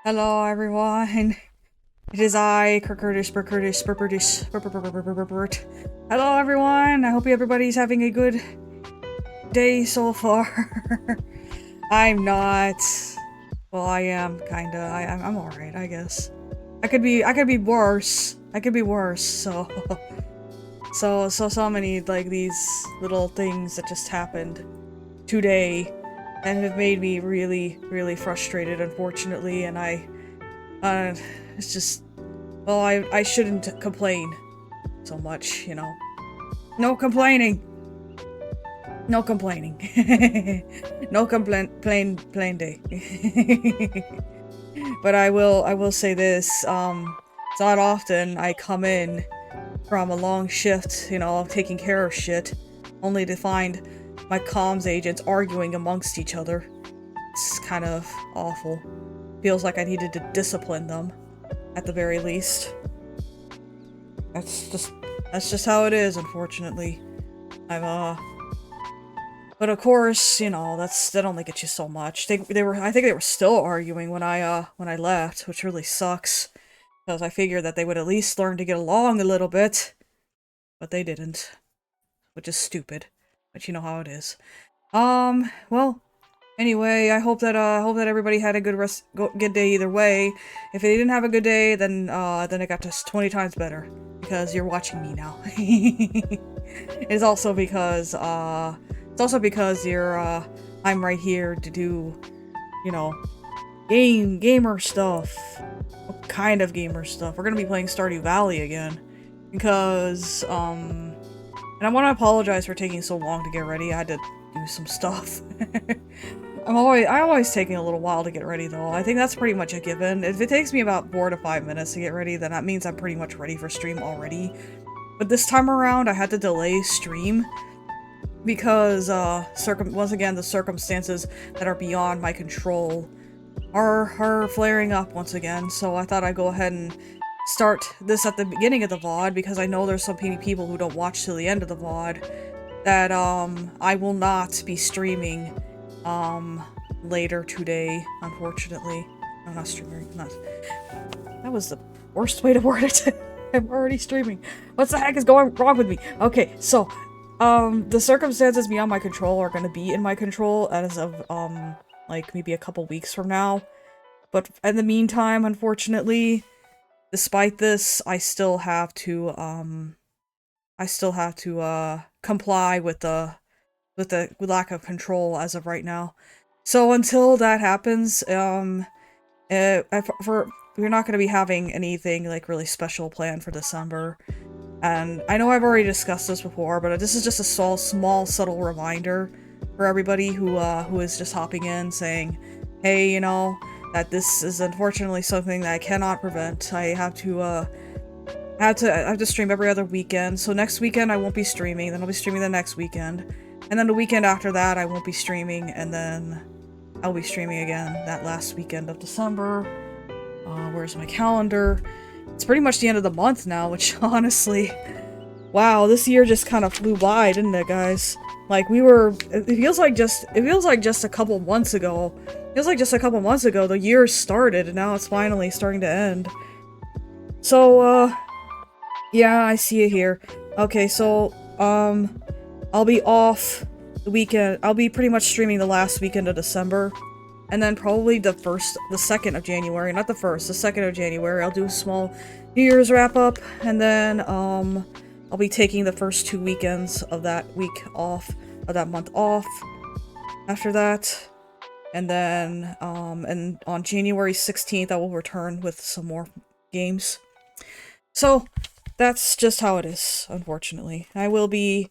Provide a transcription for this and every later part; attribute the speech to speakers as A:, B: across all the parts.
A: Hello everyone. It is I, Burt. Hello everyone. I hope everybody's having a good day so far. I'm not. Well, I am kinda. I'm alright, I guess. I could be worse. I could be worse. So many like these little things that just happened today. And have made me really, really frustrated, unfortunately, and it's just, well, I shouldn't complain so much, you know. No complaining! No complaining. No plain day. But I will say this, it's not often I come in from a long shift, you know, taking care of shit, only to find my comms agents arguing amongst each other. It's kind of awful. Feels like I needed to discipline them, at the very least. That's just how it is, unfortunately. But of course, you know, that only gets you so much. I think they were still arguing when I left, which really sucks. Because I figured that they would at least learn to get along a little bit. But they didn't. Which is stupid. But you know how it is. Well, anyway, I hope that everybody had a good day either way. If they didn't have a good day, then it got just 20 times better. Because you're watching me now. It's also because, I'm right here to do, you know, gamer stuff. What kind of gamer stuff? We're gonna be playing Stardew Valley again. Because, and I want to apologize for taking so long to get ready. I had to do some stuff. I'm always taking a little while to get ready though. I think that's pretty much a given. If it takes me about 4 to 5 minutes to get ready, then that means I'm pretty much ready for stream already. But this time around, I had to delay stream because, once again, the circumstances that are beyond my control are flaring up once again. So I thought I'd go ahead and start this at the beginning of the VOD, because I know there's so many people who don't watch till the end of the VOD, that, I will not be streaming, later today, unfortunately. I'm not streaming, that was the worst way to word it. I'm already streaming. What the heck is going wrong with me? Okay, so, the circumstances beyond my control are gonna be in my control as of, like, maybe a couple weeks from now. But in the meantime, unfortunately, despite this, I still have to comply with the lack of control as of right now. So until that happens, we're not going to be having anything like really special planned for December. And I know I've already discussed this before, but this is just a small subtle reminder for everybody who is just hopping in saying, hey, you know, that this is unfortunately something that I cannot prevent. I have to stream every other weekend. So next weekend I won't be streaming, then I'll be streaming the next weekend. And then the weekend after that I won't be streaming, and then I'll be streaming again that last weekend of December. Where's my calendar? It's pretty much the end of the month now, which honestly, wow, this year just kind of flew by, didn't it, guys? Like it feels like just a couple months ago. It feels like just a couple months ago the year started, and now it's finally starting to end. So, yeah, I see it here. Okay, so, I'll be off the weekend. I'll be pretty much streaming the last weekend of December. And then probably the 2nd of January. Not the 1st, the 2nd of January. I'll do a small New Year's wrap-up. And then, I'll be taking the first 2 weekends of that week off, of that month off. After that. And then, and on January 16th, I will return with some more games. So, that's just how it is, unfortunately. I will be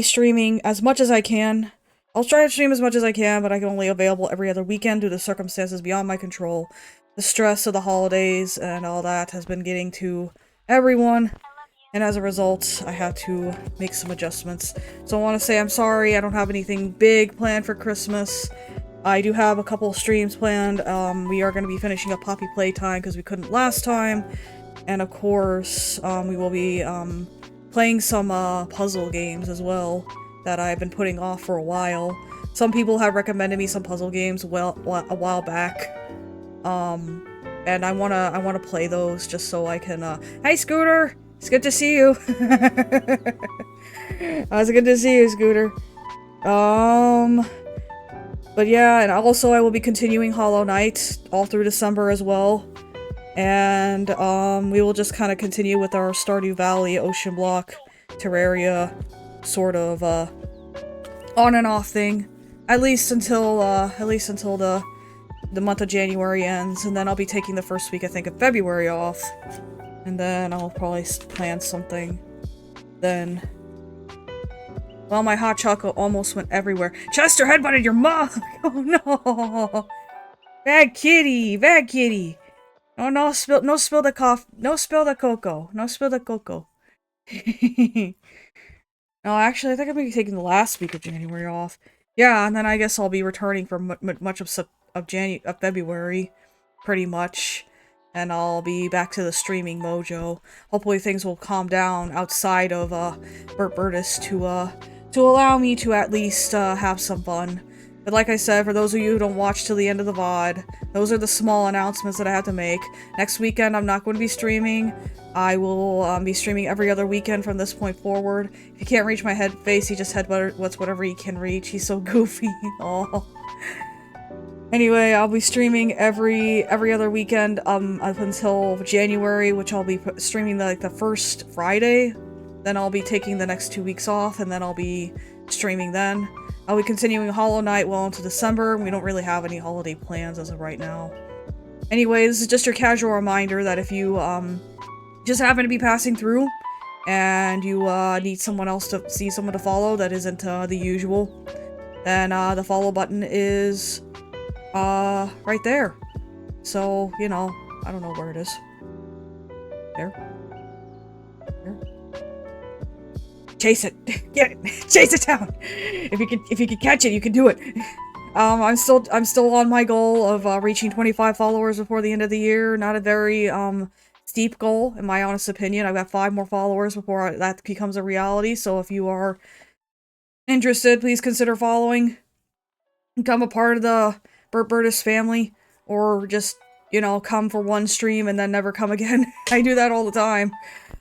A: streaming as much as I can. I'll try to stream as much as I can, but I can only available every other weekend due to circumstances beyond my control. The stress of the holidays and all that has been getting to everyone, and as a result, I had to make some adjustments. So I want to say I'm sorry, I don't have anything big planned for Christmas. I do have a couple of streams planned. We are going to be finishing up Poppy Playtime because we couldn't last time. And of course, we will be playing some puzzle games as well that I've been putting off for a while. Some people have recommended me some puzzle games a while back. And I wanna play those just so I can Hey Scooter! It's good to see you! It's good to see you, Scooter. But yeah, and also I will be continuing Hollow Knight all through December as well. And, we will just kind of continue with our Stardew Valley, Ocean Block, Terraria, sort of, on and off thing. At least until the month of January ends, and then I'll be taking the first week, I think, of February off. And then I'll probably plan something. Then... Well, my hot chocolate almost went everywhere. Chester headbutted your mug! Oh no! Bad kitty! Bad kitty! Oh, no spill the coffee. No spill the cocoa. No spill the cocoa. No, actually, I think I'm going to be taking the last week of January off. Yeah, and then I guess I'll be returning for much of February, pretty much. And I'll be back to the streaming mojo. Hopefully things will calm down outside of, Burt's to allow me to at least, have some fun. But like I said, for those of you who don't watch till the end of the VOD, those are the small announcements that I have to make. Next weekend, I'm not going to be streaming. I will be streaming every other weekend from this point forward. If you can't reach my face, he just headbutts whatever he can reach. He's so goofy. Aww. Anyway, I'll be streaming every other weekend up until January, which I'll be streaming the first Friday. Then I'll be taking the next 2 weeks off, and then I'll be streaming then. I'll be continuing Hollow Knight well into December. We don't really have any holiday plans as of right now. Anyway, this is just your casual reminder that if you just happen to be passing through and you need someone to follow that isn't the usual, then the follow button is right there. So, you know, I don't know where it is. There. Chase it! Get it! Chase it down! If you can catch it, you can do it. I'm still on my goal of reaching 25 followers before the end of the year. Not a very steep goal, in my honest opinion. I've got 5 more followers before that becomes a reality. So if you are interested, please consider following. Become a part of the Burt's family, or just, you know, come for one stream and then never come again. I do that all the time.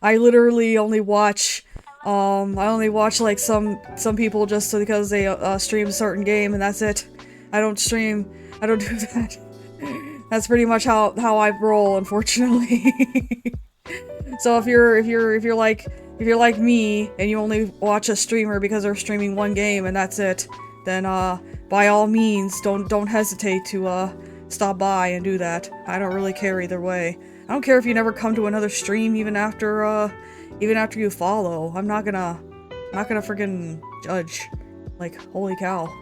A: I literally only watch. I only watch, like, some people just because they, stream a certain game, and that's it. I don't do that. That's pretty much how I roll, unfortunately. So if you're like me, and you only watch a streamer because they're streaming one game and that's it, then, by all means, don't hesitate to, stop by and do that. I don't really care either way. I don't care if you never come to another stream even after you follow. I'm not gonna friggin' judge. Like, holy cow.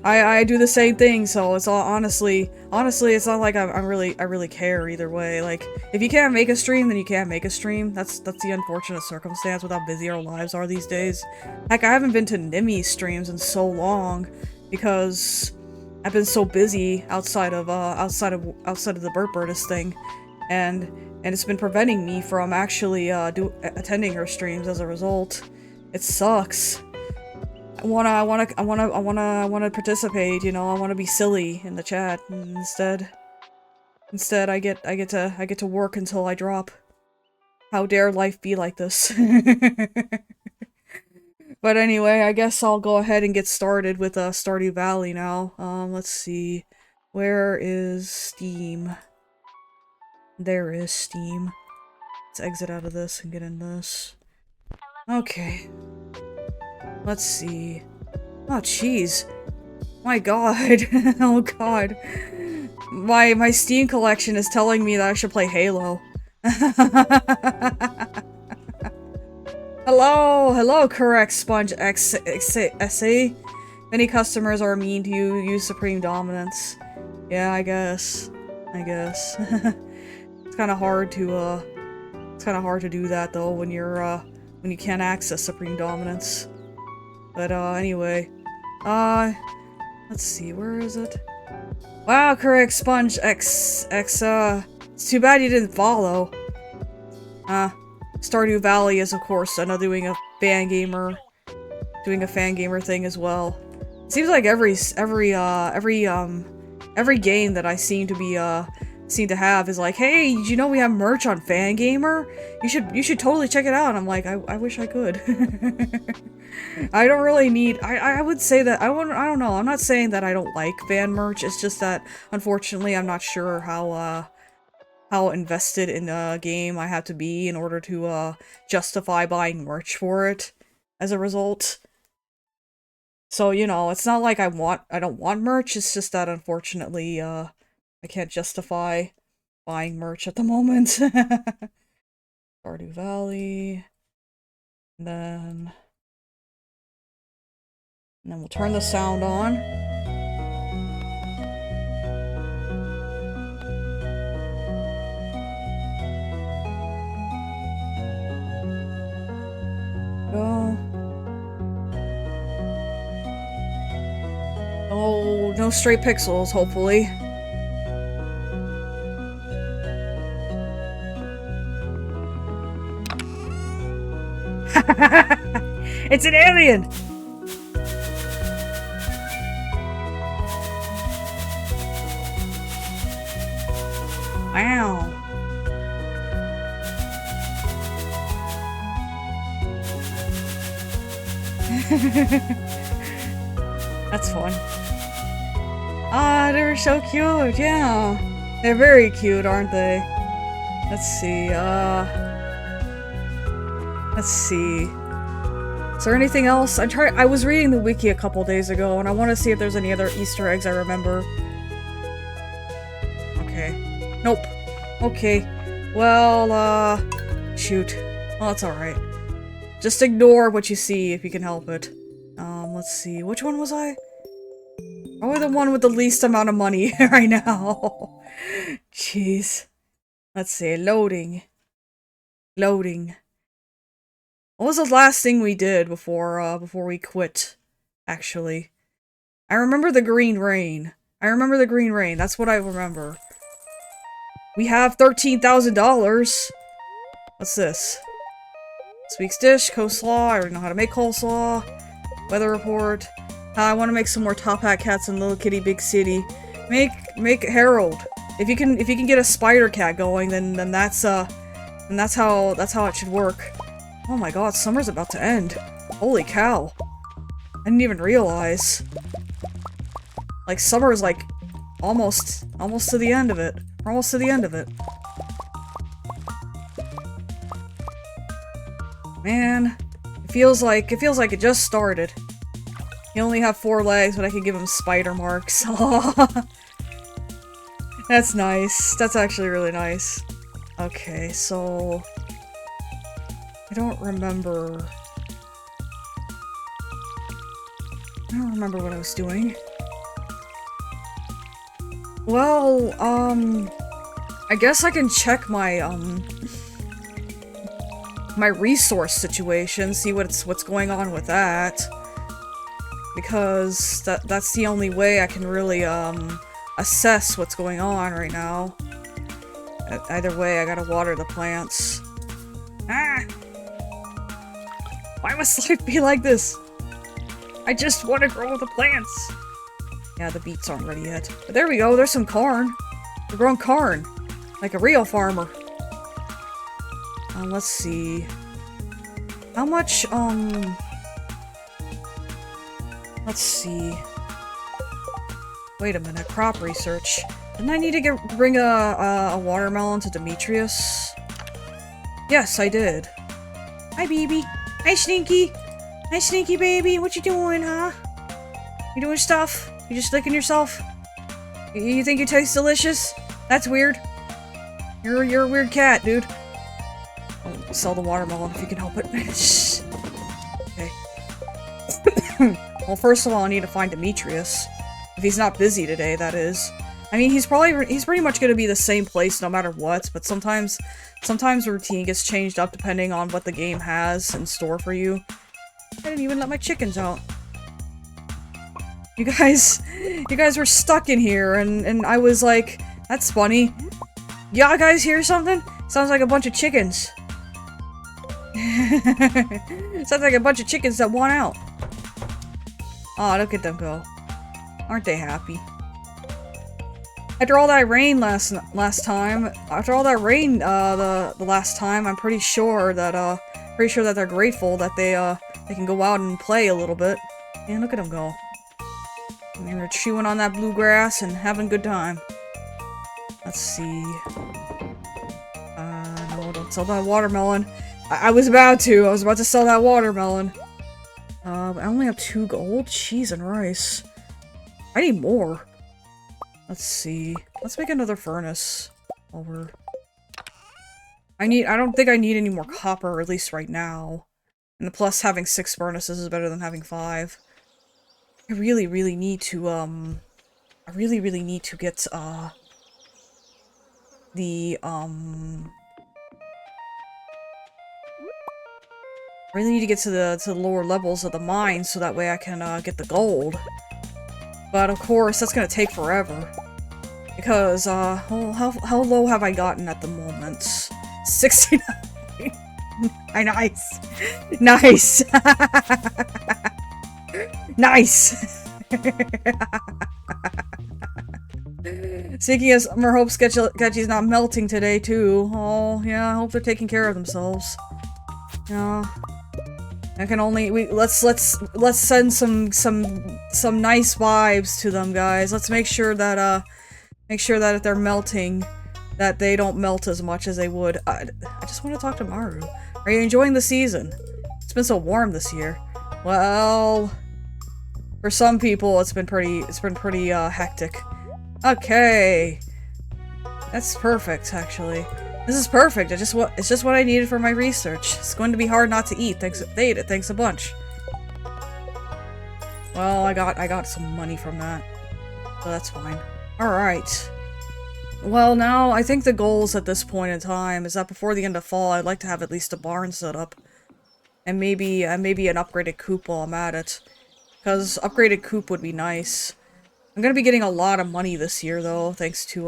A: I do the same thing, so it's all honestly, it's not like I really care either way. Like, if you can't make a stream, then you can't make a stream. That's the unfortunate circumstance with how busy our lives are these days. Heck, I haven't been to Nimi's streams in so long, because I've been so busy outside of the Burt thing, and it's been preventing me from actually attending her streams as a result. It sucks. I wanna participate, you know, I wanna be silly in the chat, and instead I get to work until I drop. How dare life be like this? But anyway, I guess I'll go ahead and get started with Stardew Valley now. Let's see. Where is Steam? There is Steam. Let's exit out of this and get in this. Okay. Let's see. Oh, jeez. My god. Oh god. My Steam collection is telling me that I should play Halo. Hello, correct Sponge SA. Many customers are mean to you, use Supreme Dominance. Yeah, I guess. It's kind of hard to do that though when you can't access Supreme Dominance. But anyway, let's see, where is it? Wow, correct Sponge X. It's too bad you didn't follow. Stardew Valley is, of course, doing a fan gamer thing as well. It seems like every game that I seem to have is like, hey, did you know we have merch on Fangamer? You should totally check it out. And I'm like, I wish I could. I don't really need. I would say that I don't know. I'm not saying that I don't like fan merch. It's just that unfortunately I'm not sure how invested in a game I have to be in order to justify buying merch for it as a result. So, you know, it's not like I don't want merch, it's just that unfortunately I can't justify buying merch at the moment. Stardew Valley. And then we'll turn the sound on. Go. Oh, no stray pixels, hopefully. It's an alien! Wow. That's fun. Ah, they're so cute, yeah. They're very cute, aren't they? Let's see, let's see. Is there anything else? I was reading the wiki a couple days ago, and I want to see if there's any other Easter eggs I remember. Okay. Nope. Okay. Well, shoot. Oh, it's alright. Just ignore what you see if you can help it. Let's see. Which one was I? Probably the one with the least amount of money right now. Jeez. Let's see. Loading. Loading. What was the last thing we did before we quit, actually? I remember the green rain. That's what I remember. We have $13,000. What's this? This week's dish, coleslaw. I already know how to make coleslaw. Weather report. I want to make some more Top Hat Cats in Little Kitty Big City. Make Harold. If you can get a spider cat going, then that's how it should work. Oh my god, summer's about to end. Holy cow. I didn't even realize. Like, summer is like almost to the end of it. We're almost to the end of it. Man, it feels like it just started. He only have 4 legs, but I can give him spider marks. That's nice. That's actually really nice. Okay, so I don't remember what I was doing. Well, I guess I can check my my resource situation, see what's going on with that. because that's the only way I can really, assess what's going on right now. Either way, I gotta water the plants. Ah! Why must life be like this? I just want to grow the plants! Yeah, the beets aren't ready yet. But there we go, there's some corn. We're growing corn. Like a real farmer. Let's see. How much, let's see. Wait a minute, crop research. Didn't I need to bring a watermelon to Demetrius? Yes, I did. Hi, baby. Hi, Sneaky. Hi, Sneaky baby. What you doing, huh? You doing stuff? You just licking yourself? You think you taste delicious? That's weird. You're a weird cat, dude. I'll sell the watermelon if you can help it. Okay. Well, first of all, I need to find Demetrius. If he's not busy today, that is. I mean, he's pretty much gonna be the same place no matter what, but sometimes routine gets changed up depending on what the game has in store for you. I didn't even let my chickens out. You guys were stuck in here, and I was like, that's funny. Y'all guys hear something? Sounds like a bunch of chickens. Sounds like a bunch of chickens that want out. Aw, look at them go. Aren't they happy? After all that rain last time, after all that rain, the last time, I'm pretty sure that they're grateful that they can go out and play a little bit. And look at them go. And they're chewing on that bluegrass and having a good time. Let's see. No, don't sell that watermelon. I was about to sell that watermelon. I only have 2 gold? Cheese and rice. I need more. Let's see. Let's make another furnace. While we're... I don't think I need any more copper, at least right now. And plus, having 6 furnaces is better than having 5. I really, really need to, I really, really need to get, I really need to get to the lower levels of the mine so that way I can, get the gold. But of course, that's gonna take forever. Because, well, how low have I gotten at the moment? 69. Nice. Nice. Nice. Speaking of summer, hope Sketchy's not melting today too. Oh yeah, I hope they're taking care of themselves. Yeah. I can only let's send some nice vibes to them, guys. Let's make sure that if they're melting, that they don't melt as much as they would. I just want to talk to Maru. Are you enjoying the season? It's been so warm this year. Well, for some people, it's been pretty hectic. Okay, that's perfect. Actually, this is perfect. It's just what I needed for my research. It's going to be hard not to eat. Thanks, they ate it. Thanks a bunch. Well, I got some money from that, so that's fine. All right. Well, now, I think the goals at this point in time is that before the end of fall, I'd like to have at least a barn set up. And maybe an upgraded coop while I'm at it. Because upgraded coop would be nice. I'm gonna be getting a lot of money this year, though, thanks to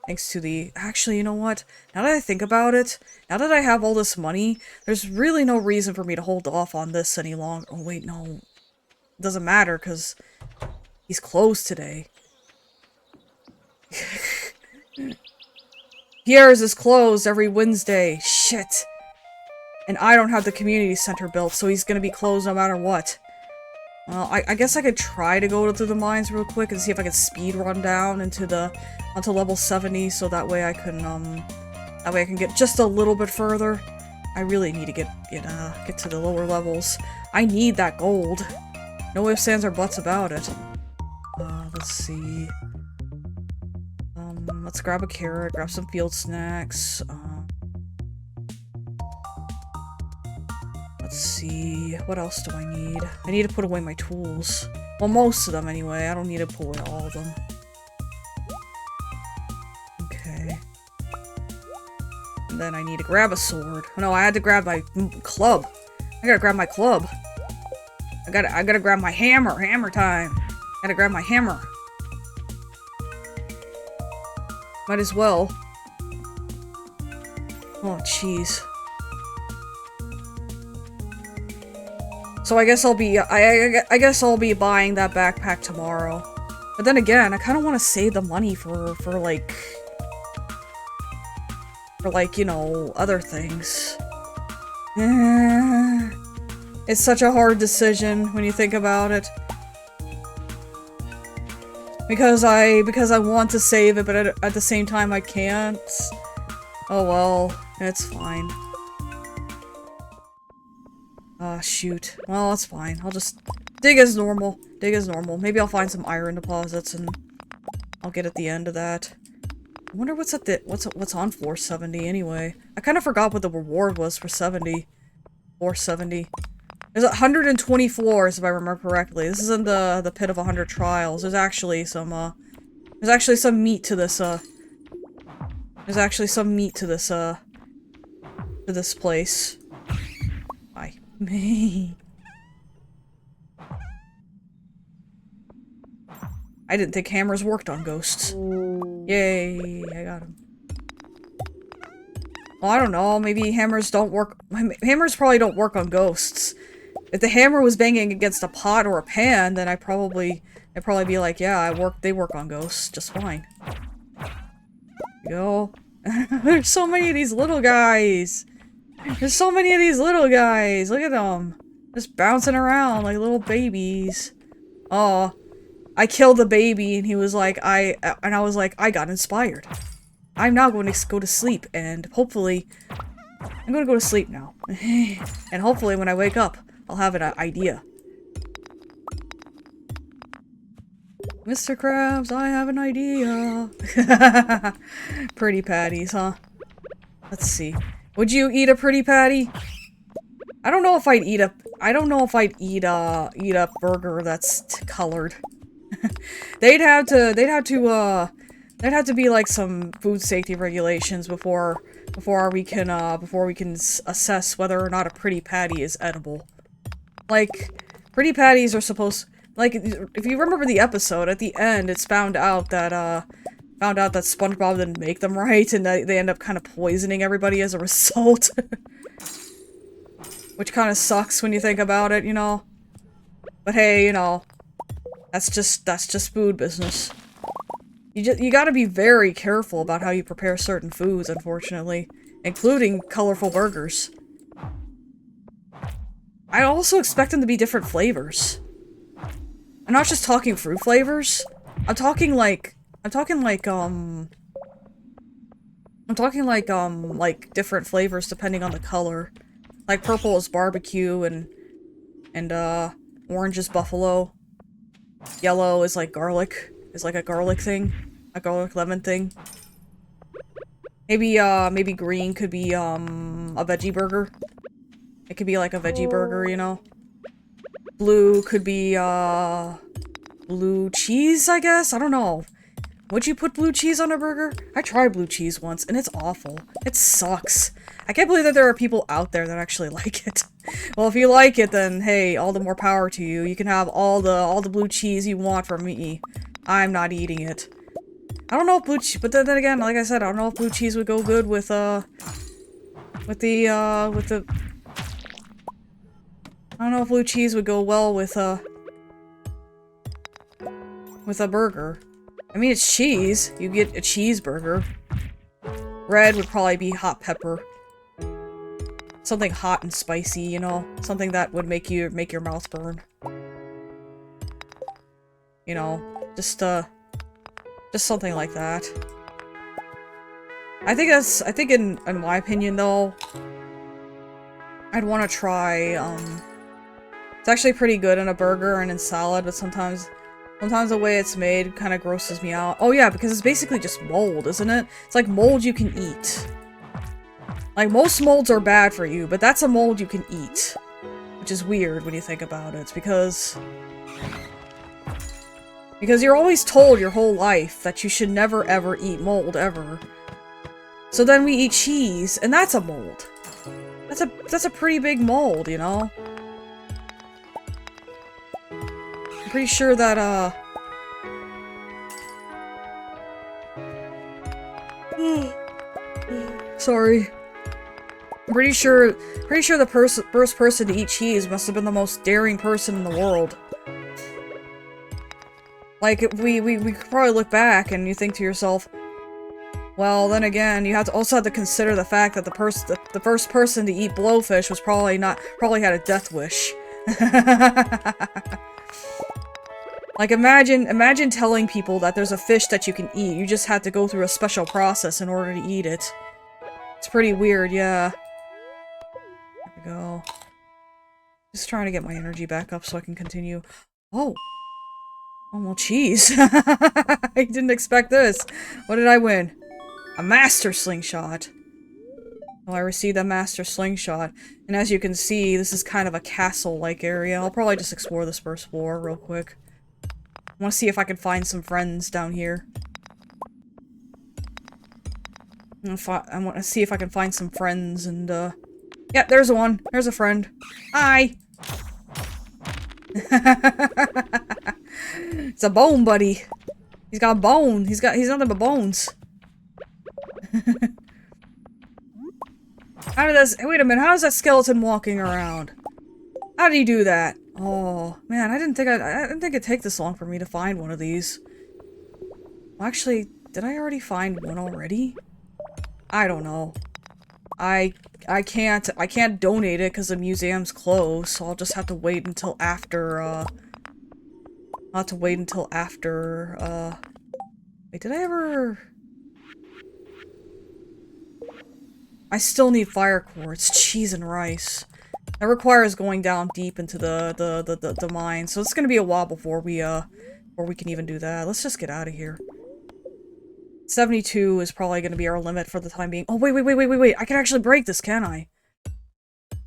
A: the... Actually, you know what? Now that I think about it, now that I have all this money, there's really no reason for me to hold off on this any longer. Oh, wait, no. It doesn't matter, because he's closed today. Pierre's is closed every Wednesday. Shit. And I don't have the community center built, so he's gonna be closed no matter what. Well, I guess I could try to go through the mines real quick and see if I could speed run down onto level 70, so that way I can get just a little bit further. I really need to get to the lower levels. I need that gold. No ifs, ands, or buts about it. Let's see. Let's grab a carrot, grab some field snacks. Let's see, what else do I need? I need to put away my tools. Well, most of them anyway. I don't need to put away all of them. Okay. And then I need to grab a sword. No, I had to grab my club. I gotta grab my club. I gotta grab my hammer. Hammer time. Gotta grab my hammer. Might as well. Oh, jeez. So I guess I'll be, I guess I'll be buying that backpack tomorrow. But then again, I kind of want to save the money for like, you know, other things. It's such a hard decision when you think about it. Because I want to save it, but at the same time I can't. Oh well, it's fine. Shoot. Well, that's fine. I'll just dig as normal. Dig as normal. Maybe I'll find some iron deposits and I'll get at the end of that. I wonder what's at the what's on floor 70 anyway. I kind of forgot what the reward was for 70. Floor 70. There's 120 floors if I remember correctly. This isn't the pit of 100 trials. There's actually some meat to this this place. Bye. I didn't think hammers worked on ghosts. Yay, I got him. Well, I don't know, maybe hammers don't work- hammers probably don't work on ghosts. If the hammer was banging against a pot or a pan, then I'd probably be like, yeah, they work on ghosts just fine. There you go. There's so many of these little guys! There's so many of these little guys! Look at them! Just bouncing around like little babies. Oh, I killed the baby and he was like, I was like, I got inspired. I'm now going to go to sleep and hopefully, I'm going to go to sleep now. And hopefully when I wake up, I'll have an idea. Mr. Krabs, I have an idea. Pretty patties, huh? Let's see. Would you eat a pretty patty? I don't know if I'd eat a burger that's can they'd have to be like some food safety regulations before we can assess whether or not a pretty patty is edible. Like, pretty patties are supposed, like, if you remember the episode, at the end, it's found out that SpongeBob didn't make them right, and they end up kind of poisoning everybody as a result. Which kind of sucks when you think about it, you know? But hey, you know, that's just food business. You gotta be very careful about how you prepare certain foods, unfortunately. Including colorful burgers. I also expect them to be different flavors. I'm not just talking fruit flavors. I'm talking like different flavors depending on the color. Like purple is barbecue and orange is buffalo. Yellow is like garlic. Is like a garlic thing. A garlic lemon thing. Maybe green could be a veggie burger. It could be like a veggie burger, you know? Blue could be, blue cheese, I guess? I don't know. Would you put blue cheese on a burger? I tried blue cheese once, and it's awful. It sucks. I can't believe that there are people out there that actually like it. Well, if you like it, then hey, all the more power to you. You can have all the blue cheese you want from me. I'm not eating it. I don't know if blue cheese, but then again, like I said, I don't know if blue cheese would go good with the I don't know if blue cheese would go well with a burger. I mean, it's cheese. You get a cheeseburger. Red would probably be hot pepper. Something hot and spicy, you know? Something that would make your mouth burn. You know, just something like that. I think in my opinion though, I'd want to try, it's actually pretty good in a burger and in salad, but sometimes the way it's made kind of grosses me out. Oh yeah, because it's basically just mold, isn't it? It's like mold you can eat. Like, most molds are bad for you, but that's a mold you can eat. Which is weird when you think about it, because you're always told your whole life that you should never ever eat mold, ever. So then we eat cheese, and that's a mold. That's a pretty big mold, you know? pretty sure that, sorry. I'm pretty sure the first person to eat cheese must have been the most daring person in the world. Like, we could probably look back and you think to yourself, well, then again, you also have to consider the fact that the first person to eat blowfish was probably had a death wish. Like, imagine telling people that there's a fish that you can eat. You just have to go through a special process in order to eat it. It's pretty weird, yeah. There we go. Just trying to get my energy back up so I can continue. Oh! Oh, well, cheese. I didn't expect this. What did I win? A master slingshot. Well, I received a master slingshot. And as you can see, this is kind of a castle-like area. I'll probably just explore this first floor real quick. I want to see if I can find some friends down here. I want to see if I can find some friends and, yeah, there's one. There's a friend. Hi! It's a bone buddy. He's got a bone. He's nothing but bones. Wait a minute, how is that skeleton walking around? How did he do that? Oh, man, I didn't think it'd take this long for me to find one of these. Well, actually, did I already find one already? I don't know. I can't donate it because the museum's closed, so I'll just have to wait until after, I'll have to wait until after, wait, did I ever... I still need fire quartz, cheese and rice. That requires going down deep into the mine, so it's gonna be a while before we can even do that. Let's just get out of here. 72 is probably gonna be our limit for the time being. Oh, wait, I can actually break this, can I?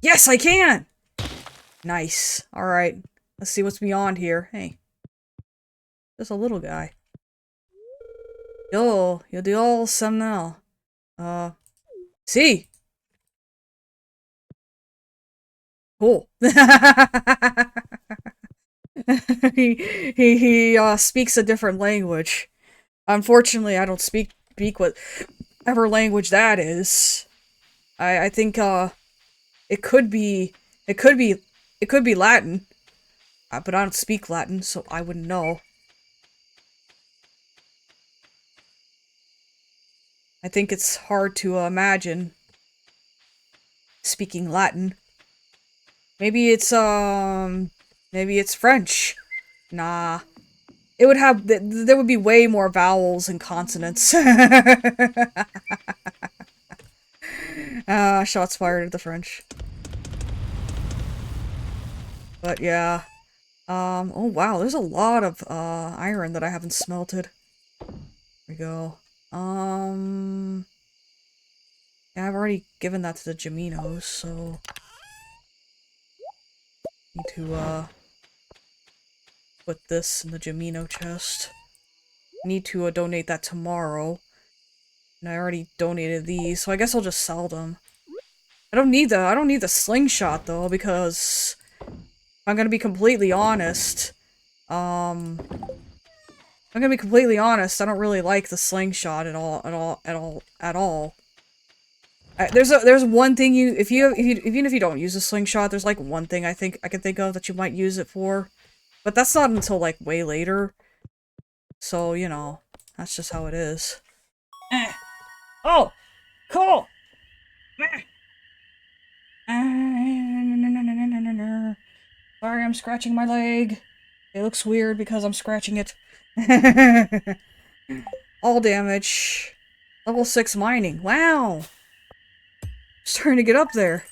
A: Yes, I can! Nice. Alright. Let's see what's beyond here. Hey. There's a little guy. Yo do all some now. See? Cool. he speaks a different language. Unfortunately, I don't speak whatever language that is. I think, it could be Latin. But I don't speak Latin, so I wouldn't know. I think it's hard to imagine speaking Latin. Maybe it's French. Nah. It would have, there would be way more vowels and consonants. Shots fired at the French. But yeah. Oh wow, there's a lot of, iron that I haven't smelted. There we go. Yeah, I've already given that to the Jaminos, so... Need to, put this in the Jamino chest. Need to, donate that tomorrow. And I already donated these, so I guess I'll just sell them. I don't need the slingshot, though, because... I'm gonna be completely honest. I don't really like the slingshot at all. There's one thing even if you don't use a slingshot, there's like one thing I can think of that you might use it for. But that's not until like way later. So, you know, that's just how it is. Oh! Cool! Sorry, I'm scratching my leg. It looks weird because I'm scratching it. All damage. Level 6 mining. Wow! Starting to get up there.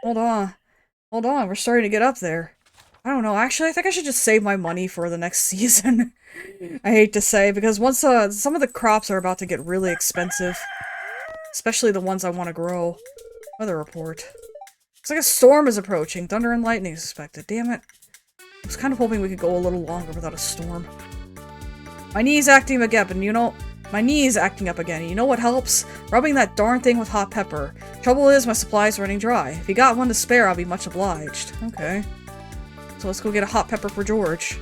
A: Hold on, we're starting to get up there. I don't know, actually, I think I should just save my money for the next season. I hate to say, because once, some of the crops are about to get really expensive. Especially the ones I want to grow. Weather report. Looks like a storm is approaching. Thunder and lightning is expected. Damn it. I was kind of hoping we could go a little longer without a storm. My knee's acting up again, and you know... My knee is acting up again, and you know what helps? Rubbing that darn thing with hot pepper. Trouble is, my supply's running dry. If you got one to spare, I'll be much obliged. Okay. So let's go get a hot pepper for George.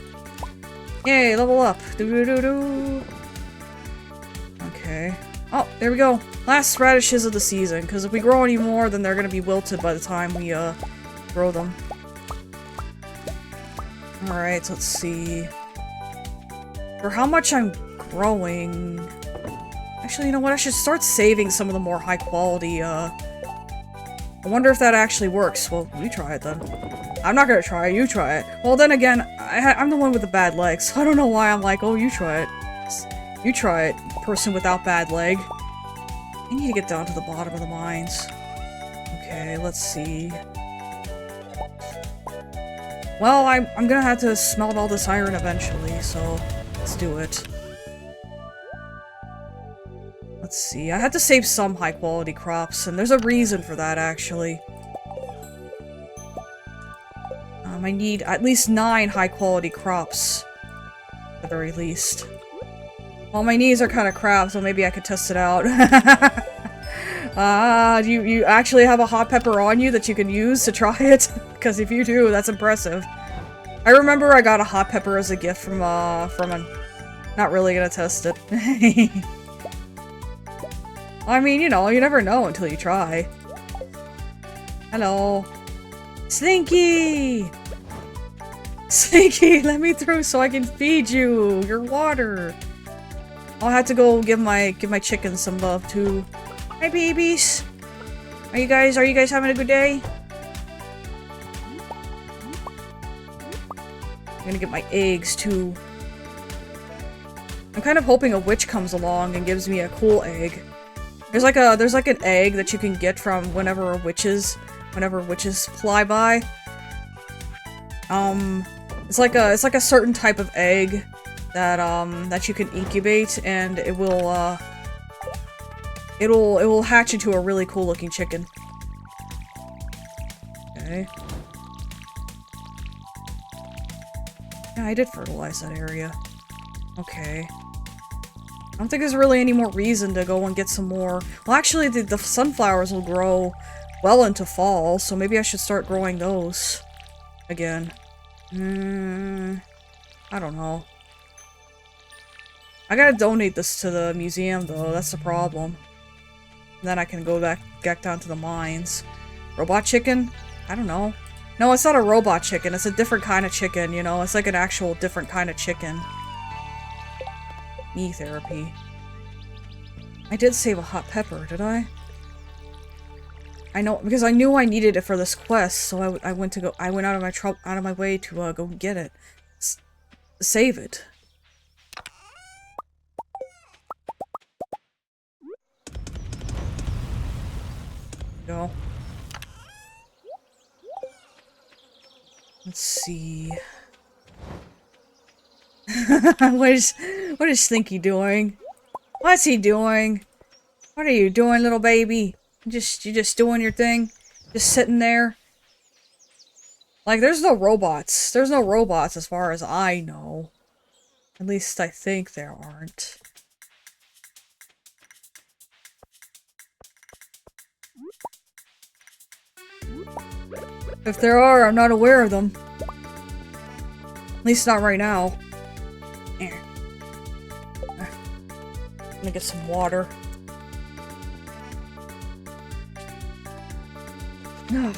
A: Yay, level up. Do-do-do-do. Okay. Oh, there we go. Last radishes of the season, because if we grow any more, then they're gonna be wilted by the time we, grow them. Alright, so let's see. For how much I'm growing... Actually, you know what? I should start saving some of the more high quality, I wonder if that actually works. Well, you try it then. I'm not gonna try it, you try it. Well, then again, I'm the one with the bad legs, so I don't know why I'm like, oh, you try it. You try it, person without bad leg. I need to get down to the bottom of the mines. Okay, let's see. Well, I'm gonna have to smelt all this iron eventually, so let's do it. Let's see, I had to save some high-quality crops, and there's a reason for that, actually. I need at least 9 high-quality crops, at the very least. Well, my knees are kind of crap, so maybe I could test it out. You actually have a hot pepper on you that you can use to try it? Because if you do, that's impressive. I remember I got a hot pepper as a gift from a... Not really gonna test it. I mean, you know, you never know until you try. Hello. Slinky! Slinky, let me through so I can feed you your water. I'll have to go give my chickens some love too. Hi babies. Are you guys having a good day? I'm gonna get my eggs too. I'm kind of hoping a witch comes along and gives me a cool egg. There's like an egg that you can get from whenever witches fly by. It's like a certain type of egg that you can incubate, and it will hatch into a really cool looking chicken. Okay. Yeah, I did fertilize that area. Okay. I don't think there's really any more reason to go and get some more. Well, actually, the sunflowers will grow well into fall, so maybe I should start growing those again. I don't know. I gotta donate this to the museum, though. That's the problem. And then I can go back down to the mines. Robot chicken? I don't know. No, it's not a robot chicken. It's a different kind of chicken, you know? It's like an actual different kind of chicken. Me therapy. I did save a hot pepper, did I? I know, because I knew I needed it for this quest, so I went out of my way to go get it. Save it. Go. Let's see. What is Slinky doing? What's he doing? What are you doing, little baby? You just doing your thing? Just sitting there? Like, there's no robots. There's no robots as far as I know. At least I think there aren't. If there are, I'm not aware of them. At least not right now. I'm gonna get some water. Okay.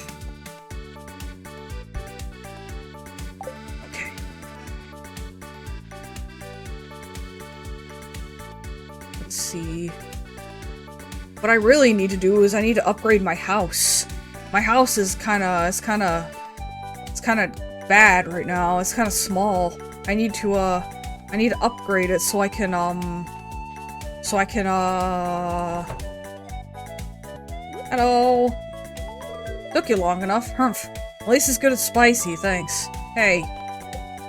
A: Let's see. What I really need to do is I need to upgrade my house. My house is kinda bad right now. It's kinda small. I need to upgrade it so I can, hello? Took you long enough. Humph. At least it's good at spicy, thanks. Hey.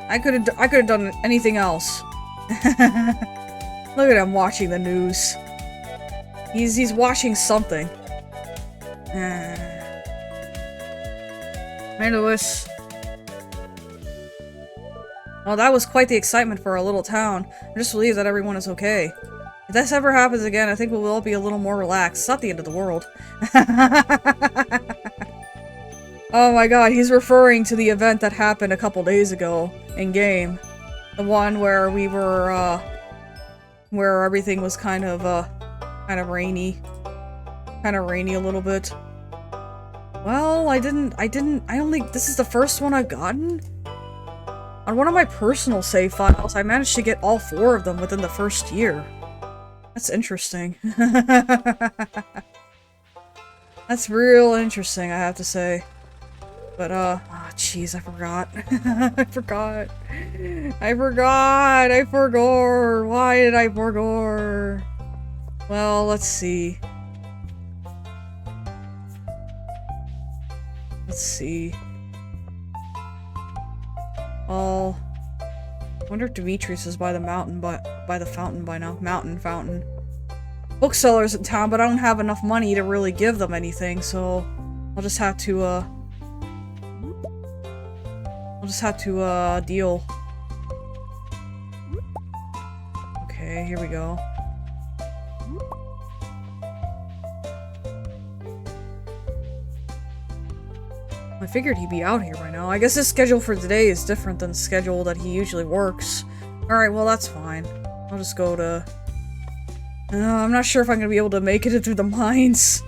A: I could've done anything else. Look at him watching the news. He's watching something. Hey, Lewis. Well, that was quite the excitement for our little town. I'm just relieved that everyone is okay. If this ever happens again, I think we'll all be a little more relaxed. It's not the end of the world. Oh my god, he's referring to the event that happened a couple days ago in-game. The one where we were, where everything was kind of rainy. Kind of rainy a little bit. Well, I only, this is the first one I've gotten? On one of my personal save files, I managed to get all 4 of them within the first year. That's interesting. That's real interesting, I have to say. But, oh, jeez, I forgot. I forgot. Why did I forget? Well, let's see. Oh, I wonder if Demetrius is by the mountain, by the fountain by now. Fountain. Booksellers in town, but I don't have enough money to really give them anything, so I'll just have to, deal. Okay, here we go. I figured he'd be out here by now. I guess his schedule for today is different than the schedule that he usually works. Alright, well that's fine. I'll just go to... I'm not sure if I'm gonna be able to make it through the mines.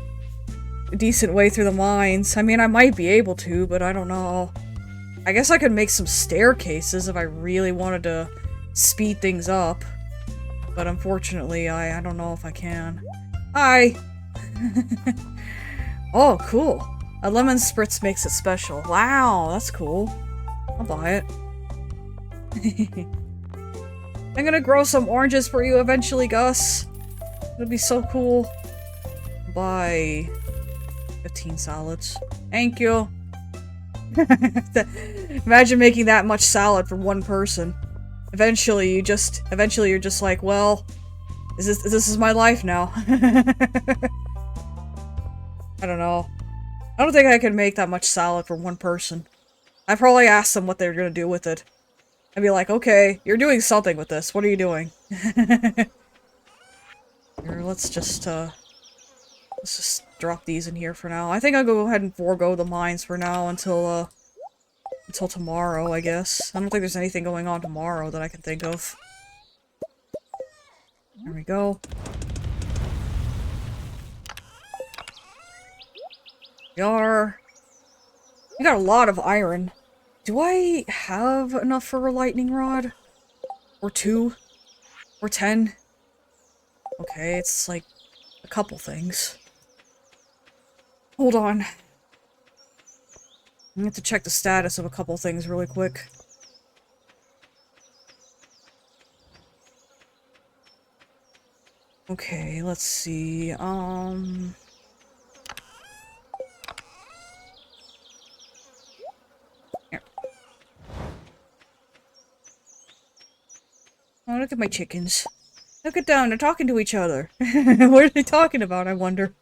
A: A decent way through the mines. I mean, I might be able to, but I don't know. I guess I could make some staircases if I really wanted to speed things up. But unfortunately, I don't know if I can. Hi! Oh, cool. A lemon spritz makes it special. Wow, that's cool. I'll buy it. I'm gonna grow some oranges for you eventually, Gus. It'll be so cool. Buy 15 salads. Thank you. Imagine making that much salad for one person. Eventually you're just like, well, this is my life now. I don't know. I don't think I could make that much salad for one person. I'd probably ask them what they're gonna do with it. I'd be like, okay, you're doing something with this. What are you doing? Here, let's just drop these in here for now. I think I'll go ahead and forego the mines for now until tomorrow, I guess. I don't think there's anything going on tomorrow that I can think of. There we go. We got a lot of iron. Do I have enough for a lightning rod? Or 2? Or 10? Okay, it's like a couple things. Hold on. I have to check the status of a couple things really quick. Okay, let's see, Here. Oh, look at my chickens. Look at them, they're talking to each other. What are they talking about, I wonder?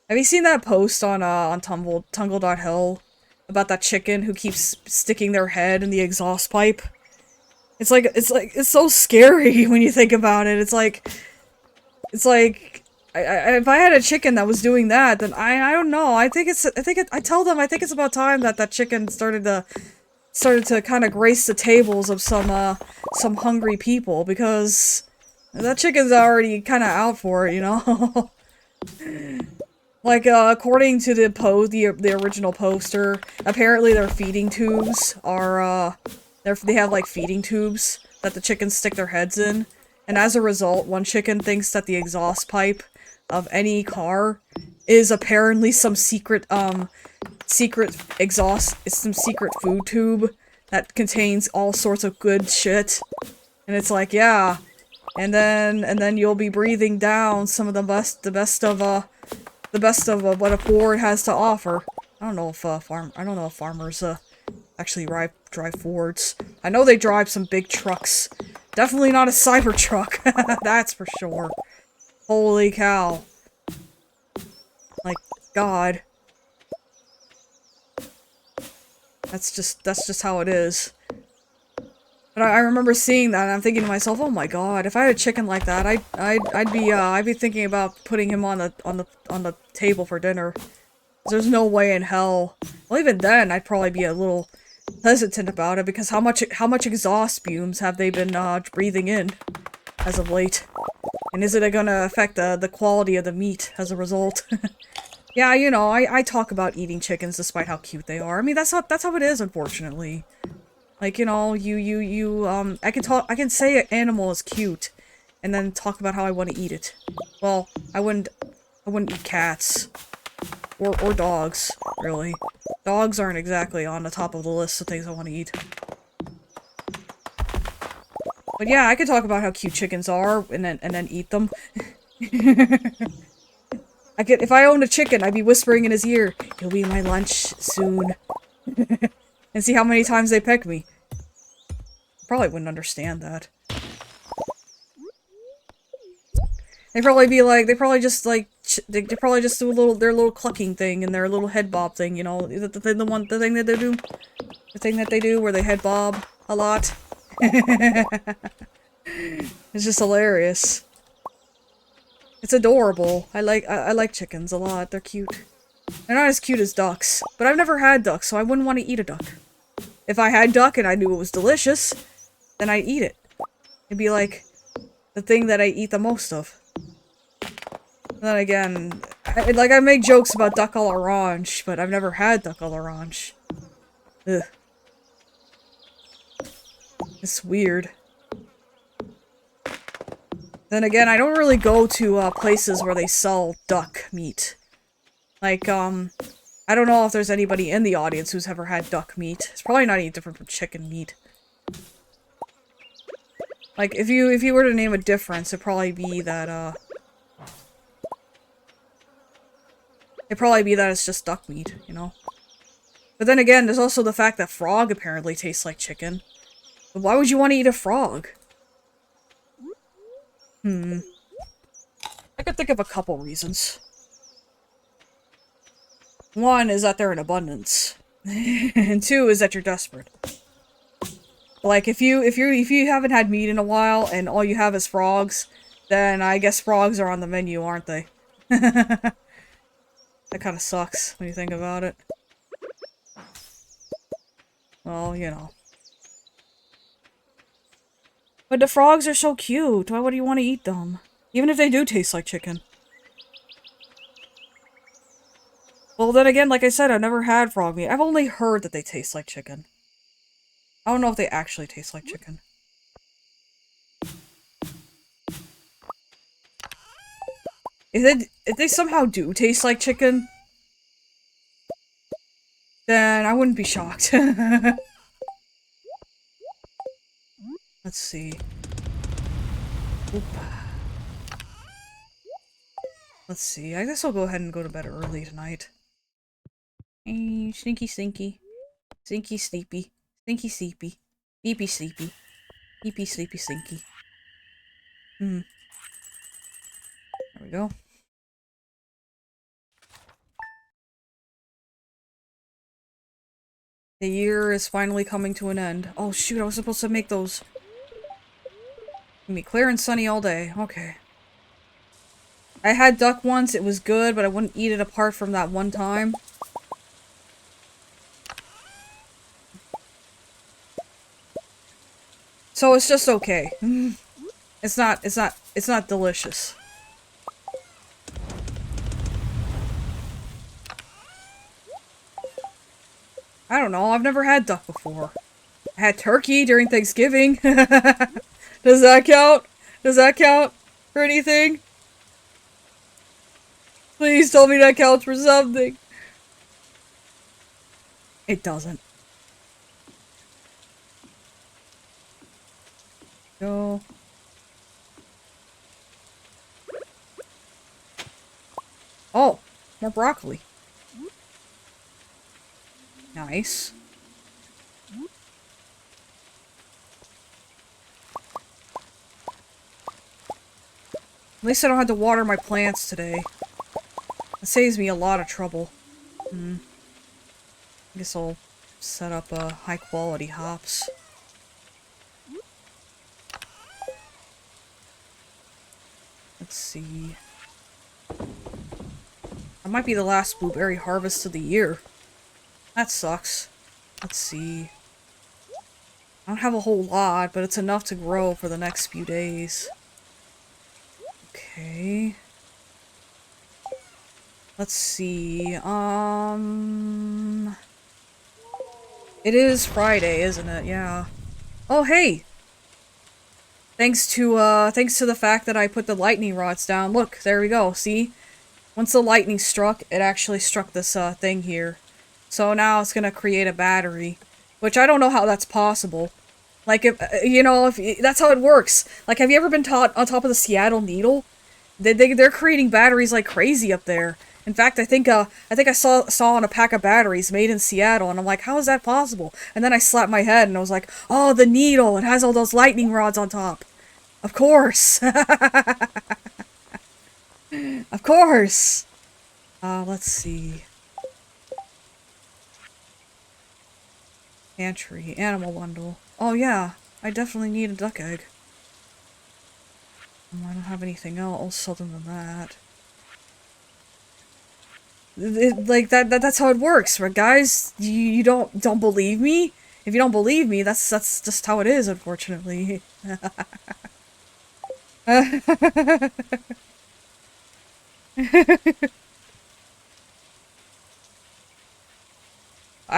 A: Have you seen that post on Tungle.hill about that chicken who keeps sticking their head in the exhaust pipe? It's so scary when you think about it. It's like, if I had a chicken that was doing that, then I don't know. I tell them I think it's about time that chicken started to kind of grace the tables of some hungry people, because that chicken's already kind of out for it, you know? Like, according to the original poster, apparently their feeding tubes are, they have, like, feeding tubes that the chickens stick their heads in, and as a result, one chicken thinks that the exhaust pipe of any car is apparently some secret exhaust, it's some secret food tube that contains all sorts of good shit. And it's like, yeah. And then you'll be breathing down some of the best of what a Ford has to offer. I don't know if farmers actually drive Fords. I know they drive some big trucks. Definitely not a Cybertruck. That's for sure. Holy cow. Like, God. That's just how it is. But I remember seeing that and I'm thinking to myself, oh my god, if I had a chicken like that, I'd be thinking about putting him on the table for dinner. There's no way in hell. Well, even then, I'd probably be a little hesitant about it because how much exhaust fumes have they been breathing in as of late? And is it gonna affect the quality of the meat as a result? Yeah, you know, I talk about eating chickens despite how cute they are. I mean, that's how it is, unfortunately. Like, you know, I can say an animal is cute, and then talk about how I want to eat it. Well, I wouldn't eat cats. Or dogs, really. Dogs aren't exactly on the top of the list of things I want to eat. But yeah, I could talk about how cute chickens are, and then eat them. If I owned a chicken, I'd be whispering in his ear, "You'll be my lunch soon." And see how many times they peck me. Probably wouldn't understand that. They probably just do their little clucking thing and their little head bob thing, you know, the thing that they do? The thing that they do where they head bob a lot? It's just hilarious. It's adorable. I like chickens a lot. They're cute. They're not as cute as ducks, but I've never had ducks, so I wouldn't want to eat a duck. If I had duck and I knew it was delicious, then I'd eat it. It'd be like the thing that I eat the most of. Then again, I make jokes about duck à l'orange, but I've never had duck à l'orange. Ugh. It's weird. Then again, I don't really go to places where they sell duck meat. Like, I don't know if there's anybody in the audience who's ever had duck meat. It's probably not any different from chicken meat. Like, if you were to name a difference, it'd probably be that, it's just duck meat, you know? But then again, there's also the fact that frog apparently tastes like chicken. But why would you want to eat a frog? I could think of a couple reasons. One is that they're in abundance. And two is that you're desperate. Like, if you haven't had meat in a while and all you have is frogs, then I guess frogs are on the menu, aren't they? That kind of sucks when you think about it. Well, you know. But the frogs are so cute. Why would you want to eat them? Even if they do taste like chicken. Well, then again, like I said, I've never had frog meat. I've only heard that they taste like chicken. I don't know if they actually taste like chicken. If they somehow do taste like chicken, then I wouldn't be shocked. Let's see. Oop. Let's see. I guess I'll go ahead and go to bed early tonight. Hey, stinky stinky. Stinky sleepy. Stinky sleepy. Sleepy sleepy. Sleepy sleepy stinky. There we go. The year is finally coming to an end. Oh shoot, I was supposed to make those. Gonna be clear and sunny all day. Okay. I had duck once, it was good, but I wouldn't eat it apart from that one time. So it's just okay. It's not delicious. I don't know, I've never had duck before. I had turkey during Thanksgiving. Does that count? Does that count for anything? Please tell me that counts for something. It doesn't. Go. Oh, more broccoli. Nice. At least I don't have to water my plants today. It saves me a lot of trouble. I guess I'll set up high quality hops. Let's see. That might be the last blueberry harvest of the year. That sucks. Let's see. I don't have a whole lot, but it's enough to grow for the next few days. Okay. Let's see. It is Friday, isn't it? Yeah. Oh, hey! Thanks to the fact that I put the lightning rods down. Look, there we go. See? Once the lightning struck, it actually struck this, thing here. So now it's gonna create a battery. Which I don't know how that's possible. Like, if, you know, that's how it works. Like, have you ever been taught on top of the Seattle Needle? They're creating batteries like crazy up there. In fact, I think I saw on a pack of batteries made in Seattle, and I'm like, how is that possible? And then I slapped my head, and I was like, oh, the needle! It has all those lightning rods on top. Of course! Of course! Let's see. Pantry, animal bundle. Oh yeah, I definitely need a duck egg. I don't have anything else other than that. Like that's how it works, right, guys? You don't believe me? If you don't believe me, that's just how it is, unfortunately. I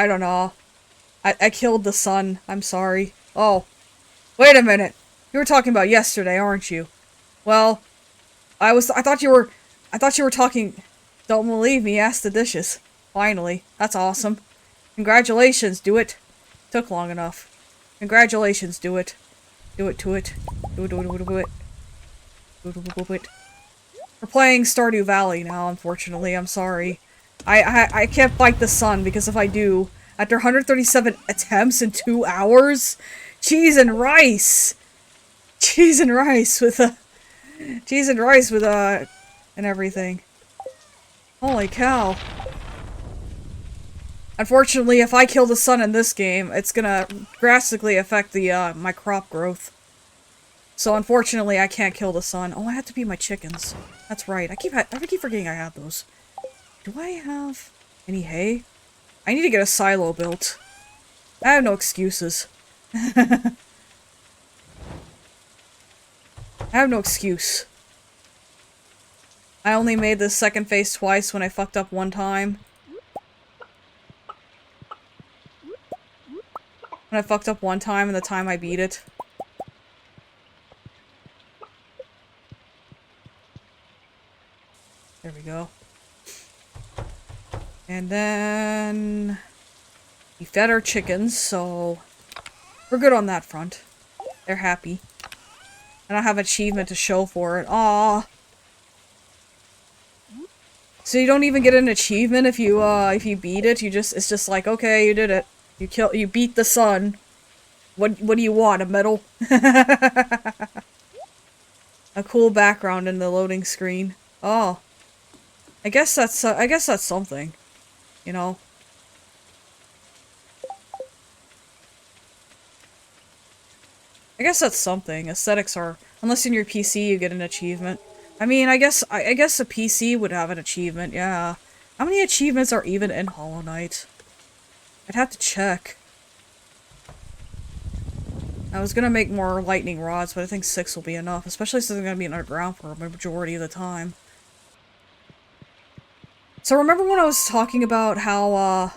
A: don't know. I killed the sun. I'm sorry. Oh, wait a minute. You were talking about yesterday, aren't you? Well, I thought you were talking. Don't believe me, ask the dishes. Finally. That's awesome. Congratulations, do it. Took long enough. Congratulations, do it. Do it to it. Do it. We're playing Stardew Valley now, unfortunately. I'm sorry. I can't fight the sun, because if I do, after 137 attempts in 2 hours, cheese and rice with and everything. Holy cow. Unfortunately, if I kill the sun in this game, it's gonna drastically affect the, my crop growth. So unfortunately, I can't kill the sun. Oh, I have to feed my chickens. That's right. I keep forgetting I have those. Do I have any hay? I need to get a silo built. I have no excuses. I have no excuse. I only made this second phase twice when I fucked up one time. When I fucked up one time and the time I beat it. There we go. And then we fed our chickens, so we're good on that front. They're happy. And I have an achievement to show for it. Aww. So you don't even get an achievement if you beat it. It's just like, okay, you did it. You beat the sun. What do you want? A medal? A cool background in the loading screen. Oh. I guess that's something. You know. I guess that's something. Aesthetics are, unless in your PC you get an achievement. I mean, I guess a PC would have an achievement, yeah. How many achievements are even in Hollow Knight? I'd have to check. I was gonna make more lightning rods, but I think 6 will be enough, especially since I'm gonna be underground for a majority of the time. So remember when I was talking about how,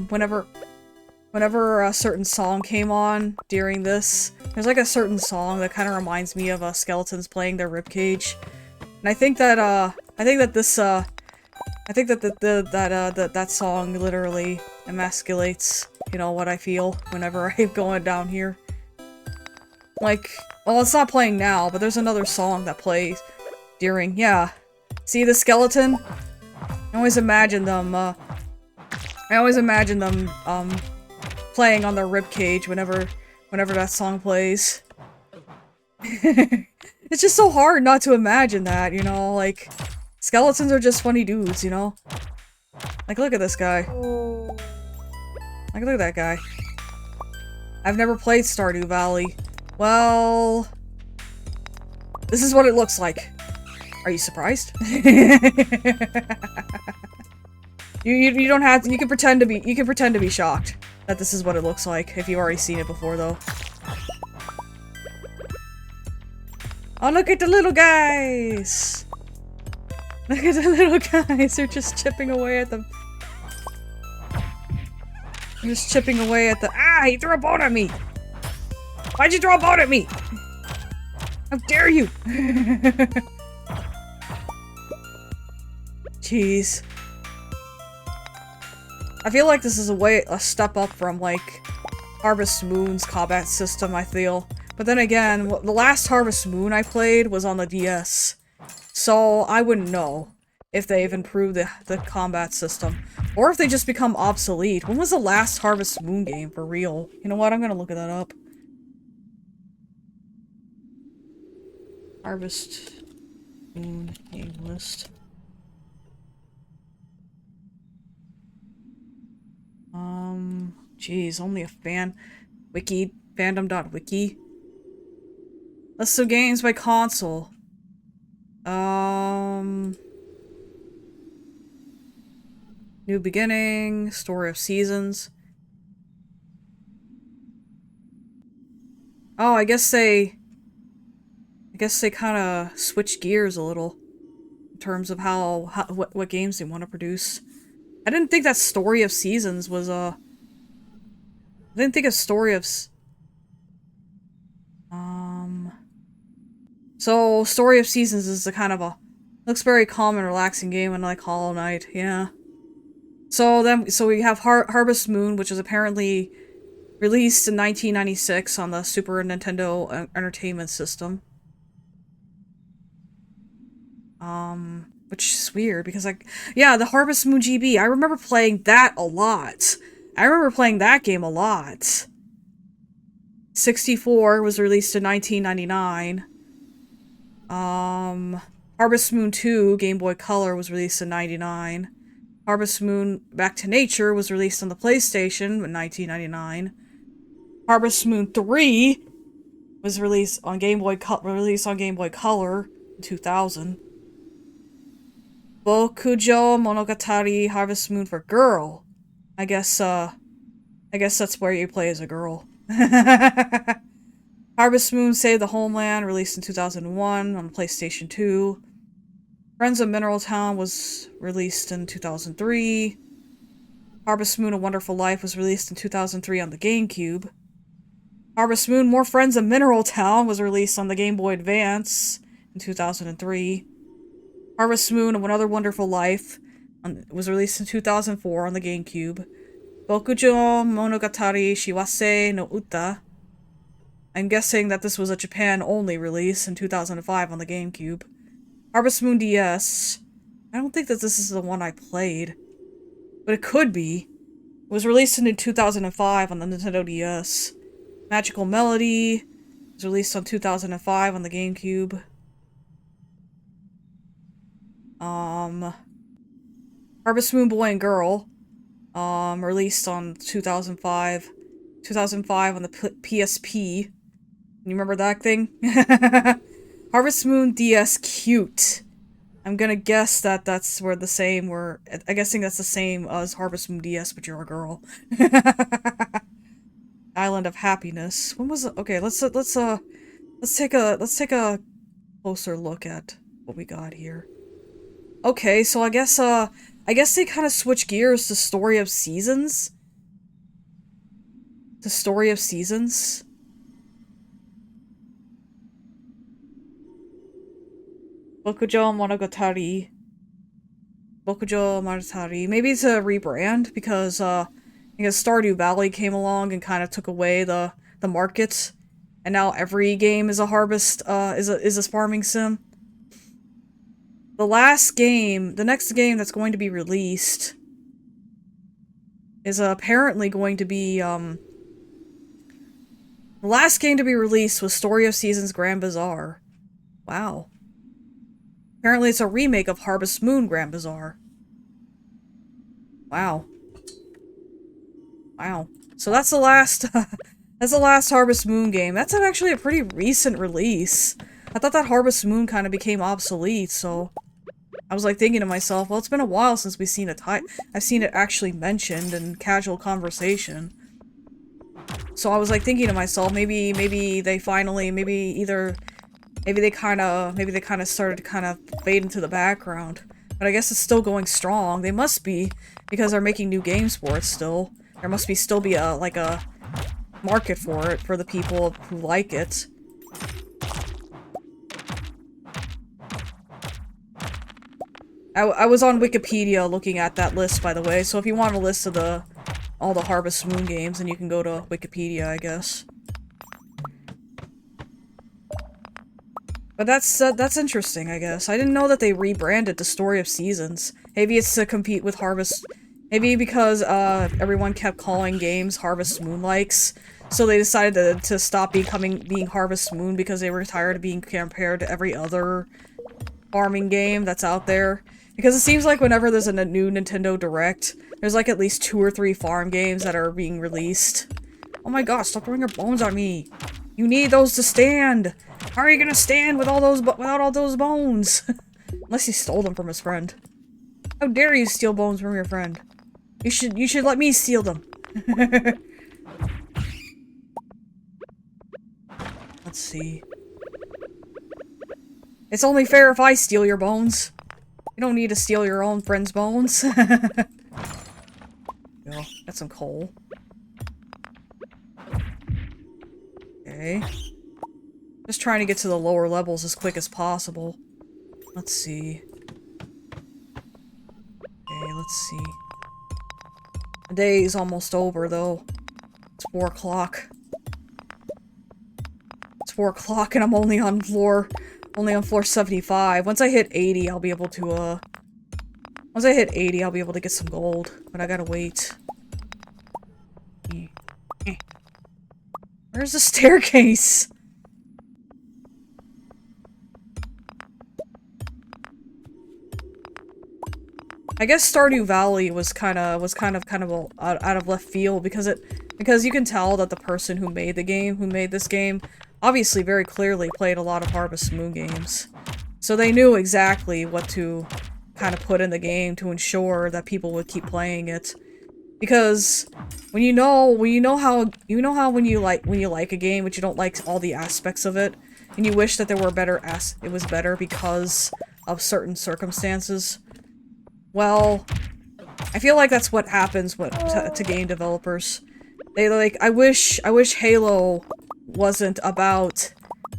A: whenever a certain song came on during this, there's like a certain song that kind of reminds me of skeletons playing their ribcage, and I think that that song literally emasculates, you know, what I feel whenever I'm going down here. Like, well, it's not playing now, but there's another song that plays during, yeah. See the skeleton? I always imagine them playing on their ribcage whenever that song plays. It's just so hard not to imagine that, you know, like, skeletons are just funny dudes, you know? Like, look at this guy. Like, look at that guy. I've never played Stardew Valley. Well, this is what it looks like. Are you surprised? You don't have to, you can pretend to be shocked that this is what it looks like if you've already seen it before though. Oh, look at the little guys! Look at the little guys, they're just chipping away at them. They're just chipping away at the- Ah! He threw a bone at me! Why'd you throw a bone at me? How dare you! Jeez. I feel like this is a step up from, like, Harvest Moon's combat system, I feel. But then again, the last Harvest Moon I played was on the DS. So, I wouldn't know if they've improved the combat system. Or if they just become obsolete. When was the last Harvest Moon game, for real? You know what, I'm gonna look that up. Harvest Moon game list. Geez, only a wiki, fandom.wiki. List of games by console. New Beginning, Story of Seasons. Oh, I guess they kind of switched gears a little in terms of what games they want to produce. I didn't think that Story of Seasons was I didn't think a Story of So Story of Seasons is a kind of looks very calm and relaxing game, and like Hollow Knight, yeah. So we have Harvest Moon, which is apparently released in 1996 on the Super Nintendo Entertainment System. Which is weird because, like, yeah, the Harvest Moon GB, I remember playing that a lot. I remember playing that game a lot. 64 was released in 1999. Harvest Moon 2, Game Boy Color, was released in 99. Harvest Moon Back to Nature was released on the PlayStation in 1999. Harvest Moon 3 was released on Game Boy Color in 2000. Bokujo Monogatari Harvest Moon for Girl. I guess that's where you play as a girl. Harvest Moon Save the Homeland, released in 2001 on PlayStation 2. Friends of Mineral Town was released in 2003. Harvest Moon A Wonderful Life was released in 2003 on the GameCube. Harvest Moon More Friends of Mineral Town was released on the Game Boy Advance in 2003. Harvest Moon Another Wonderful Life was released in 2004 on the GameCube. Bokujo Monogatari Shiwase no Uta. I'm guessing that this was a Japan-only release in 2005 on the GameCube. Harvest Moon DS. I don't think that this is the one I played. But it could be. It was released in 2005 on the Nintendo DS. Magical Melody was released on 2005 on the GameCube. Harvest Moon Boy and Girl. Released on 2005 on the PSP. You remember that thing? Harvest Moon DS Cute. I'm gonna guess that that's where the same were. I'm guessing that's the same as Harvest Moon DS, but you're a girl. Island of Happiness. When was it? Okay, let's take a closer look at what we got here. Okay, so I guess they kind of switch gears to Story of Seasons. The Story of Seasons. Bokujo Monogatari. Maybe it's a rebrand because Stardew Valley came along and kind of took away the market, and now every game is a harvest is a farming sim. The next game that's going to be released is apparently going to be the last game to be released was Story of Seasons Grand Bazaar. Wow. Apparently it's a remake of Harvest Moon Grand Bazaar. Wow. Wow. So that's the last Harvest Moon game. That's actually a pretty recent release. I thought that Harvest Moon kind of became obsolete, so I was like thinking to myself, well, it's been a while since we've seen I've seen it actually mentioned in casual conversation. So I was like thinking to myself, maybe they finally, maybe they kind of started to kind of fade into the background. But I guess it's still going strong. They must be, because they're making new games for it still. There must still be a market for it, for the people who like it. I was on Wikipedia looking at that list, by the way, so if you want a list of all the Harvest Moon games, then you can go to Wikipedia, I guess. But that's interesting, I guess. I didn't know that they rebranded the Story of Seasons. Maybe it's to compete with Harvest... Maybe because, everyone kept calling games Harvest Moon-likes, so they decided to stop being Harvest Moon because they were tired of being compared to every other farming game that's out there. Because it seems like whenever there's a new Nintendo Direct, there's like at least 2 or 3 farm games that are being released. Oh my gosh, stop throwing your bones on me! You need those to stand! How are you gonna stand with without all those bones? Unless he stole them from his friend. How dare you steal bones from your friend? You should let me steal them. Let's see. It's only fair if I steal your bones. You don't need to steal your own friend's bones. Yo, got some coal. Okay. Just trying to get to the lower levels as quick as possible. Let's see. Okay, let's see. The day is almost over, though. It's 4 o'clock. It's 4 o'clock and I'm only on floor 75. Once I hit 80, I'll be able to, once I hit 80, I'll be able to get some gold. But I gotta wait. Where's the staircase? I guess Stardew Valley was kind of out of left field because you can tell that the person who made this game, obviously very clearly played a lot of Harvest Moon games. So they knew exactly what to kind of put in the game to ensure that people would keep playing it. Because when you know how when you like a game but you don't like all the aspects of it, and you wish that there were it was better because of certain circumstances. Well, I feel like that's what happens to game developers. They I wish Halo wasn't about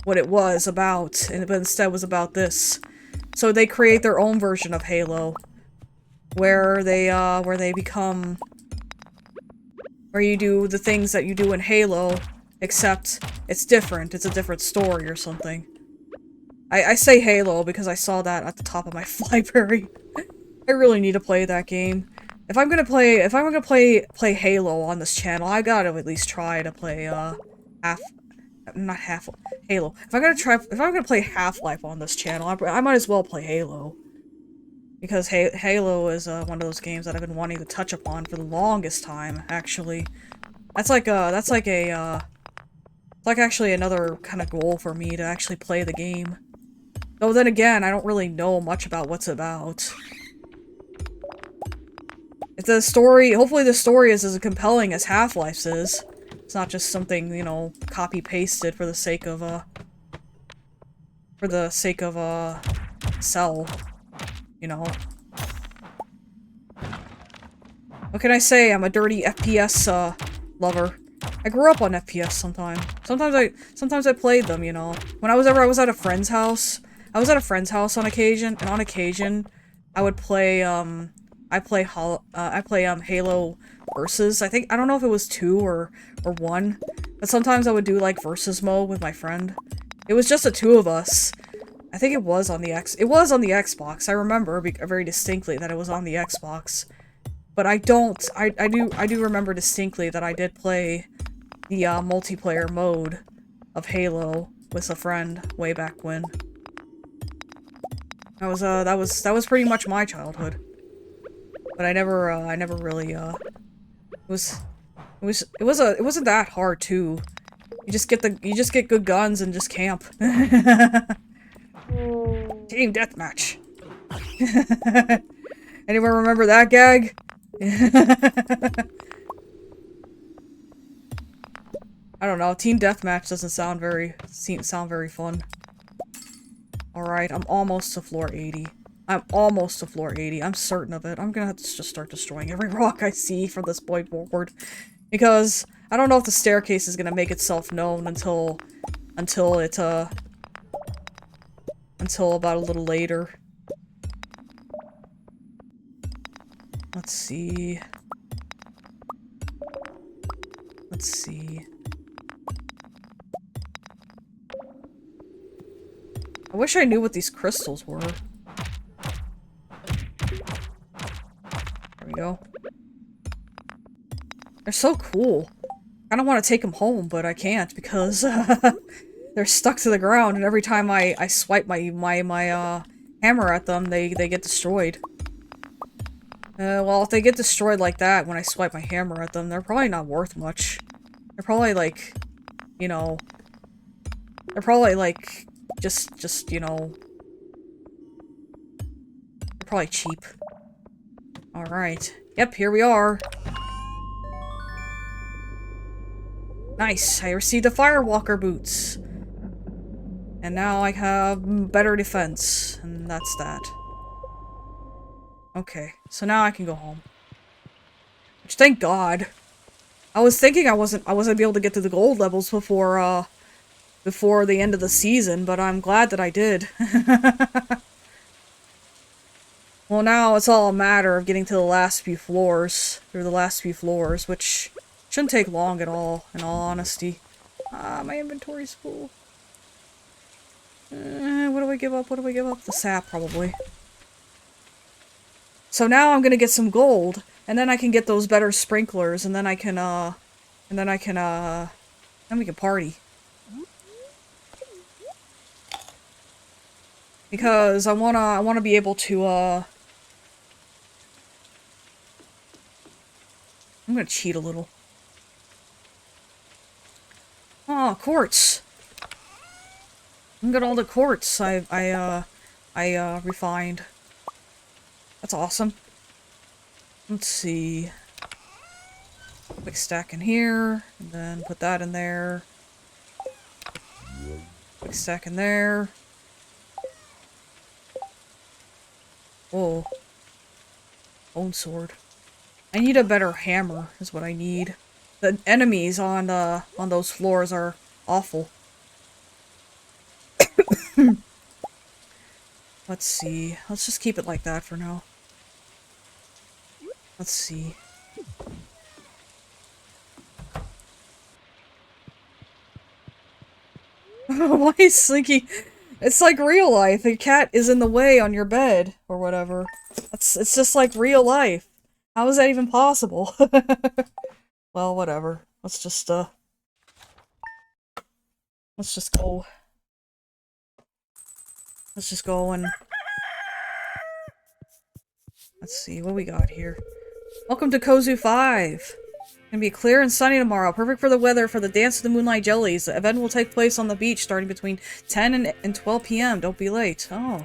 A: what it was about, but instead was about this. So they create their own version of Halo, where you do the things that you do in Halo, except it's different. It's a different story or something. I say Halo because I saw that at the top of my library. I really need to play that game. If I'm gonna play Halo on this channel, I gotta at least try to play Halo. If I'm gonna play Half-Life on this channel, I might as well play Halo. Because Halo is one of those games that I've been wanting to touch upon for the longest time, actually. That's like actually another kind of goal for me to actually play the game. Though then again, I don't really know much about what's about. If the story, hopefully the story is as compelling as Half-Life's is. It's not just something, you know, copy-pasted for the sake of, sell. You know. What can I say? I'm a dirty FPS, lover. I grew up on FPS sometimes. Sometimes I played them, you know. Whenever I was at a friend's house, on occasion, and on occasion, I would play, I play Halo Versus. I don't know if it was 2 or 1, but sometimes I would do, like, Versus mode with my friend. It was just the 2 of us. I think it was on the Xbox. I remember very distinctly that it was on the Xbox. But I do remember distinctly that I did play the, multiplayer mode of Halo with a friend way back when. That was pretty much my childhood. But I never really, it wasn't that hard, too. You just get good guns and just camp. Team deathmatch. Anyone remember that gag? I don't know. Team deathmatch doesn't sound very fun. All right, I'm almost to floor 80. I'm almost to floor 80. I'm certain of it. I'm gonna have to just start destroying every rock I see from this point forward, because I don't know if the staircase is gonna make itself known until about a little later. Let's see. Let's see. I wish I knew what these crystals were. There we go. They're so cool. I don't want to take them home, but I can't because they're stuck to the ground, and every time I swipe my hammer at them, they get destroyed. Well, if they get destroyed like that when I swipe my hammer at them, they're probably not worth much. They're probably like, you know, they're probably like just, you know, they're probably cheap. Alright. Yep, here we are. Nice, I received the Firewalker boots. And now I have better defense, and that's that. Okay, so now I can go home. Which, thank God. I was thinking I wasn't gonna be able to get to the gold levels before the end of the season, but I'm glad that I did. Well, now it's all a matter of getting to the last few floors, which shouldn't take long at all, in all honesty. Ah, my inventory's full. What do I give up? What do I give up? The sap, probably. So now I'm gonna get some gold, and then I can get those better sprinklers, and then I can, then we can party. Because I wanna be able to, I'm gonna cheat a little. Oh, quartz! Look at all the quartz I refined. That's awesome. Let's see. Quick stack in here, and then put that in there. Quick stack in there. Whoa. Bone sword. I need a better hammer, is what I need. The enemies on those floors are awful. Let's see. Let's just keep it like that for now. Let's see. Why is Slinky? It's like real life. A cat is in the way on your bed or whatever. It's just like real life. How is that even possible? Well, whatever. Let's just go. Let's just go and let's see what we got here. Welcome to Kozu 5. It's gonna be clear and sunny tomorrow. Perfect for the weather for the Dance of the Moonlight Jellies. The event will take place on the beach starting between 10 and 12 p.m. Don't be late. Oh.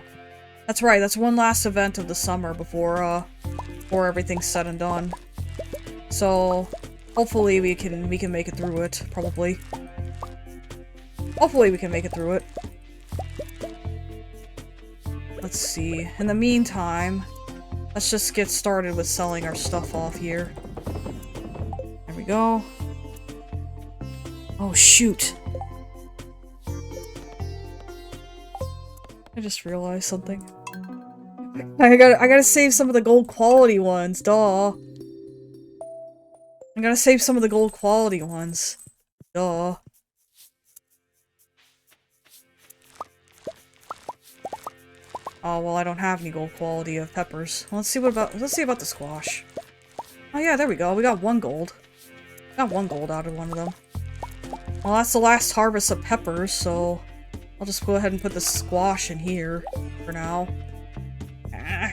A: That's right, that's one last event of the summer before everything's said and done. So hopefully we can make it through it, probably. Hopefully we can make it through it. Let's see. In the meantime, let's just get started with selling our stuff off here. There we go. Oh, shoot. I just realized something. I gotta save some of the gold quality ones, duh. I gotta save some of the gold quality ones. Duh. Oh, well, I don't have any gold quality of peppers. Let's see about the squash. Oh yeah, there we go. We got one gold. Got one gold out of one of them. Well, that's the last harvest of peppers, so I'll just go ahead and put the squash in here for now. Ah.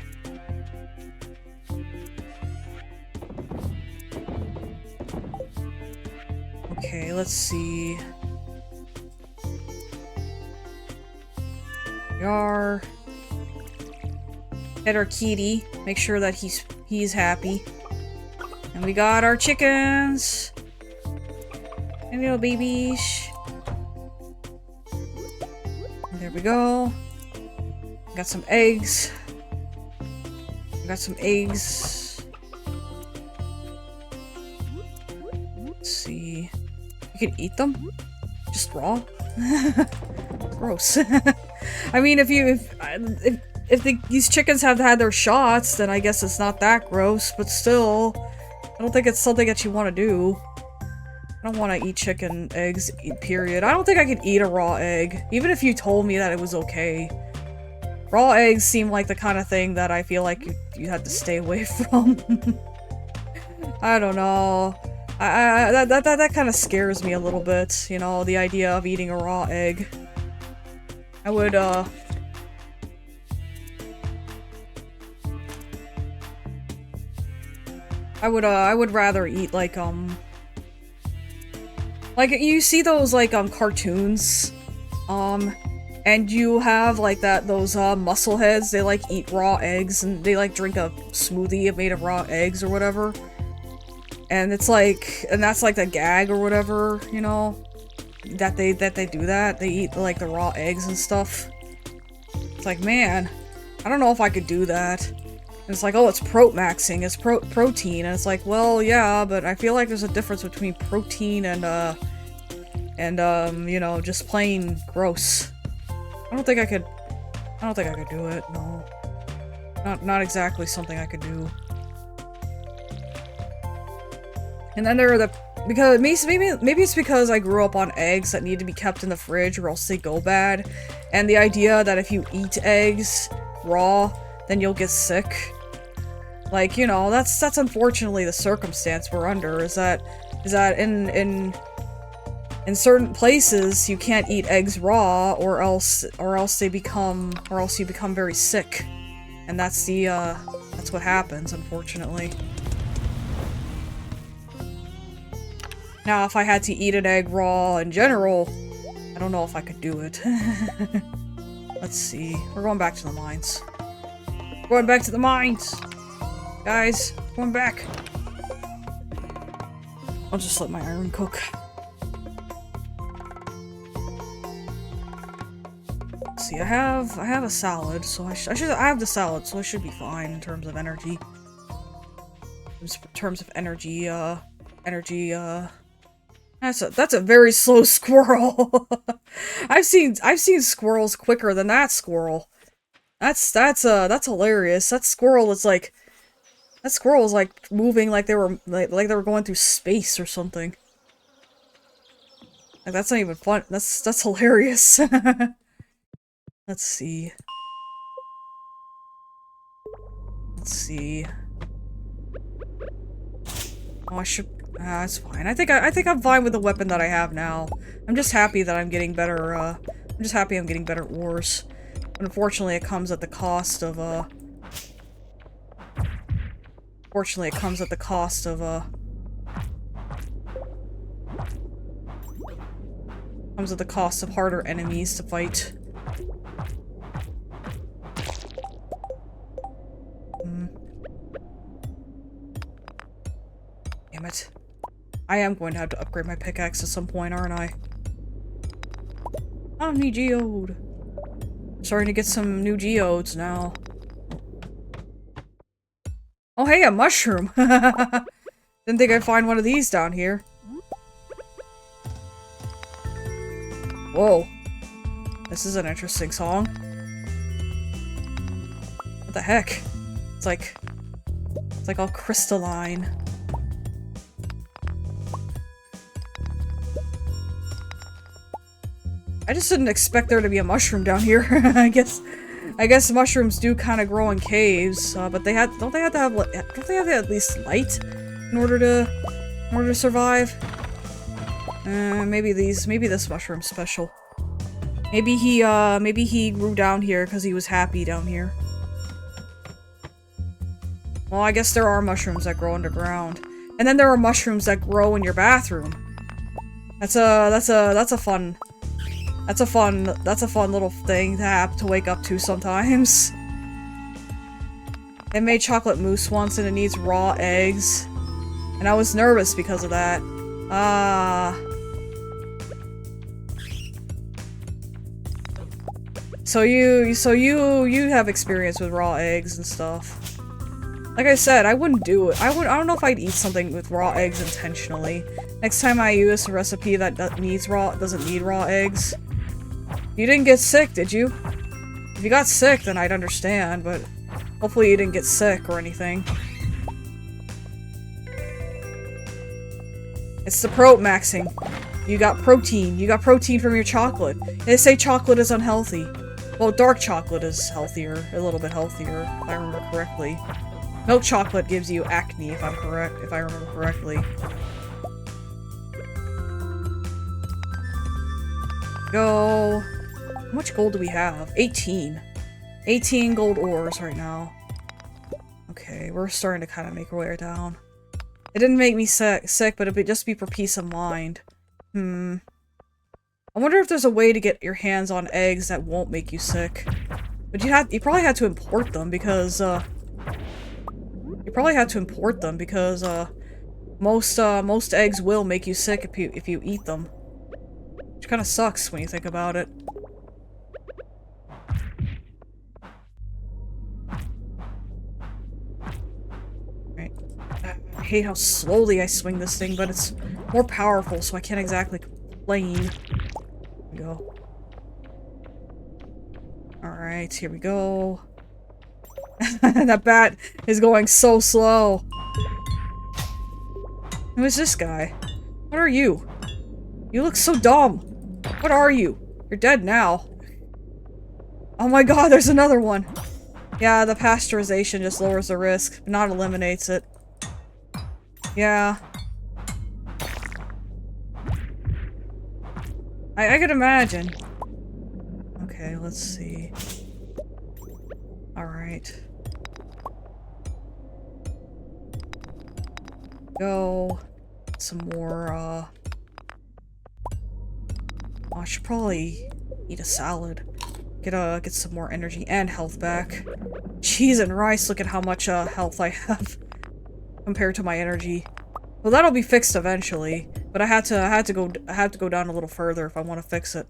A: Okay, let's see. We are. Pet our kitty. Make sure that he's happy. And we got our chickens. And little babies. And there we go. Got some eggs. Got some eggs. Let's see. You can eat them? Just raw? Gross. I mean, if these chickens have had their shots, then I guess it's not that gross, but still, I don't think it's something that you want to do. I don't want to eat chicken eggs, period. I don't think I could eat a raw egg, even if you told me that it was okay. Raw eggs seem like the kind of thing that I feel like you had to stay away from. I don't know. That kind of scares me a little bit, you know, the idea of eating a raw egg. I would rather eat like you see those like cartoons, and you have like those muscle heads, they like eat raw eggs and they like drink a smoothie made of raw eggs or whatever. And it's like, and that's like the gag or whatever, you know, that they do that. They eat like the raw eggs and stuff. It's like, man, I don't know if I could do that. And it's like, oh, it's maxing, it's protein, and it's like, well, yeah, but I feel like there's a difference between protein and you know, just plain gross. I don't think I could do it. No, not exactly something I could do. And then there are because maybe it's because I grew up on eggs that need to be kept in the fridge or else they go bad, and the idea that if you eat eggs raw, then you'll get sick. Like, you know, that's unfortunately the circumstance we're under. Is that in certain places you can't eat eggs raw, or else you become very sick, and that's what happens, unfortunately. Now, if I had to eat an egg raw in general, I don't know if I could do it. Let's see. We're going back to the mines. Going back to the mines! Guys, going back. I'll just let my iron cook. Let's see, I have a salad, so I have the salad, so I should be fine in terms of energy. In terms of energy, that's a very slow squirrel. I've seen squirrels quicker than that squirrel. That's hilarious. That squirrel is like moving like they were going through space or something. Like, that's not even fun. That's hilarious. Let's see. Oh, I should. It's fine. I think I'm fine with the weapon that I have now. I'm just happy that I'm getting better. I'm just happy I'm getting better at wars. But unfortunately, it comes at the cost of harder enemies to fight. Damn it. I am going to have to upgrade my pickaxe at some point, aren't I? I'm new geode. Starting to get some new geodes now. Oh hey, a mushroom! Didn't think I'd find one of these down here. Whoa. This is an interesting song. What the heck? It's like all crystalline. I just didn't expect there to be a mushroom down here. I guess mushrooms do kind of grow in caves, but don't they have to have at least light in order to survive? Maybe this mushroom's special. Maybe he grew down here because he was happy down here. Well, I guess there are mushrooms that grow underground, and then there are mushrooms that grow in your bathroom. That's a fun That's a fun little thing to have to wake up to sometimes. I made chocolate mousse once and it needs raw eggs. And I was nervous because of that. So you have experience with raw eggs and stuff. Like I said, I wouldn't do it. I don't know if I'd eat something with raw eggs intentionally. Next time I use a recipe that doesn't need raw eggs. You didn't get sick, did you? If you got sick, then I'd understand, but hopefully you didn't get sick or anything. It's the maxing. You got protein. You got protein from your chocolate. They say chocolate is unhealthy. Well, dark chocolate is healthier, a little bit healthier, if I remember correctly. Milk chocolate gives you acne, if I remember correctly. Go. How much gold do we have? 18. 18 gold ores right now. Okay, we're starting to kind of make our way down. It didn't make me sick, but it'd just be for peace of mind. I wonder if there's a way to get your hands on eggs that won't make you sick. But you probably had to import them because, most eggs will make you sick if you eat them. Which kind of sucks when you think about it. Right. I hate how slowly I swing this thing, but it's more powerful, so I can't exactly complain. Here we go. Alright, here we go. That bat is going so slow. Who is this guy? What are you? You look so dumb. What are you? You're dead now. Oh my god, there's another one. Yeah, the pasteurization just lowers the risk, but not eliminates it. Yeah. I could imagine. Okay, let's see. Alright. Go. Some more, I should probably eat a salad. Get some more energy and health back. Cheese and rice, look at how much, health I have. Compared to my energy. Well, that'll be fixed eventually, but I had to go down a little further if I want to fix it.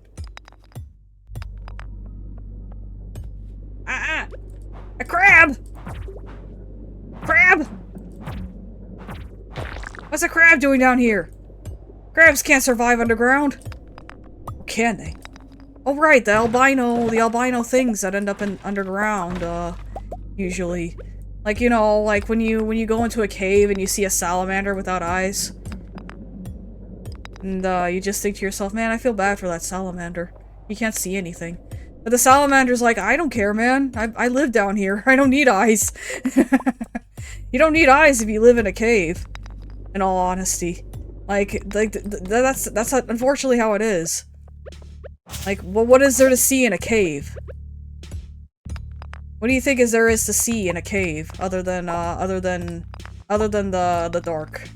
A: A crab! Crab! What's a crab doing down here? Crabs can't survive underground. Or can they? Oh right, the albino things that end up in underground, usually. Like, you know, like when you go into a cave and you see a salamander without eyes. And, you just think to yourself, man, I feel bad for that salamander. He can't see anything. But the salamander's like, I don't care, man. I live down here. I don't need eyes. You don't need eyes if you live in a cave. In all honesty. Like that's unfortunately how it is. Like, well, what is there to see in a cave? What do you think there is to see in a cave other than the dark?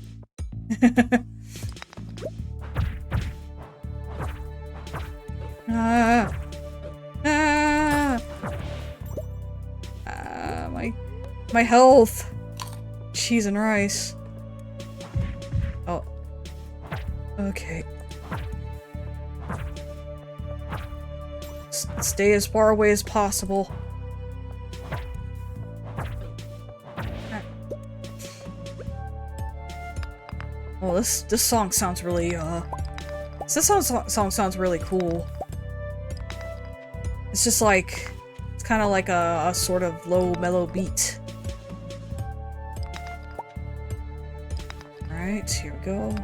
A: My health. Cheese and rice. Oh. Okay. Stay as far away as possible. Oh, this song sounds really, this song sounds really cool. It's just like, it's kind of like a sort of low, mellow beat. Alright, here we go.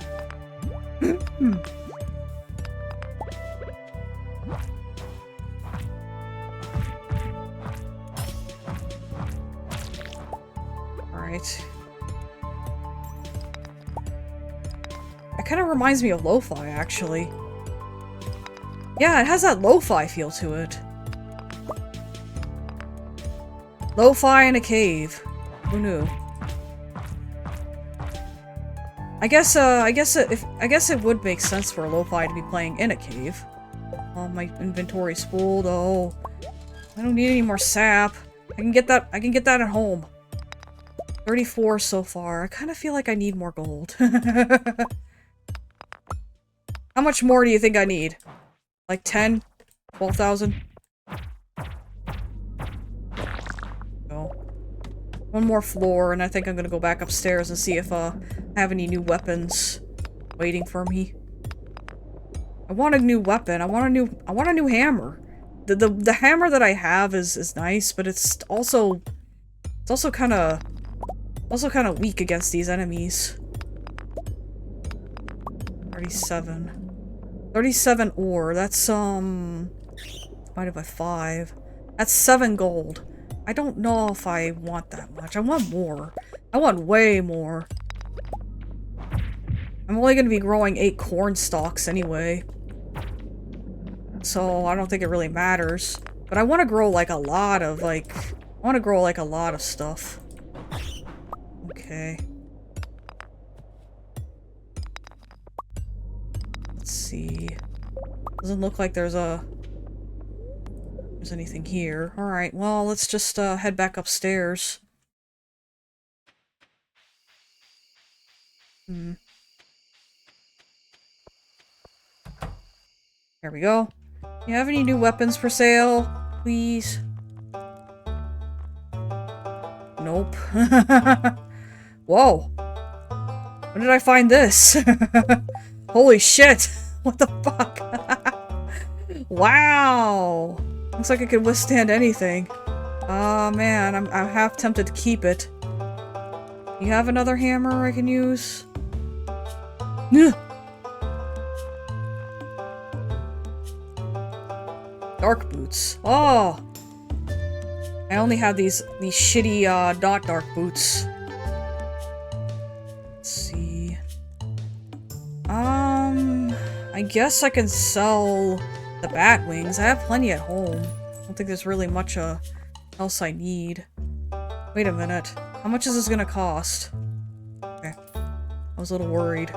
A: Alright. It kind of reminds me of lo-fi, actually. Yeah, it has that lo-fi feel to it. Lo-fi in a cave. Who knew? I guess it would make sense for a lo-fi to be playing in a cave. Oh, my inventory's full though. I don't need any more sap. I can get that at home. 34 so far. I kind of feel like I need more gold. How much more do you think I need? Like 10? 12,000? No. One more floor, and I think I'm gonna go back upstairs and see if I have any new weapons waiting for me. I want a new weapon. I want a new hammer. The hammer that I have is nice, but it's also kind of weak against these enemies. 37 ore. That's divided by 5. That's 7 gold. I don't know if I want that much. I want more. I want way more. I'm only going to be growing 8 corn stalks anyway. So I don't think it really matters. But I want to grow like a lot of stuff. Okay. Let's see. Doesn't look like there's anything here. Alright, well, let's just head back upstairs. There we go. You have any new weapons for sale? Please? Nope. Whoa. When did I find this? Holy shit! What the fuck? Wow! Looks like it could withstand anything. Oh man, I'm half tempted to keep it. You have another hammer I can use? Dark boots. Oh! I only have these shitty, not dark boots. Let's see. I guess I can sell the bat wings. I have plenty at home. I don't think there's really much, else I need. Wait a minute. How much is this gonna cost? Okay. I was a little worried.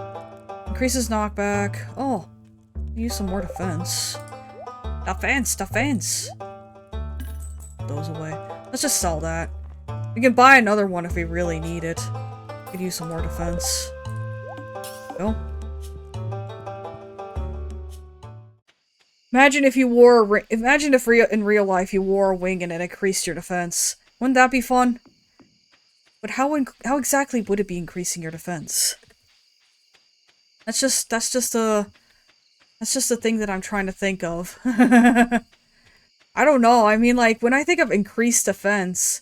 A: Increases knockback. Oh. Use some more defense. Defense! Those away. Let's just sell that. We can buy another one if we really need it. Could use some more defense. Go. Imagine if you wore imagine if in real life you wore a wing and it increased your defense. Wouldn't that be fun? But how exactly would it be increasing your defense? That's just a thing that I'm trying to think of. I don't know. I mean, like, when I think of increased defense,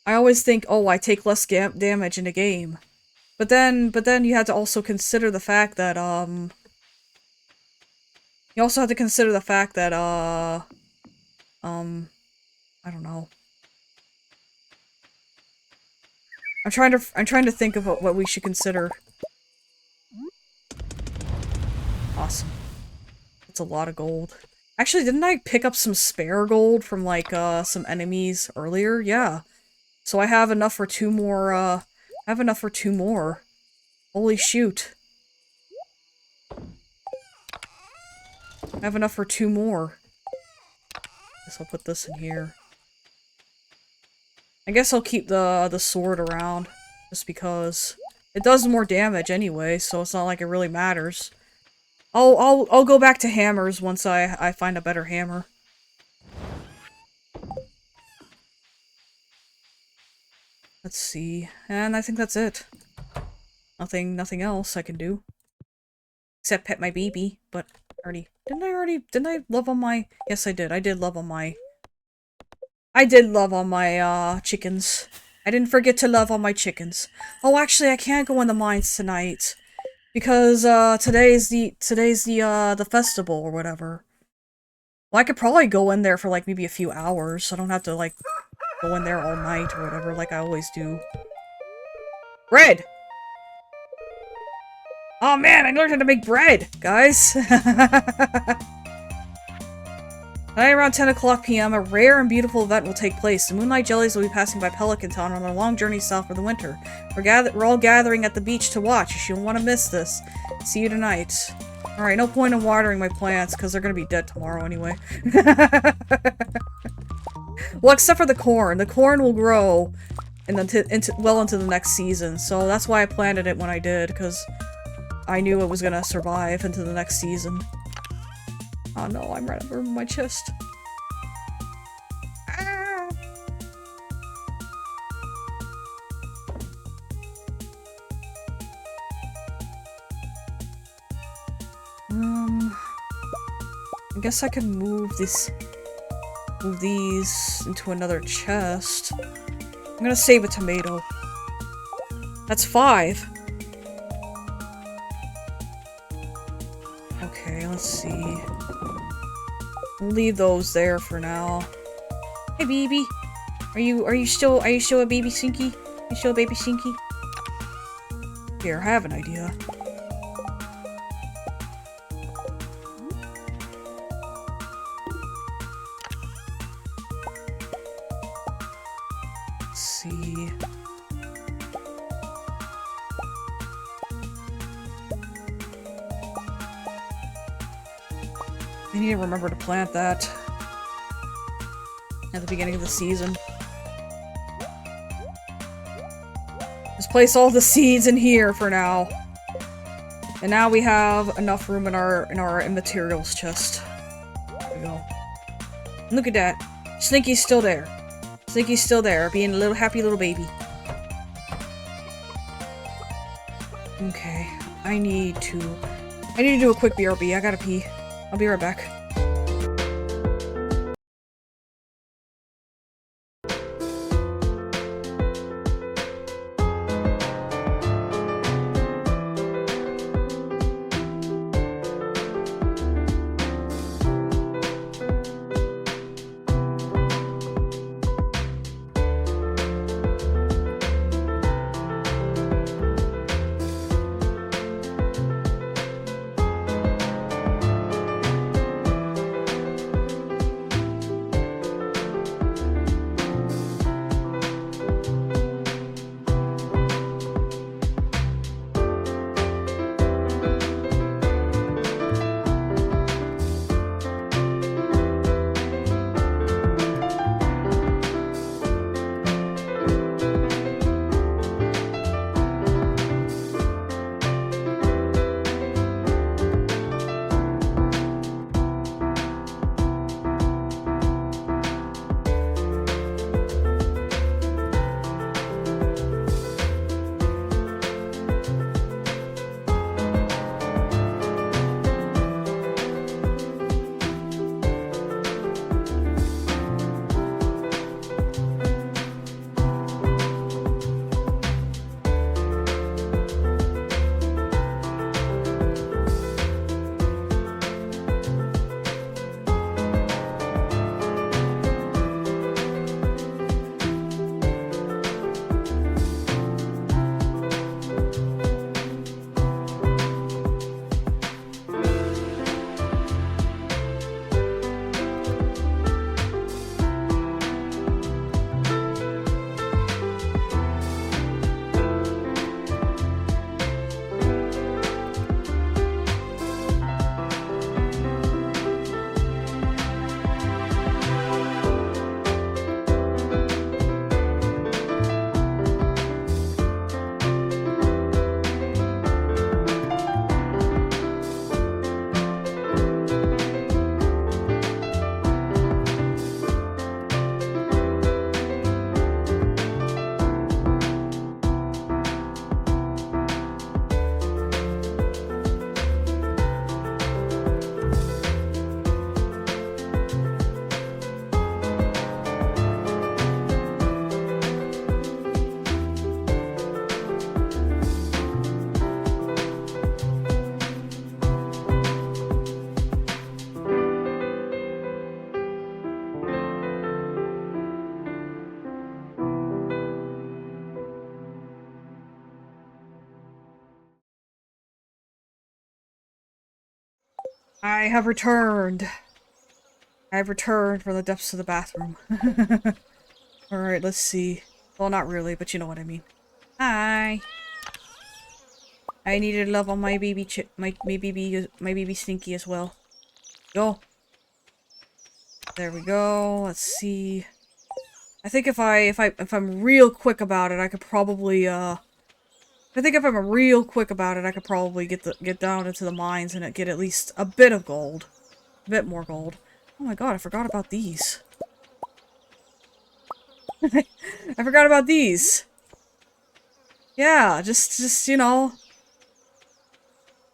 A: I always think, oh, I take less damage in a game. But then you have to also consider the fact that, you also have to consider the fact that, I don't know. I'm trying to think of what we should consider. Awesome. That's a lot of gold. Actually, didn't I pick up some spare gold from, like, some enemies earlier? Yeah. So I have enough for 2 more, Holy shoot. I have enough for 2 more. Guess I'll put this in here. I guess I'll keep the sword around, just because it does more damage anyway, so it's not like it really matters. I'll go back to hammers once I find a better hammer. Let's see. And I think that's it. Nothing else I can do. Except pet my baby, but didn't I love on my, yes I did. I did love on my chickens. I didn't forget to love on my chickens. Oh, actually I can't go in the mines tonight. Because, today's the festival or whatever. Well, I could probably go in there for, like, maybe a few hours. I don't have to, like, go in there all night or whatever, like I always do. Bread! Oh man, I learned how to make bread, guys! Tonight around 10 o'clock p.m., a rare and beautiful event will take place. The Moonlight Jellies will be passing by Pelican Town on their long journey south for the winter. We're all gathering at the beach to watch. You won't want to miss this. See you tonight. Alright, no point in watering my plants, because they're gonna be dead tomorrow anyway. Well, except for the corn. The corn will grow well into the next season, so that's why I planted it when I did, because I knew it was gonna survive into the next season. Oh no, I'm right over my chest. Ah. I guess I can move these into another chest. I'm gonna save a tomato. That's 5. Okay, let's see. We'll leave those there for now. Hey, baby. Are you still a baby Sinky? You still a baby Sinky? Here, I have an idea. Let's see. I need to remember to plant that at the beginning of the season. Just place all the seeds in here for now. And now we have enough room in our materials chest. There we go. Look at that. Slinky's still there. Slinky's still there, being a little happy little baby. Okay. I need to do a quick BRB. I gotta pee. I'll be right back. I have returned. I have returned from the depths of the bathroom. Alright, let's see. Well, not really, but you know what I mean. Hi! I needed love on my baby my baby Stinky as well. Go. There we go. Let's see. I think if I'm real quick about it, I could probably I think if I'm real quick about it, I could probably get down into the mines and get at least a bit of gold. A bit more gold. Oh my god, I forgot about these. I forgot about these. Yeah, just you know.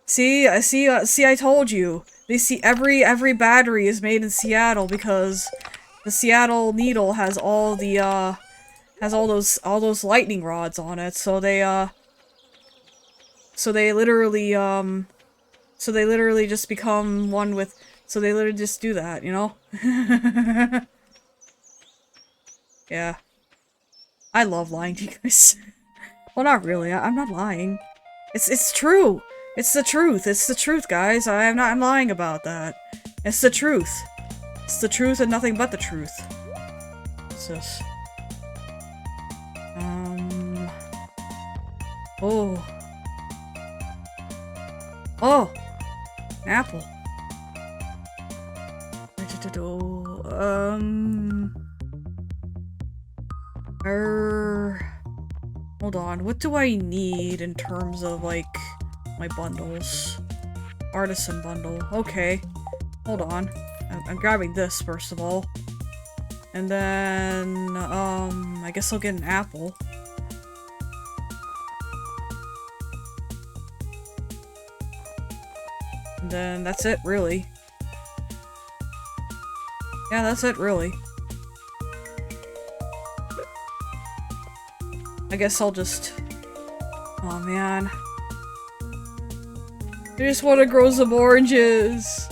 A: See, I told you. They see every battery is made in Seattle because the Seattle Needle has all the has all those lightning rods on it. So they literally just become one with. So they literally just do that, you know? Yeah. I love lying to you guys. Well, not really. I'm not lying. It's true. It's the truth. It's the truth, guys. I'm not lying about that. It's the truth. It's the truth and nothing but the truth. What's this? Oh. Oh! An apple. Hold on. What do I need in terms of, like, my bundles? Artisan bundle. Okay. Hold on. I'm grabbing this, first of all. And then, I guess I'll get an apple. And then that's it, really. Yeah, that's it, really. I guess I'll just... Oh, man. I just want to grow some oranges.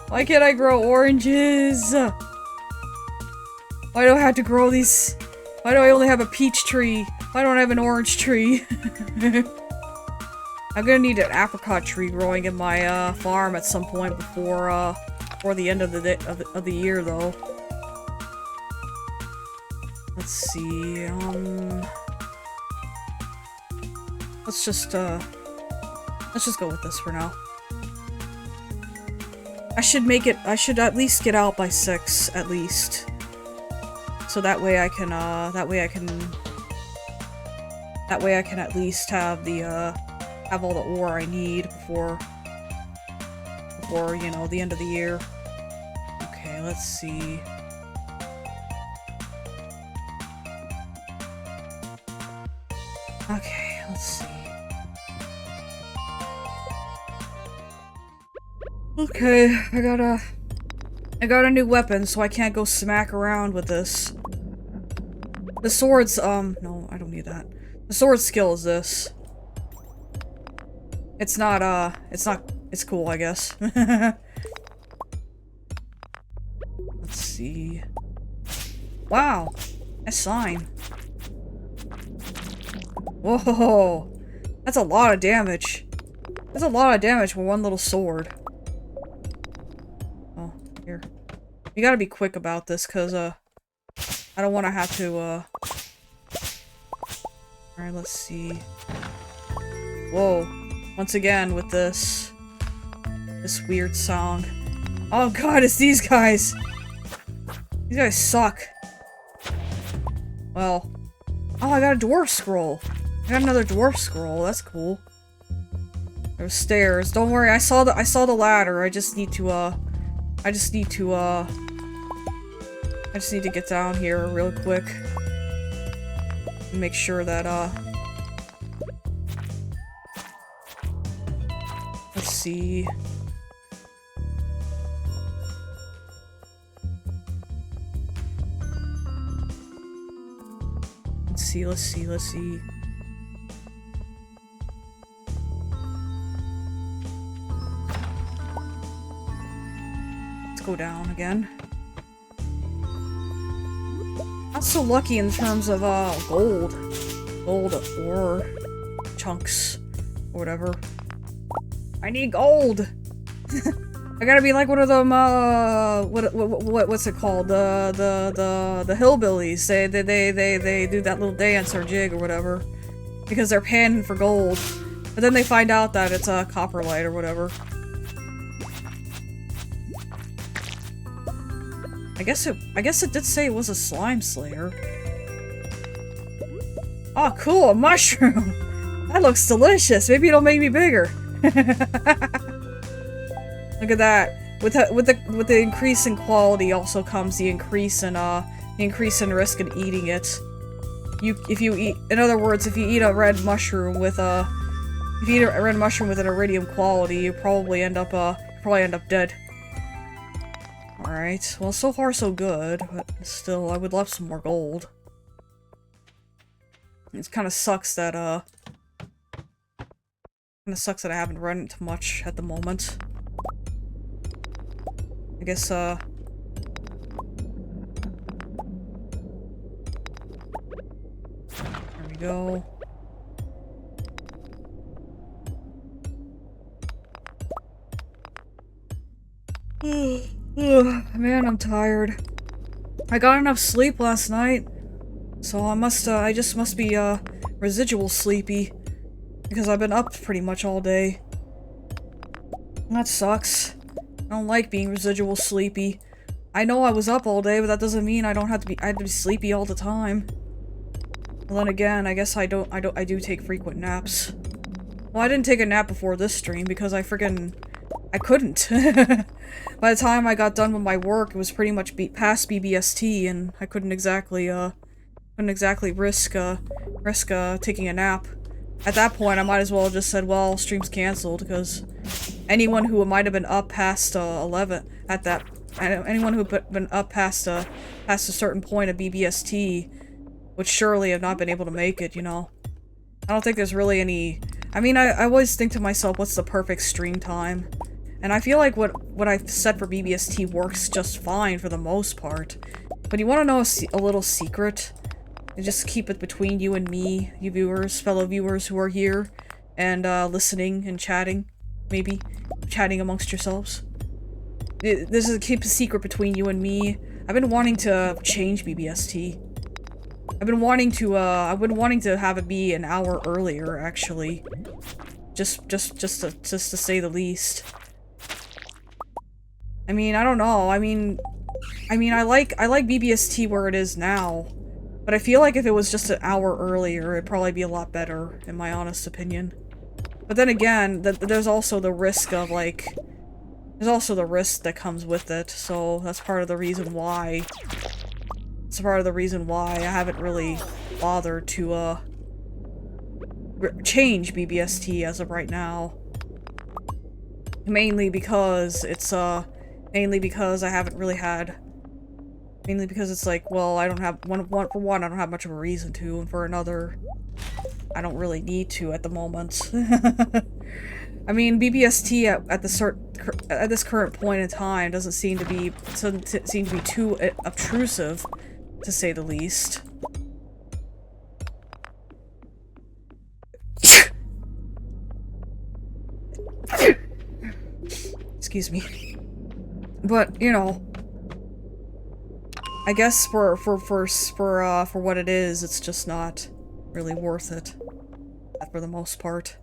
A: Why can't I grow oranges? Why do I have to grow these? Why do I only have a peach tree? Why don't I have an orange tree? I'm gonna need an apricot tree growing in my farm at some point before the end of the year, though. Let's see. Let's just go with this for now. I should at least get out by 6, at least. So that way I can at least have have all the ore I need before, you know, the end of the year. Okay, let's see. Okay, let's see. Okay, I got a new weapon, so I can't go smack around with this. The sword's, no, I don't need that. The sword skill is this. It's cool, I guess. Let's see. Wow, a sign. Whoa, that's a lot of damage. That's a lot of damage for one little sword. Oh, here. You gotta be quick about this, cause, I don't want to have to, Alright, let's see. Whoa. Once again, with this weird song. Oh god, it's these guys! These guys suck. Well. Oh, I got a dwarf scroll. I got another dwarf scroll. That's cool. There's stairs. Don't worry, I saw the ladder. I just need to get down here real quick. And make sure that, let's see. Let's see. Let's go down again. Not so lucky in terms of, gold or chunks or whatever. I need gold! I gotta be like one of them, what's it called? The hillbillies. They do that little dance or jig or whatever. Because they're panning for gold. But then they find out that it's a copperlight or whatever. I guess it did say it was a slime slayer. Oh, cool, a mushroom! That looks delicious. Maybe it'll make me bigger. Look at that. With the increase in quality also comes the increase in risk in eating it. In other words, if you eat a red mushroom with an iridium quality, you probably end up dead. Alright, well, so far so good, but still, I would love some more gold. It kind of sucks that, I haven't run into much at the moment. I guess, there we go. Man, I'm tired. I got enough sleep last night, so I just must be, residual sleepy, because I've been up pretty much all day. That sucks. I don't like being residual sleepy. I know I was up all day, but that doesn't mean I have to be sleepy all the time. Well, then again, I guess I do take frequent naps. Well, I didn't take a nap before this stream because I couldn't. By the time I got done with my work, it was pretty much past BBST, and I couldn't exactly risk taking a nap. At that point, I might as well have just said, well, stream's cancelled, because anyone who might have been up past 11 anyone who been up past a certain point of BBST would surely have not been able to make it, you know. I don't think there's really any. I mean, I always think to myself, what's the perfect stream time? And I feel like what I've set for BBST works just fine for the most part. But you want to know a little secret? And just keep it between you and me, you viewers, fellow viewers who are here, and listening and chatting, maybe chatting amongst yourselves. This is keep a secret between you and me. I've been wanting to change BBST. I've been wanting to have it be an hour earlier, actually. Just to say the least. I mean, I don't know. I mean, I like BBST where it is now. But I feel like if it was just an hour earlier, it'd probably be a lot better, in my honest opinion. But then again, there's also the risk of, like... There's also the risk that comes with it, so that's part of the reason why... It's part of the reason why I haven't really bothered to, change BBST as of right now. Mainly because it's, mainly because I haven't really had... Mainly because it's like, well, I don't have, for one, I don't have much of a reason to, and for another, I don't really need to at the moment. I mean, BBST at this current point in time doesn't seem to be too obtrusive, to say the least. Excuse me. But, you know, I guess for what it is, it's just not really worth it, for the most part.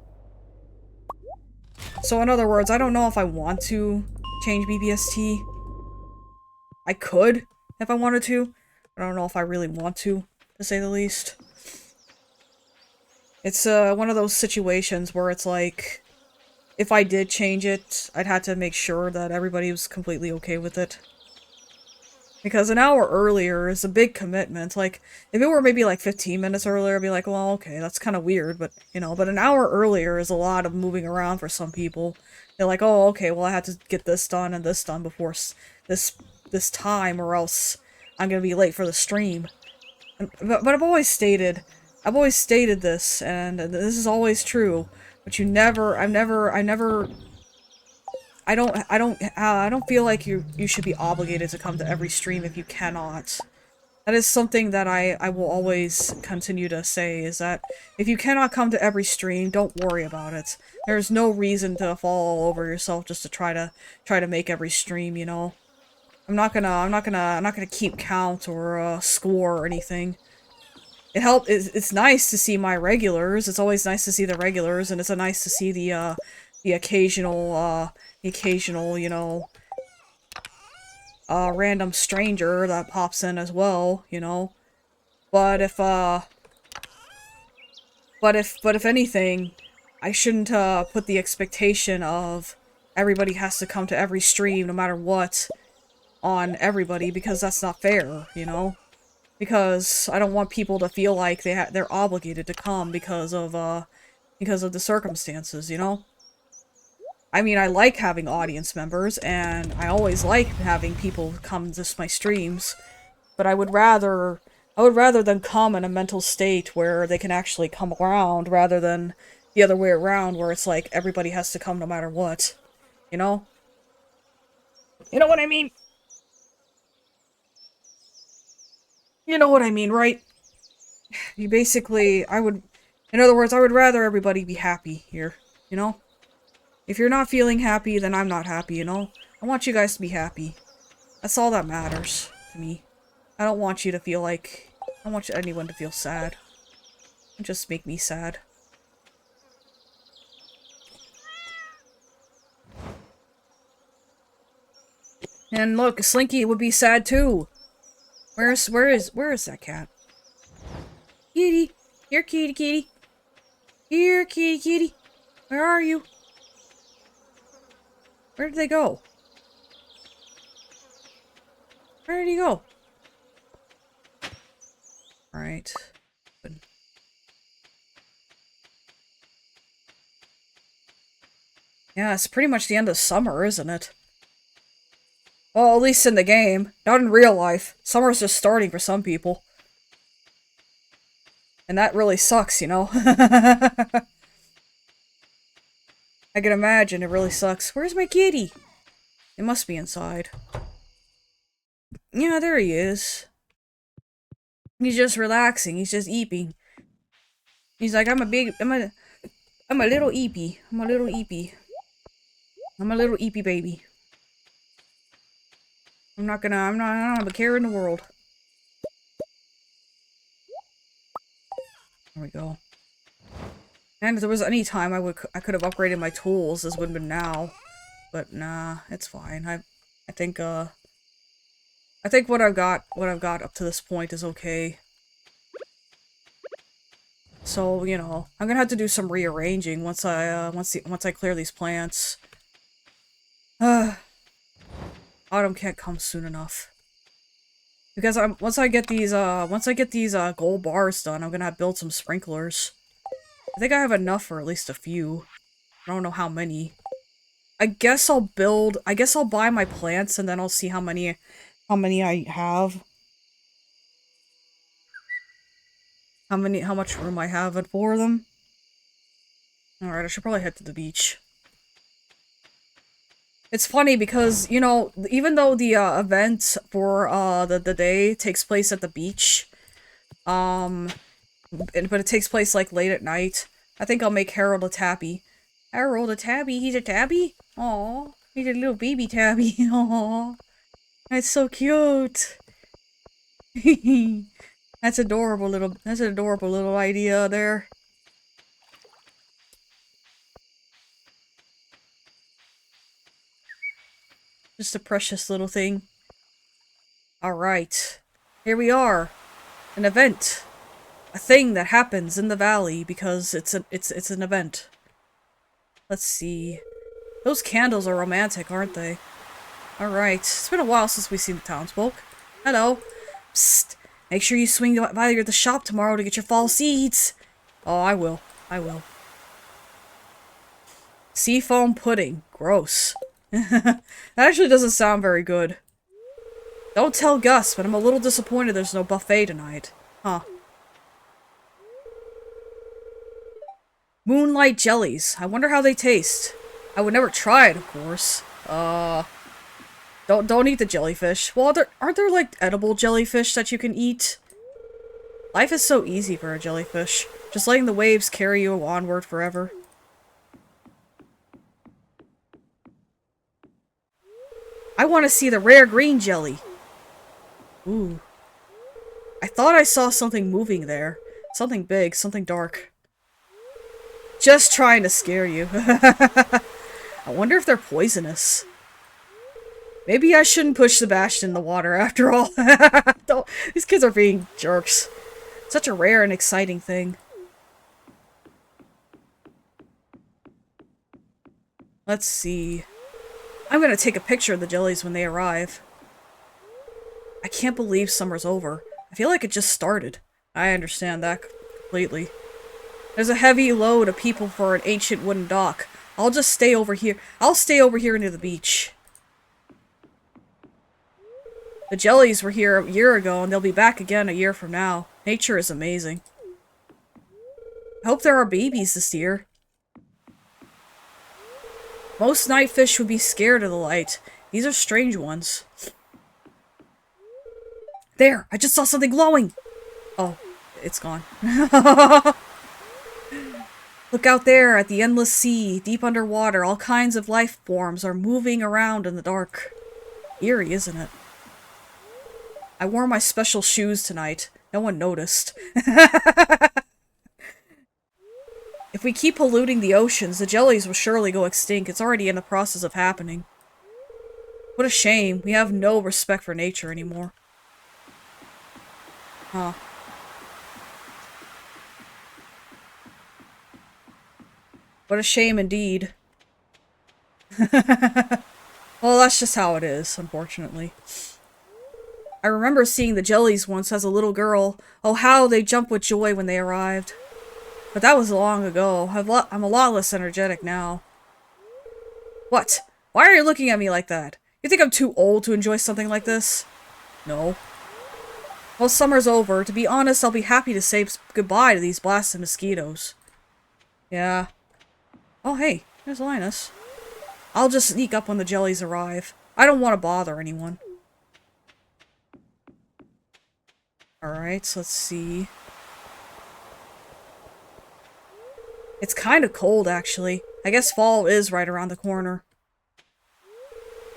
A: So in other words, I don't know if I want to change BBST. I could, if I wanted to. I don't know if I really want to say the least. It's one of those situations where it's like, if I did change it, I'd have to make sure that everybody was completely okay with it. Because an hour earlier is a big commitment. Like, if it were maybe like 15 minutes earlier, I'd be like, well, okay, that's kind of weird, but, you know, but an hour earlier is a lot of moving around for some people. They're like, oh, okay, well, I have to get this done and this done before this time, or else I'm gonna be late for the stream. But I've always stated this, and this is always true, but I don't feel like you should be obligated to come to every stream if you cannot. That is something that I will always continue to say, is that if you cannot come to every stream, don't worry about it. There's no reason to fall all over yourself just to try to make every stream, you know. I'm not gonna keep count or score or anything. it's nice to see my regulars. It's always nice to see the regulars, and it's nice to see the occasional, you know, random stranger that pops in as well, you know. But if anything, I shouldn't, put the expectation of everybody has to come to every stream, no matter what, on everybody, because that's not fair, you know? Because I don't want people to feel like they're obligated to come because of the circumstances, you know? I mean, I like having audience members, and I always like having people come to my streams, but I would rather them come in a mental state where they can actually come around, rather than the other way around, where it's like everybody has to come no matter what, you know? You know what I mean? You know what I mean, right? You basically, in other words, I would rather everybody be happy here, you know? If you're not feeling happy, then I'm not happy, you know? I want you guys to be happy. That's all that matters to me. I don't want you to feel like... I don't want anyone to feel sad. Just make me sad. And look, Slinky would be sad too. Where is that cat? Kitty! Here, kitty, kitty! Here, kitty, kitty! Where are you? Where did they go? Where did he go? Alright. Yeah, it's pretty much the end of summer, isn't it? Well, at least in the game. Not in real life. Summer's just starting for some people. And that really sucks, you know? I can imagine, it really sucks. Where's my kitty? It must be inside. Yeah, there he is. He's just relaxing. He's just eeping. He's like, I'm a little eepy. I'm a little eepy. I'm a little eepy baby. I don't have a care in the world. There we go. And if there was any time I could have upgraded my tools, this would have been now. But nah, it's fine. I think what I've got up to this point is okay. So, you know, I'm gonna have to do some rearranging once I clear these plants. Autumn can't come soon enough. Because once I get these gold bars done, I'm gonna build some sprinklers. I think I have enough for at least a few. I don't know how many. I guess I'll buy my plants and then I'll see how many I have. How much room I have for them. Alright, I should probably head to the beach. It's funny because, you know, even though the event for the day takes place at the beach, but it takes place like late at night, I think I'll make Harold a tabby. Harold a tabby? He's a tabby? Aww, he's a little baby tabby. Aww, that's so cute. That's an adorable little idea there. Just a precious little thing. Alright. Here we are. An event. A thing that happens in the valley because it's an event. Let's see. Those candles are romantic, aren't they? Alright. It's been a while since we've seen the townsfolk. Hello. Psst. Make sure you swing by the shop tomorrow to get your fall seeds. Oh, I will. I will. Seafoam pudding. Gross. That actually doesn't sound very good. Don't tell Gus, but I'm a little disappointed there's no buffet tonight. Huh. Moonlight jellies. I wonder how they taste. I would never try it, of course. Don't eat the jellyfish. Well, aren't there like edible jellyfish that you can eat? Life is so easy for a jellyfish. Just letting the waves carry you onward forever. I want to see the rare green jelly. Ooh. I thought I saw something moving there. Something big, something dark. Just trying to scare you. I wonder if they're poisonous. Maybe I shouldn't push Sebastian in the water after all. These kids are being jerks. Such a rare and exciting thing. Let's see. I'm gonna take a picture of the jellies when they arrive. I can't believe summer's over. I feel like it just started. I understand that completely. There's a heavy load of people for an ancient wooden dock. I'll just stay over here. I'll stay over here near the beach. The jellies were here a year ago, and they'll be back again a year from now. Nature is amazing. I hope there are babies this year. Most night fish would be scared of the light. These are strange ones. There! I just saw something glowing! Oh, it's gone. Look out there at the endless sea, deep underwater. All kinds of life forms are moving around in the dark. Eerie, isn't it? I wore my special shoes tonight. No one noticed. If we keep polluting the oceans, the jellies will surely go extinct. It's already in the process of happening. What a shame. We have no respect for nature anymore. Huh. What a shame indeed. Well, that's just how it is, unfortunately. I remember seeing the jellies once as a little girl. Oh, how they jumped with joy when they arrived. But that was long ago. I'm a lot less energetic now. What? Why are you looking at me like that? You think I'm too old to enjoy something like this? No. Well, summer's over. To be honest, I'll be happy to say goodbye to these blasted mosquitoes. Yeah. Oh, hey. There's Linus. I'll just sneak up when the jellies arrive. I don't want to bother anyone. Alright, so let's see. It's kind of cold, actually. I guess fall is right around the corner.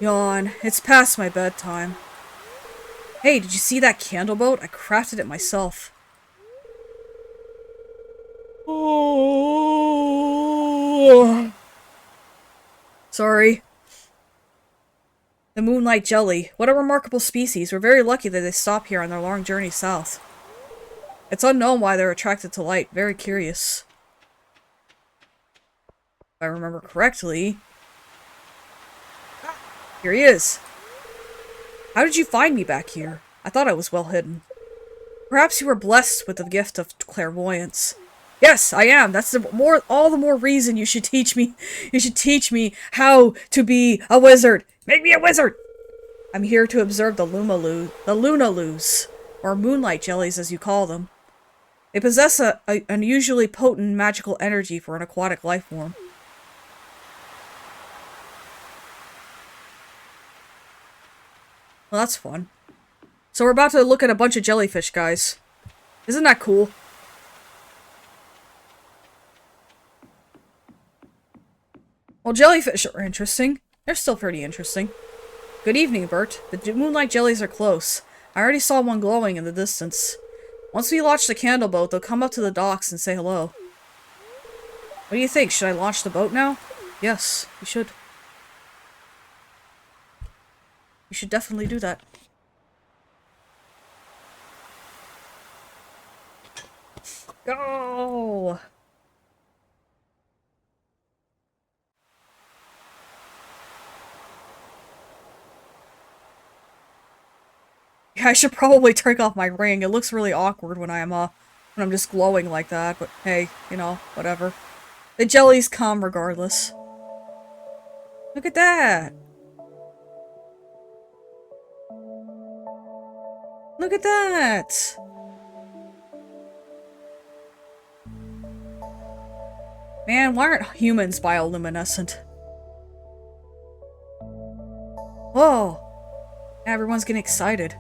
A: Yawn. It's past my bedtime. Hey, did you see that candle boat? I crafted it myself. Oh. Sorry. The moonlight jelly. What a remarkable species. We're very lucky that they stop here on their long journey south. It's unknown why they're attracted to light. Very curious. If I remember correctly... Here he is. How did you find me back here? I thought I was well hidden. Perhaps you were blessed with the gift of clairvoyance. Yes, I am. That's all the more reason you should teach me. You should teach me how to be a wizard. Make me a wizard! I'm here to observe the Lunaloos, or moonlight jellies as you call them. They possess an unusually potent magical energy for an aquatic life form. Well, that's fun. So we're about to look at a bunch of jellyfish, guys. Isn't that cool? Well, jellyfish are interesting. They're still pretty interesting. Good evening, Burt. The moonlight jellies are close. I already saw one glowing in the distance. Once we launch the candle boat, they'll come up to the docks and say hello. What do you think? Should I launch the boat now? Yes, you should. You should definitely do that. Go! Yeah, I should probably take off my ring. It looks really awkward when I'm just glowing like that, but hey, you know, whatever. The jellies come regardless. Look at that! Look at that! Man, why aren't humans bioluminescent? Whoa! Everyone's getting excited.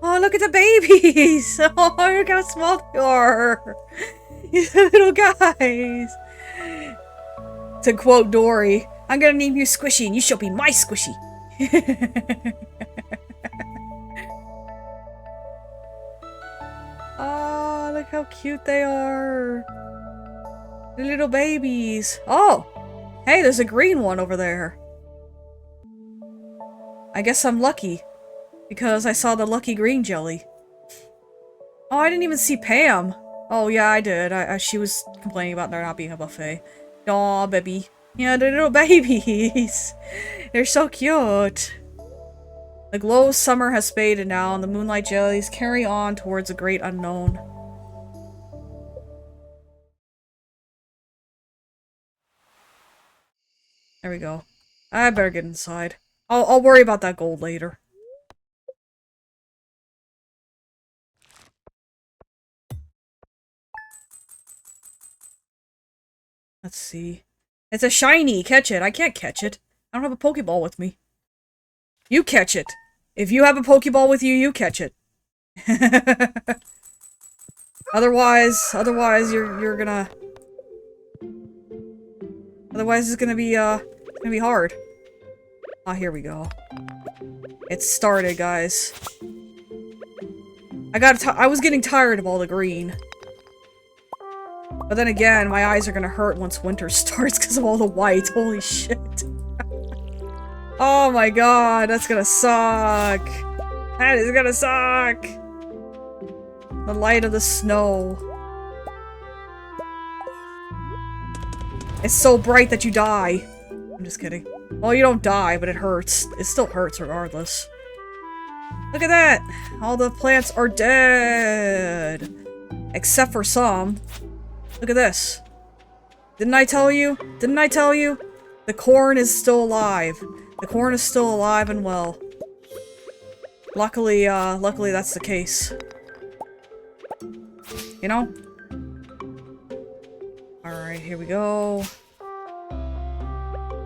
A: Oh, look at the babies! Oh, look how small they are! These little guys! To quote Dory, I'm gonna name you Squishy and you shall be my Squishy! Oh, look how cute they are. The little babies. Oh, hey, there's a green one over there. I guess I'm lucky because I saw the lucky green jelly. Oh, I didn't even see Pam. Oh, yeah, I did. She was complaining about there not being a buffet. Aw, baby. Yeah, the little babies. They're so cute. The glow of summer has faded now, and the moonlight jellies carry on towards a great unknown. There we go. I better get inside. I'll worry about that gold later. Let's see. It's a shiny! Catch it! I can't catch it. I don't have a Pokeball with me. You catch it! If you have a Pokeball with you, you catch it. Otherwise you're gonna... Otherwise it's gonna be hard. Ah, here we go. It started, guys. I was getting tired of all the green. But then again, my eyes are gonna hurt once winter starts because of all the white. Holy shit. Oh my god, that's gonna suck. That is gonna suck. The light of the snow. It's so bright that you die. I'm just kidding. Well, you don't die, but it hurts. It still hurts regardless. Look at that! All the plants are dead! Except for some. Look at this. Didn't I tell you? Didn't I tell you? The corn is still alive. The corn is still alive and well. Luckily, luckily that's the case. You know? Alright, here we go.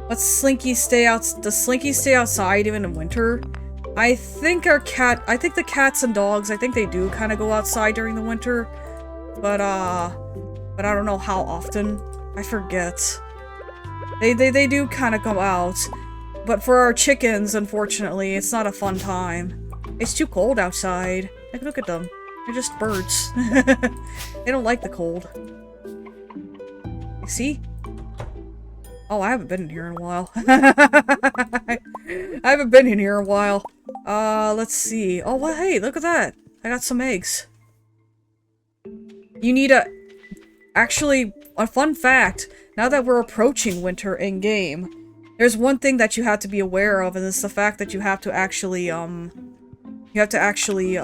A: Let's Slinky stay out- Does Slinky stay outside even in winter? I think the cats and dogs, I think they do kind of go outside during the winter. But I don't know how often. I forget. They do kind of go out. But for our chickens, unfortunately, it's not a fun time. It's too cold outside. Like, look at them. They're just birds. They don't like the cold. You see? Oh, I haven't been in here in a while. I haven't been in here in a while. Let's see. Oh, well, hey, look at that. I got some eggs. You need a... Actually, a fun fact. Now that we're approaching winter in-game, there's one thing that you have to be aware of, and it's the fact that you have to actually, you have to actually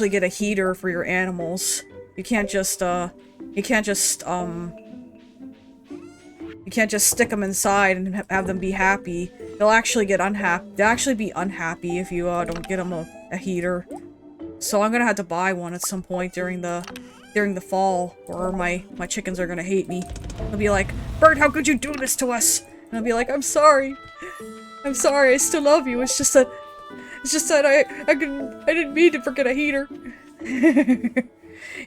A: get a heater for your animals. You can't just stick them inside and have them be happy. They'll actually get unhappy. They'll actually be unhappy if you, don't get them a heater. So I'm gonna have to buy one at some point during the fall, or my chickens are gonna hate me. They'll be like, Burt, how could you do this to us? And I'll be like, I'm sorry. I'm sorry, I still love you. It's just that I didn't mean to forget a heater. You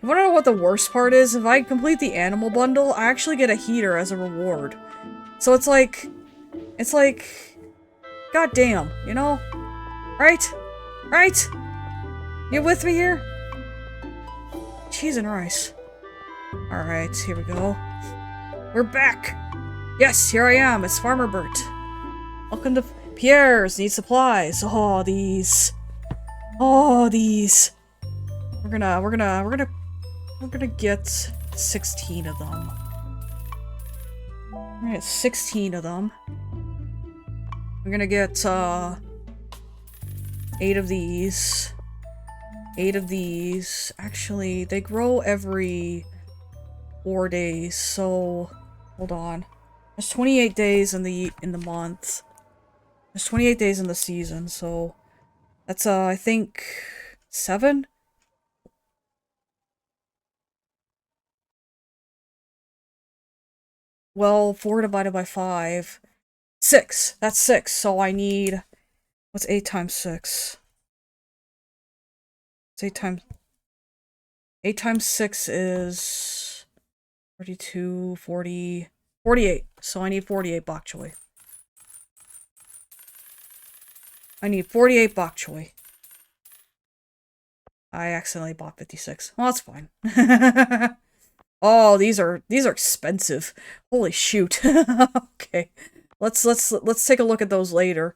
A: wanna know what the worst part is? If I complete the animal bundle, I actually get a heater as a reward. So it's like, goddamn, you know? Right? Right? You with me here? Cheese and rice. Alright, here we go. We're back! Yes, here I am, it's Farmer Burt. Welcome to Pierre's, need supplies. Oh, these. Oh, these. We're gonna get 16 of them. We're gonna get 16 of them. We're gonna get, 8 of these. 8 of these. Actually, they grow every 4 days, so hold on. There's 28 days in the month. There's 28 days in the season, so that's I think 7? Well, 4 divided by 5. 6. That's 6, so I need... What's 8 times 6? 8 times 6 is 32, 40, 48. So I need 48 bok choy. I need 48 bok choy. I accidentally bought 56. Well, that's fine. Oh, these are expensive. Holy shoot. Okay. Let's take a look at those later.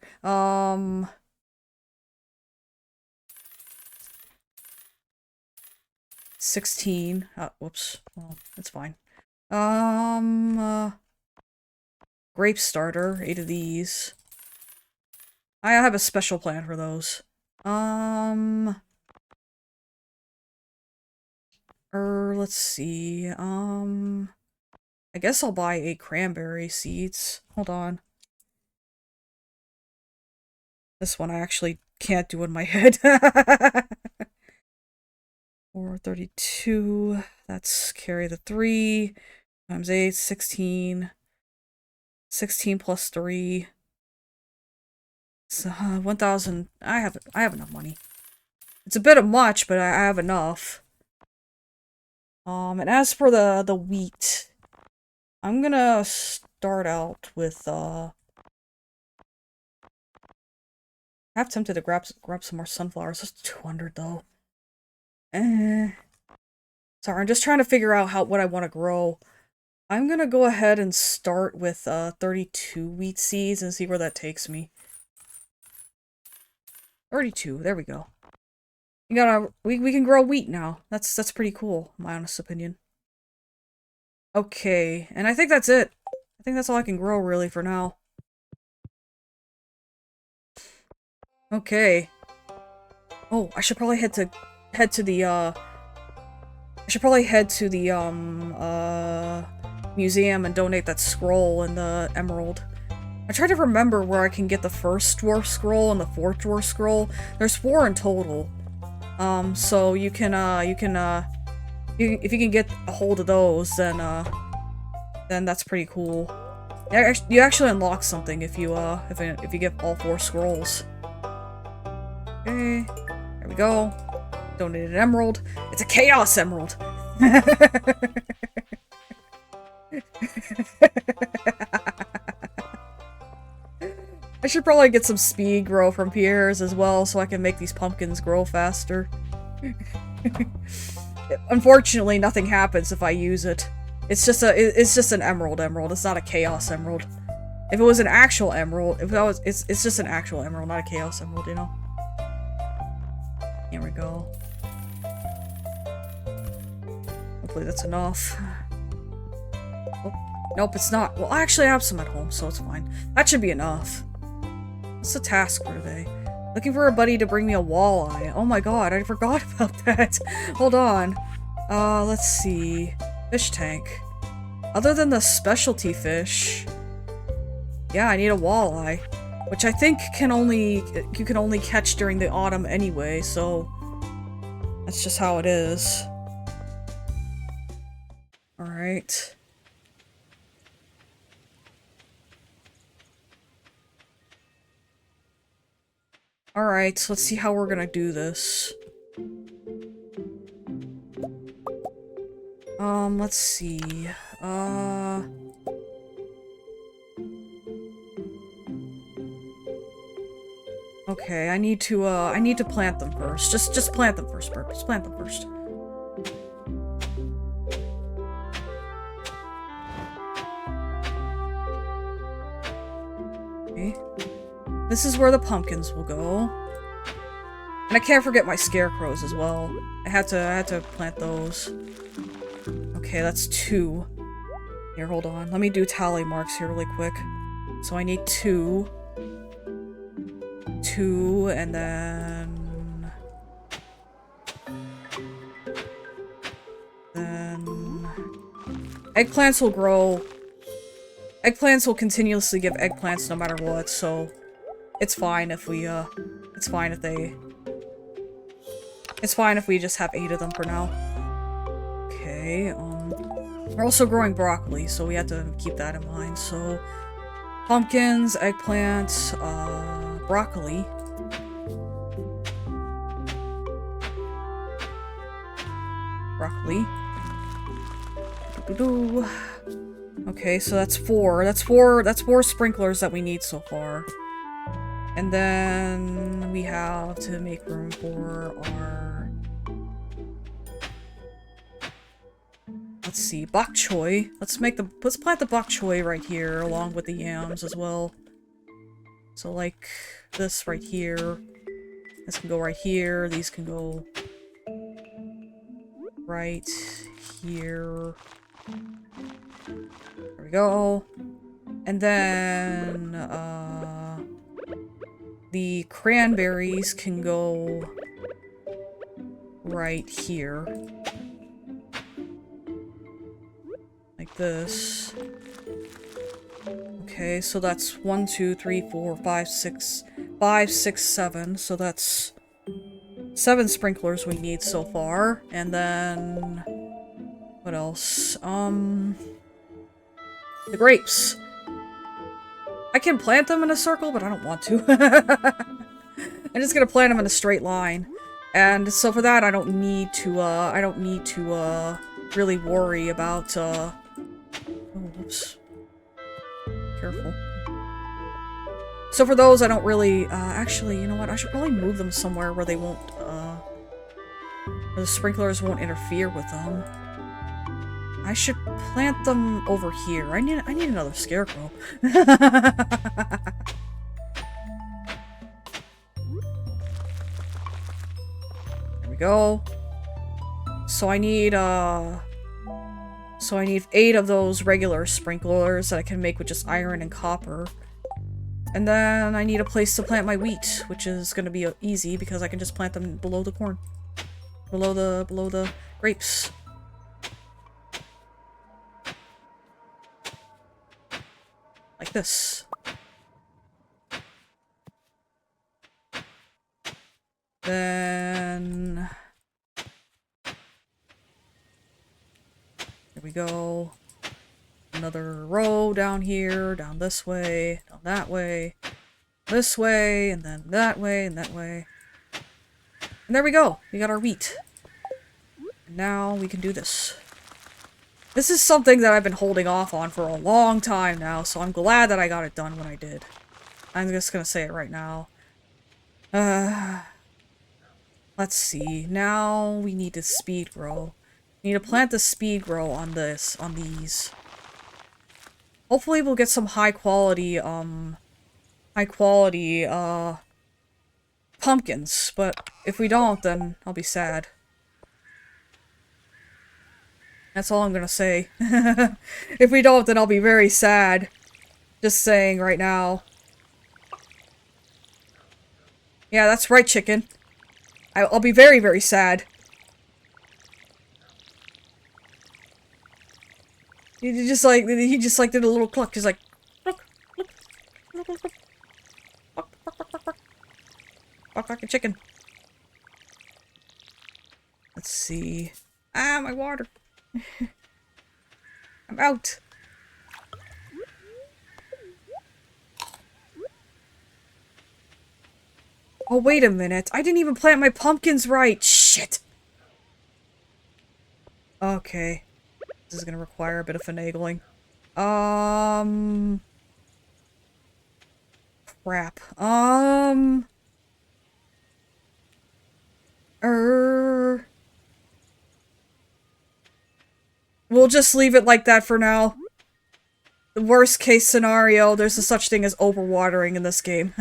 A: 16. Whoops. Well, that's fine. Grape starter, 8 of these. I have a special plan for those. Let's see. I guess I'll buy 8 cranberry seeds. Hold on. This one I actually can't do in my head. 432. That's carry the 3 times 8, 16. 16 plus 3. So, 1,000. I have enough money. It's a bit of much, but I have enough. And as for the wheat, I'm gonna start out with I'm half tempted to grab some more sunflowers. That's 200 though. Sorry, I'm just trying to figure out what I want to grow. I'm gonna go ahead and start with 32 wheat seeds and see where that takes me. 32, there we go. We can grow wheat now. That's pretty cool, in my honest opinion. Okay, and I think that's it. I think that's all I can grow really for now. Okay. Oh, I should probably head to the museum and donate that scroll and the emerald. I try to remember where I can get the first dwarf scroll and the fourth dwarf scroll. There's 4 in total. So you can if you can get a hold of those, then that's pretty cool. You actually unlock something if you get all 4 scrolls. Okay, there we go. Donated an emerald. It's a chaos emerald. I should probably get some speed grow from Pierre's as well, so I can make these pumpkins grow faster. Unfortunately, nothing happens if I use it. It's just an emerald. It's not a chaos emerald. If it was an actual emerald, it's just an actual emerald, not a chaos emerald, you know. Here we go. Hopefully that's enough. Oh, nope, it's not. Well, I actually have some at home, so it's fine. That should be enough. What's the task for today? Looking for a buddy to bring me a walleye. Oh my god, I forgot about that. Hold on. Let's see. Fish tank. Other than the specialty fish, yeah, I need a walleye, which I think you can only catch during the autumn anyway, so that's just how it is. Alright. Alright, so let's see how we're gonna do this. Let's see. Okay, I need to plant them first. Just plant them first, Burt. Just plant them first. Okay. This is where the pumpkins will go. And I can't forget my scarecrows as well. I had to plant those. Okay, that's 2. Here, hold on. Let me do tally marks here really quick. So I need 2. 2, and then... Eggplants will grow... Eggplants will continuously give eggplants no matter what, so... It's fine if we, It's fine if they... It's fine if we just have 8 of them for now. Okay, we're also growing broccoli, so we have to keep that in mind, so... Pumpkins, eggplants, broccoli. Broccoli. Doo-doo-doo. Okay, so that's 4. That's 4 sprinklers that we need so far. And then we have to make room for our let's see, bok choy. Let's plant the bok choy right here along with the yams as well. So like this right here. This can go right here. These can go right here. There we go. And then the cranberries can go right here. Like this. Okay, so that's 1, 2, 3, 4, 5, 6, 7. So that's 7 sprinklers we need so far. And then what else? The grapes. I can plant them in a circle, but I don't want to. I'm just gonna plant them in a straight line. And so for that, I don't need to really worry about, oh, whoops. Careful. So for those, I don't really, actually, you know what? I should probably move them somewhere where they won't, where the sprinklers won't interfere with them. I should plant them over here. I need another scarecrow. There we go. So I need 8 of those regular sprinklers that I can make with just iron and copper. And then I need a place to plant my wheat, which is gonna be easy because I can just plant them below the corn. Below the grapes. Like this. Then... There we go. Another row down here, down this way, down that way, this way, and then that way, and that way. And there we go! We got our wheat. And now we can do this. This is something that I've been holding off on for a long time now, so I'm glad that I got it done when I did. I'm just gonna say it right now. Let's see. Now we need to speed grow. We need to plant the speed grow on these. Hopefully we'll get some high quality pumpkins, but if we don't, then I'll be sad. That's all I'm gonna say. If we don't, then I'll be very sad. Just saying right now. Yeah, that's right, chicken. I'll be very, very sad. He just like did a little cluck. He's like, cluck, cluck, cluck, cluck, cluck, cluck, cluck, cluck, cluck. Cluck, cluck, chicken. Let's see. Ah, my water. I'm out. Oh, wait a minute. I didn't even plant my pumpkins right. Shit. Okay. This is gonna require a bit of finagling. Crap. We'll just leave it like that for now. The worst case scenario, there's a such thing as overwatering in this game.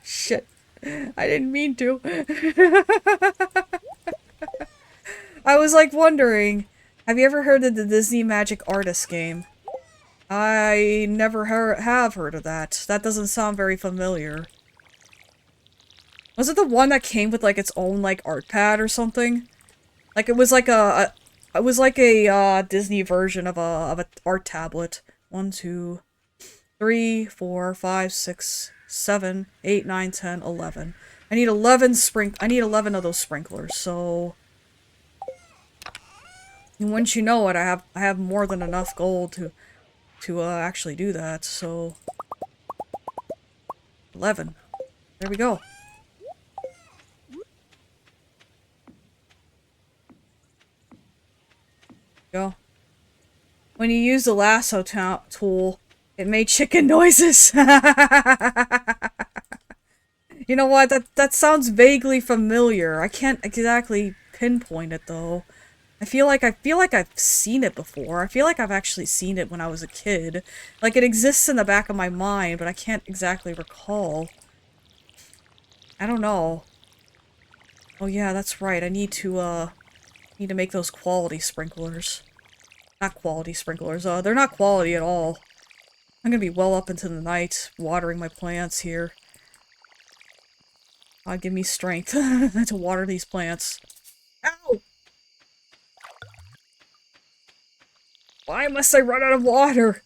A: Shit. I didn't mean to. I was like wondering, have you ever heard of the Disney Magic Artist game? I never have heard of that. That doesn't sound very familiar. Was it the one that came with like its own like art pad or something? Like it was like a Disney version of a art tablet. 1, 2, 3, 4, 5, 6, 7, 8, 9, 10, 11. I need 11 of those sprinklers, so and once you know it, I have more than enough gold to actually do that, so 11. There we go. Go. When you use the lasso tool, it made chicken noises. You know what? That sounds vaguely familiar. I can't exactly pinpoint it though. I feel like I've seen it before. I feel like I've actually seen it when I was a kid. Like, it exists in the back of my mind, but I can't exactly recall. I don't know. Oh yeah, that's right. I need to make those quality sprinklers. Not quality sprinklers. They're not quality at all. I'm gonna be well up into the night watering my plants here. Give me strength to water these plants. Ow! Why must I run out of water?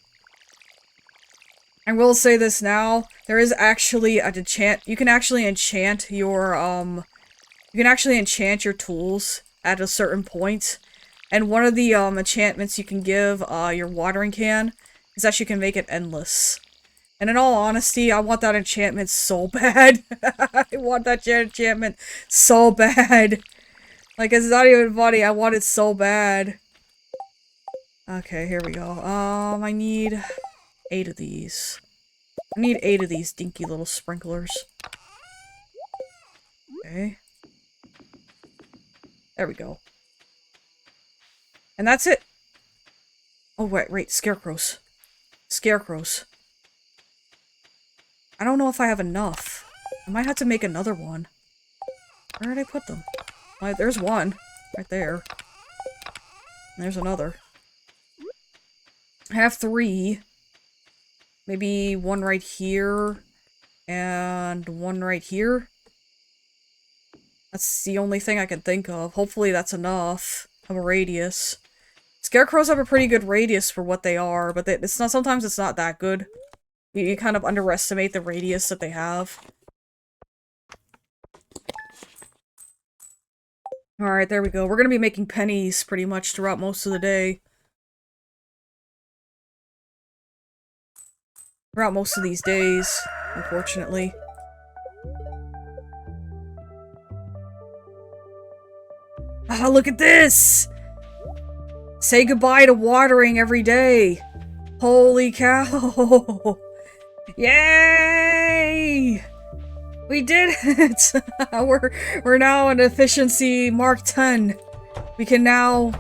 A: I will say this now. There is actually an enchant. You can actually enchant your, tools at a certain point. And one of the, enchantments you can give, your watering can is that you can make it endless. And in all honesty, I want that enchantment so bad. I want that enchantment so bad. Like, it's not even funny. I want it so bad. Okay, here we go. I need 8 of these. I need 8 of these dinky little sprinklers. Okay. There we go. And that's it. Oh, wait, scarecrows. Scarecrows. I don't know if I have enough. I might have to make another one. Where did I put them? There's one. Right there. And there's another. I have 3. Maybe one right here. And one right here. That's the only thing I can think of. Hopefully that's enough of a radius. Scarecrows have a pretty good radius for what they are, but it's not. Sometimes it's not that good. You kind of underestimate the radius that they have. Alright, there we go. We're gonna be making pennies pretty much throughout most of the day. Throughout most of these days, unfortunately. Ah, look at this! Say goodbye to watering every day! Holy cow! Yay! We did it! we're now an efficiency Mark 10. We can now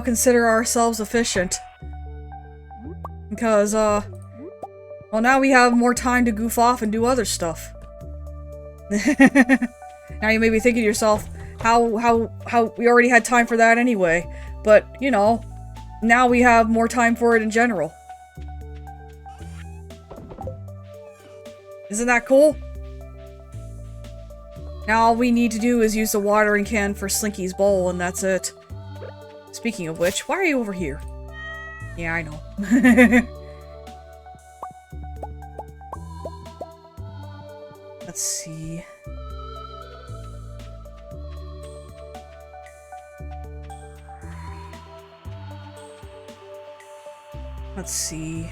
A: consider ourselves efficient. Because, well, now we have more time to goof off and do other stuff. Now you may be thinking to yourself, how we already had time for that anyway. But, you know, now we have more time for it in general. Isn't that cool? Now all we need to do is use the watering can for Slinky's bowl, and that's it. Speaking of which, why are you over here? Yeah, I know. Let's see. Let's see.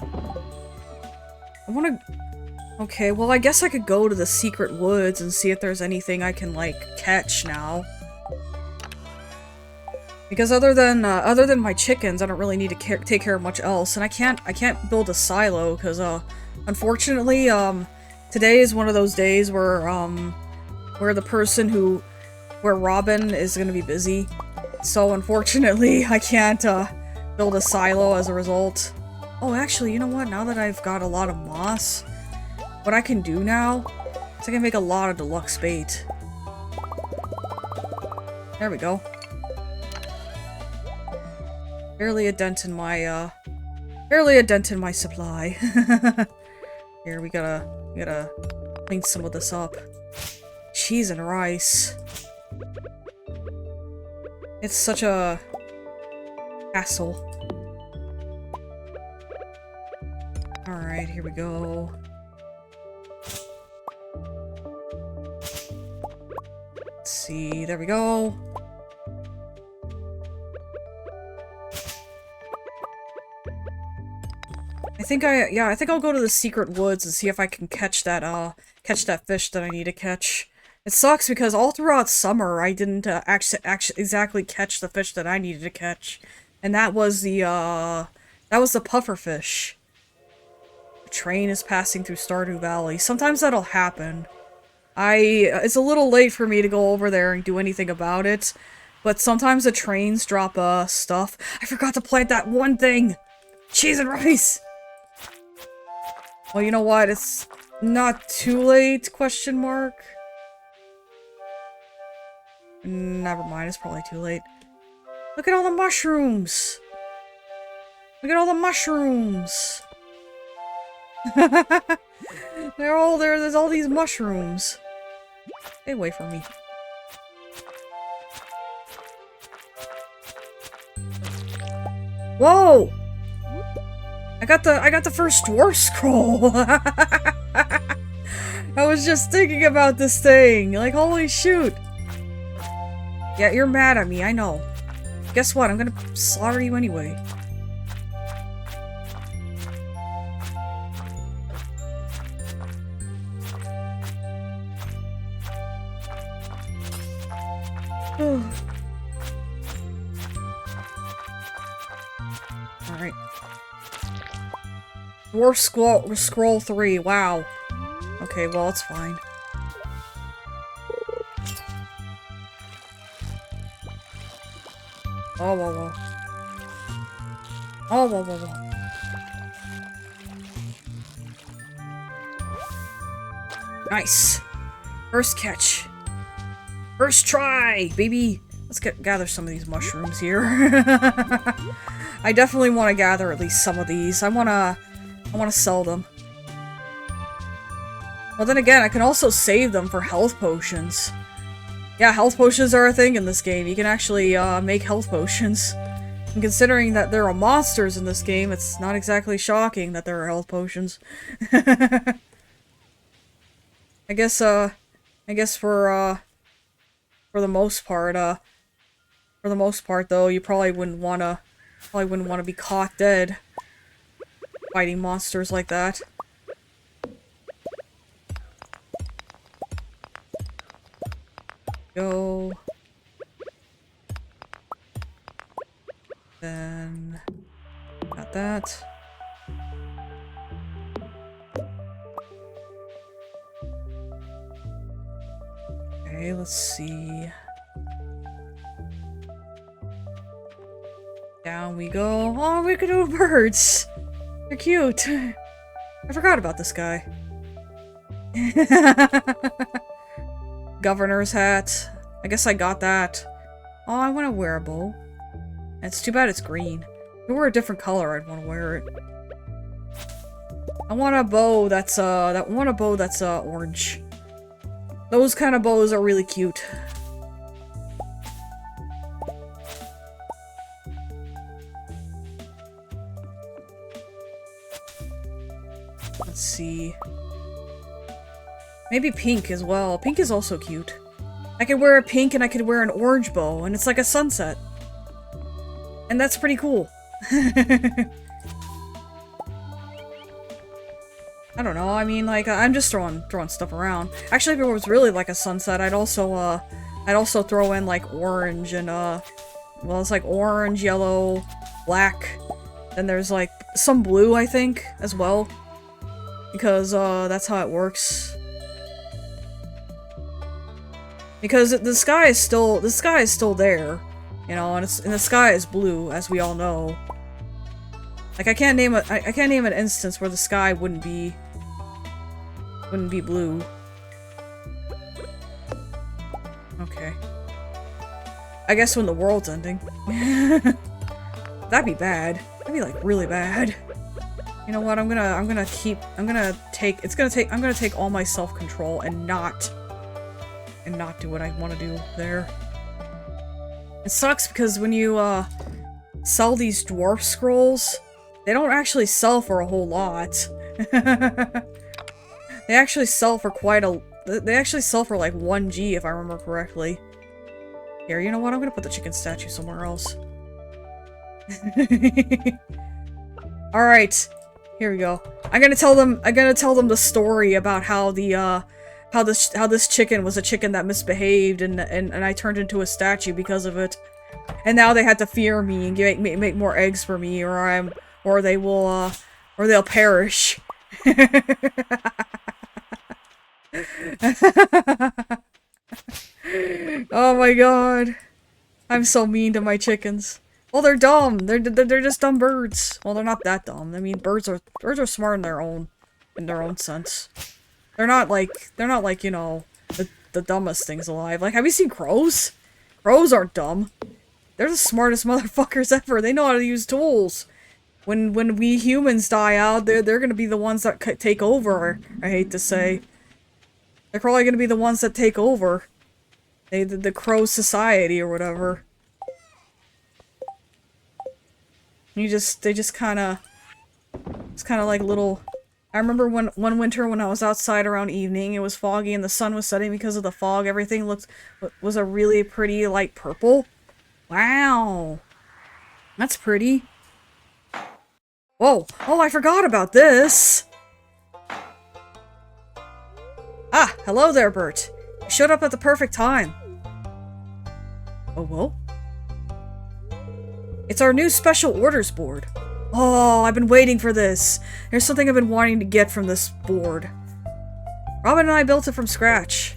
A: I wanna... Okay, well I guess I could go to the secret woods and see if there's anything I can, like, catch now. Because other than my chickens, I don't really need to take care of much else, and I can't build a silo, because, unfortunately, today is one of those days where where Robin is gonna be busy. So, unfortunately, I can't, build a silo as a result. Oh, actually, you know what? Now that I've got a lot of moss, what I can do now is I can make a lot of deluxe bait. There we go. Barely a dent in my supply. Here, we gotta clean some of this up. Cheese and rice. It's such a hassle. Alright, here we go. Let's see, there we go. I think I'll go to the secret woods and see if I can catch that fish that I need to catch. It sucks because all throughout summer I didn't actually exactly catch the fish that I needed to catch. And that was the puffer fish. The train is passing through Stardew Valley. Sometimes that'll happen. It's a little late for me to go over there and do anything about it, but sometimes the trains drop, stuff. I forgot to plant that one thing! Cheese and rice! Well, you know what? It's not too late, question mark? Never mind, it's probably too late. Look at all the mushrooms! Look at all the mushrooms! They're all there, there's all these mushrooms. Stay away from me. Whoa! I got the first dwarf scroll! I was just thinking about this thing, like holy shoot! Yeah, you're mad at me, I know. Guess what? I'm gonna slaughter you anyway. Alright. Dwarf scroll 3, wow. Okay, well, it's fine. Oh, whoa, whoa. Oh, whoa, whoa, whoa. Nice. First catch. First try, baby. Let's gather some of these mushrooms here. I definitely want to gather at least some of these. I want to sell them. Well, then again, I can also save them for health potions. Yeah, health potions are a thing in this game. You can actually make health potions. And considering that there are monsters in this game, it's not exactly shocking that there are health potions. I guess for the most part though, you probably wouldn't wanna be caught dead fighting monsters like that. Go. Then got that. Okay, let's see. Down we go. Oh, we could do birds. They're cute. I forgot about this guy. Governor's hat. I guess I got that. Oh, I want to wear a bow. It's too bad it's green. If it were a different color, I'd want to wear it. I want a bow that's orange. Those kind of bows are really cute. Let's see. Maybe pink as well. Pink is also cute. I could wear a pink and I could wear an orange bow, and it's like a sunset. And that's pretty cool. I don't know, I mean, like, I'm just throwing stuff around. Actually, if it was really like a sunset, I'd also throw in, like, orange and, well, it's like orange, yellow, black. Then there's, like, some blue, I think, as well. Because, that's how it works. Because the sky is still there, you know, and the sky is blue, as we all know. Like, I can't name an instance where the sky wouldn't be blue. Okay. I guess when the world's ending. That'd be bad. That'd be, like, really bad. You know what, I'm gonna take all my self-control and not do what I want to do there. It sucks because when you, sell these dwarf scrolls, they don't actually sell for a whole lot. They actually sell for like 1G if I remember correctly. Here, you know what? I'm gonna put the chicken statue somewhere else. Alright. Here we go. I'm gonna tell them the story about how the how this chicken was a chicken that misbehaved and I turned into a statue because of it. And now they had to fear me and make more eggs for me or they'll perish. Oh my god. I'm so mean to my chickens. Well, they're dumb. They're just dumb birds. Well, they're not that dumb. I mean, birds are smart in their own sense. They're not like, you know, the dumbest things alive. Like, have you seen crows? Crows aren't dumb. They're the smartest motherfuckers ever. They know how to use tools. When we humans die out, they're gonna be the ones that take over. I hate to say, they're probably gonna be the ones that take over. The crow society or whatever. They just kind of, it's kind of like little. I remember one winter when I was outside around evening, it was foggy and the sun was setting because of the fog. Everything was a really pretty light purple. Wow, that's pretty. Whoa! Oh, I forgot about this. Ah, hello there, Burt. You showed up at the perfect time. Oh, whoa. It's our new special orders board. Oh, I've been waiting for this. There's something I've been wanting to get from this board. Robin and I built it from scratch.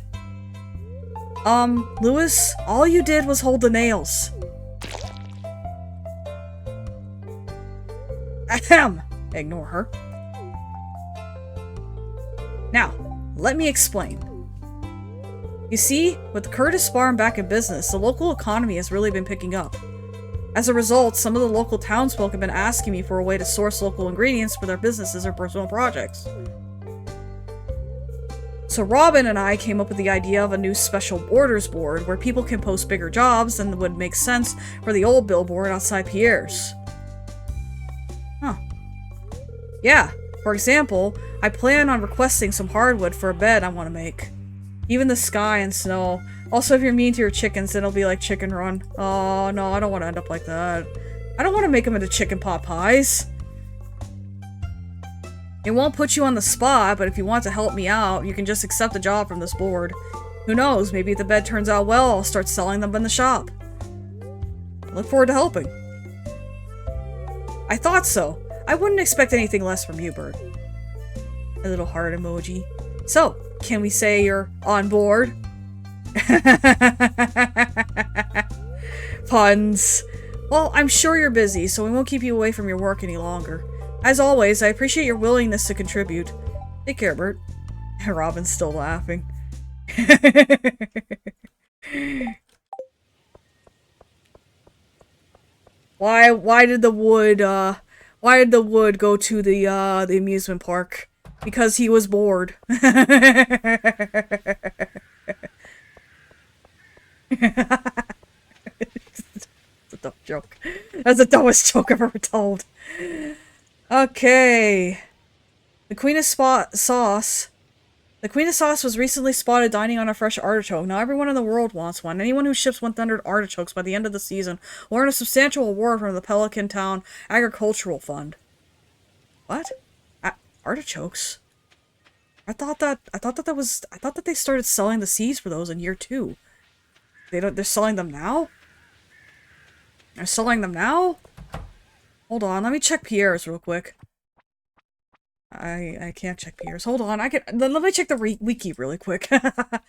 A: Lewis, all you did was hold the nails. Ahem! Ignore her. Now, let me explain. You see, with the Curtis Farm back in business, the local economy has really been picking up. As a result, some of the local townsfolk have been asking me for a way to source local ingredients for their businesses or personal projects. So Robin and I came up with the idea of a new special orders board where people can post bigger jobs than would make sense for the old billboard outside Pierre's. Huh. Yeah, for example, I plan on requesting some hardwood for a bed I want to make. Even the sky and snow. Also, if you're mean to your chickens, then it'll be like Chicken Run. Oh, no, I don't want to end up like that. I don't want to make them into chicken pot pies. It won't put you on the spot, but if you want to help me out, you can just accept a job from this board. Who knows, maybe if the bed turns out well, I'll start selling them in the shop. I look forward to helping. I thought so. I wouldn't expect anything less from you, Burt. A little heart emoji. So, can we say you're on board? Puns. Well, I'm sure you're busy, so we won't keep you away from your work any longer. As always, I appreciate your willingness to contribute. Take care, Burt. Robin's still laughing. Why did the wood go to the amusement park? Because he was bored. That's a dumb joke. That's the dumbest joke I've ever told. Okay. The Queen of Sauce. The Queen of Sauce was recently spotted dining on a fresh artichoke. Now everyone in the world wants one. Anyone who ships 100 artichokes by the end of the season will earn a substantial award from the Pelican Town Agricultural Fund. What? Artichokes? I thought that they started selling the seeds for those in year 2. They're selling them now? They're selling them now? Hold on, let me check Pierre's real quick. I can't check Pierre's. Hold on, let me check the wiki really quick. Let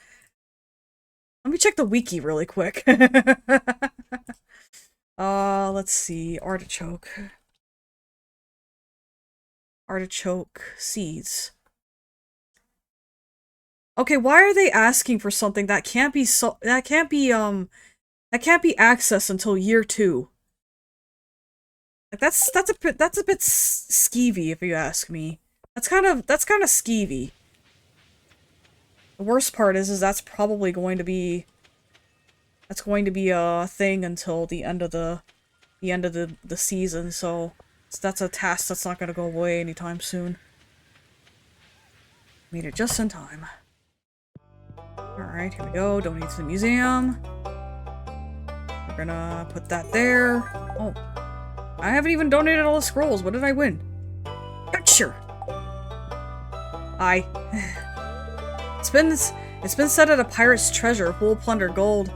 A: me check the wiki really quick. Let's see. Artichoke seeds. Okay, why are they asking for something that can't be accessed until year 2? Like that's a bit skeevy if you ask me. That's kind of skeevy. The worst part is that's probably going to be a thing until the end of the season, so that's a task that's not going to go away anytime soon. Made it just in time. Alright, here we go. Donate to the museum. We're gonna put that there. Oh. I haven't even donated all the scrolls. What did I win? Gotcha! It's been said that a pirate's treasure, who plundered gold,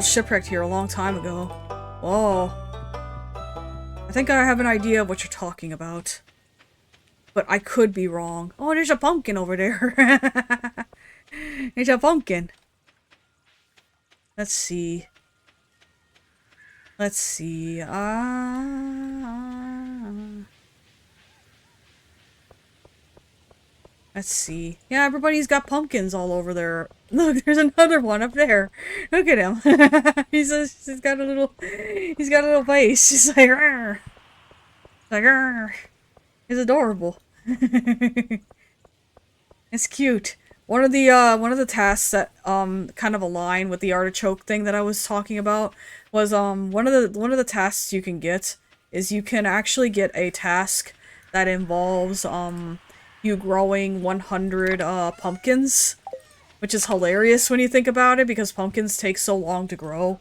A: shipwrecked here a long time ago. Whoa. I think I have an idea of what you're talking about. But I could be wrong. Oh, there's a pumpkin over there. It's a pumpkin. Let's see. Let's see. Let's see. Yeah, everybody's got pumpkins all over there. Look, there's another one up there. Look at him. he's got a little face. He's like, "Rrr." Like, "Rrr." It's adorable. It's cute. One of the tasks that kind of align with the artichoke thing that I was talking about was one of the tasks you can get is you can actually get a task that involves you growing 100 pumpkins, which is hilarious when you think about it because pumpkins take so long to grow.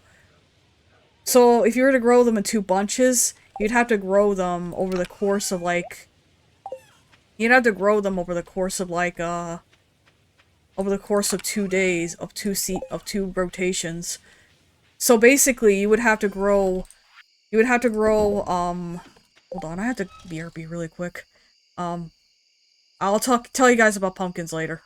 A: So if you were to grow them in 2 bunches, you'd have to grow them over the course of like over the course of 2 days of 2 rotations. So basically, you would have to grow, hold on, I have to BRB really quick. I'll tell you guys about pumpkins later.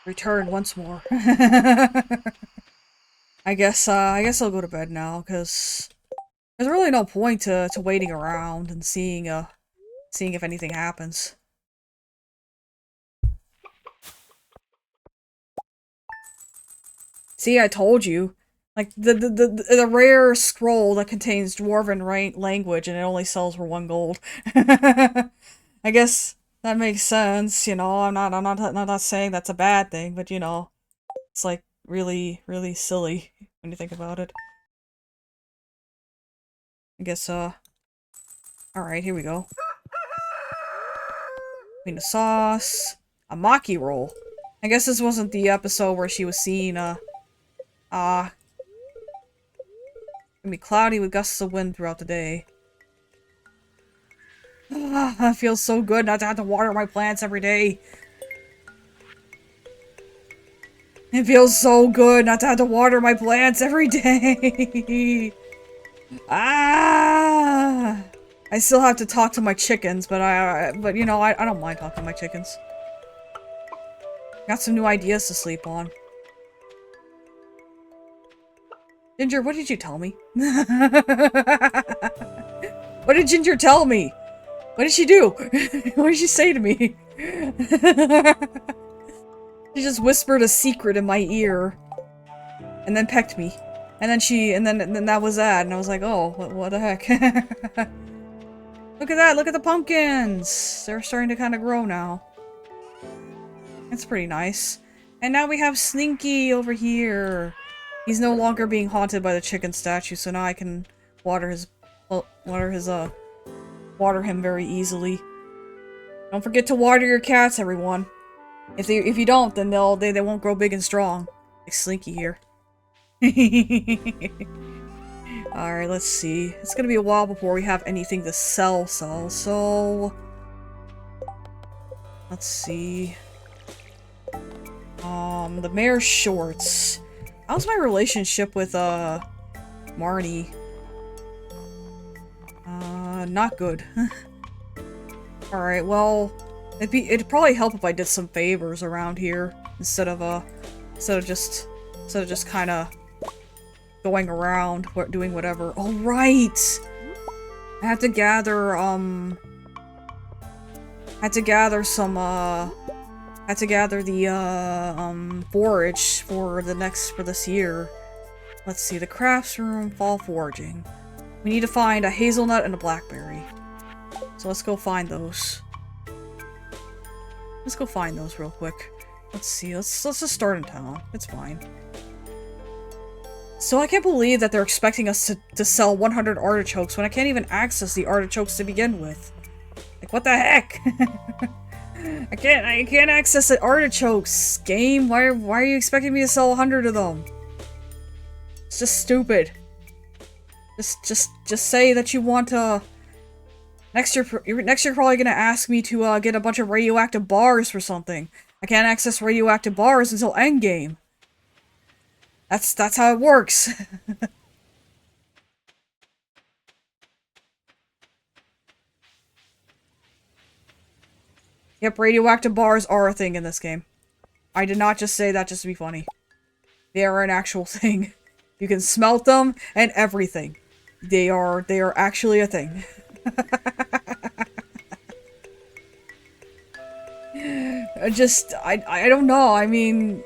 A: Return once more. I guess I'll go to bed now, because there's really no point to waiting around and seeing if anything happens. See, I told you. Like, the rare scroll that contains Dwarven language and it only sells for 1 gold. I guess that makes sense, you know. I'm not saying that's a bad thing, but you know, it's like really, really silly when you think about it. I guess, alright, here we go. Queen of sauce. A Maki roll. I guess this wasn't the episode where she was seen, gonna be cloudy with gusts of wind throughout the day. It feels so good not to have to water my plants every day. It feels so good not to have to water my plants every day. Ah! I still have to talk to my chickens, but you know, I don't mind talking to my chickens. Got some new ideas to sleep on. Ginger, what did you tell me? What did Ginger tell me? What did she do? What did she say to me? She just whispered a secret in my ear. And then pecked me. And then that was that. And I was like, oh, what the heck? Look at that, look at the pumpkins! They're starting to kind of grow now. It's pretty nice. And now we have Slinky over here. He's no longer being haunted by the chicken statue, so now I can water him very easily. Don't forget to water your cats, everyone. If you don't, then they won't grow big and strong. Like Slinky here. Alright, let's see. It's gonna be a while before we have anything to sell, so... Let's see. The mayor's shorts. How's my relationship with, Marnie? Not good. Alright, well, it'd probably help if I did some favors around here, instead of just kinda going around, doing whatever. Oh, right! I had to gather, the, forage for this year. Let's see, the crafts room, fall foraging. We need to find a hazelnut and a blackberry. So let's go find those. Let's go find those real quick. Let's see, let's just start in town. It's fine. So I can't believe that they're expecting us to sell 100 artichokes when I can't even access the artichokes to begin with. Like, what the heck? I can't access the artichokes, game. Why are you expecting me to sell 100 of them? It's just stupid. Just say that you want to... Next year you're probably gonna ask me to get a bunch of radioactive bars for something. I can't access radioactive bars until endgame. That's how it works. Yep, radioactive bars are a thing in this game. I did not just say that just to be funny. They are an actual thing. You can smelt them and everything. They are actually a thing. I don't know, I mean,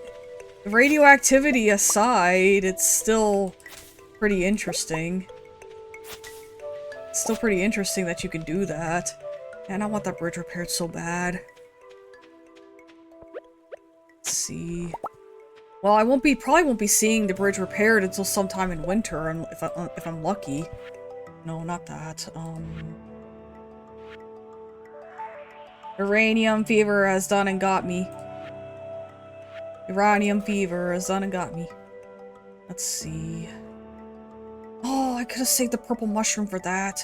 A: radioactivity aside, it's still pretty interesting. It's still pretty interesting that you can do that. And I want that bridge repaired so bad. Let's see. Well, probably won't be seeing the bridge repaired until sometime in winter, and if I'm lucky. No, not that. Uranium fever has done and got me. Uranium fever has done and got me. Let's see. Oh, I could have saved the purple mushroom for that.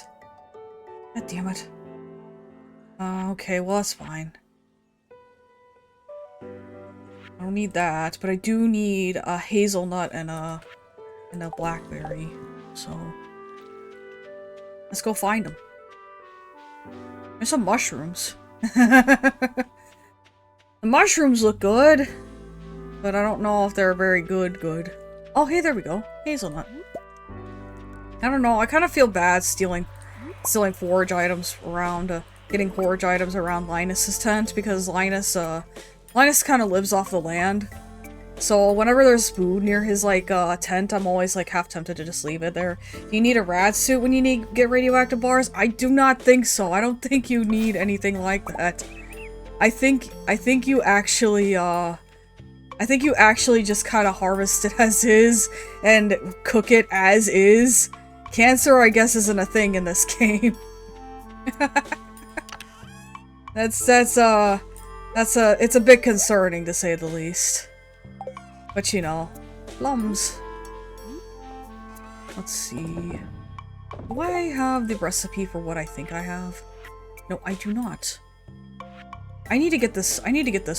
A: God damn it. Okay, well that's fine. I don't need that, but I do need a hazelnut and a blackberry. So let's go find them. There's some mushrooms. The mushrooms look good, but I don't know if they're very good. Oh, hey, there we go. Hazelnut. I don't know. I kind of feel bad stealing forage items around, getting forage items around Linus's tent, because Linus kind of lives off the land. So whenever there's food near his, like, tent, I'm always, like, half tempted to just leave it there. Do you need a rad suit when you need to get radioactive bars? I do not think so. I don't think you need anything like that. I think you actually just kind of harvest it as is and cook it as is. Cancer, I guess, isn't a thing in this game. It's a bit concerning, to say the least. But you know, plums. Let's see. Do I have the recipe for what I think I have? No, I do not. I need to get this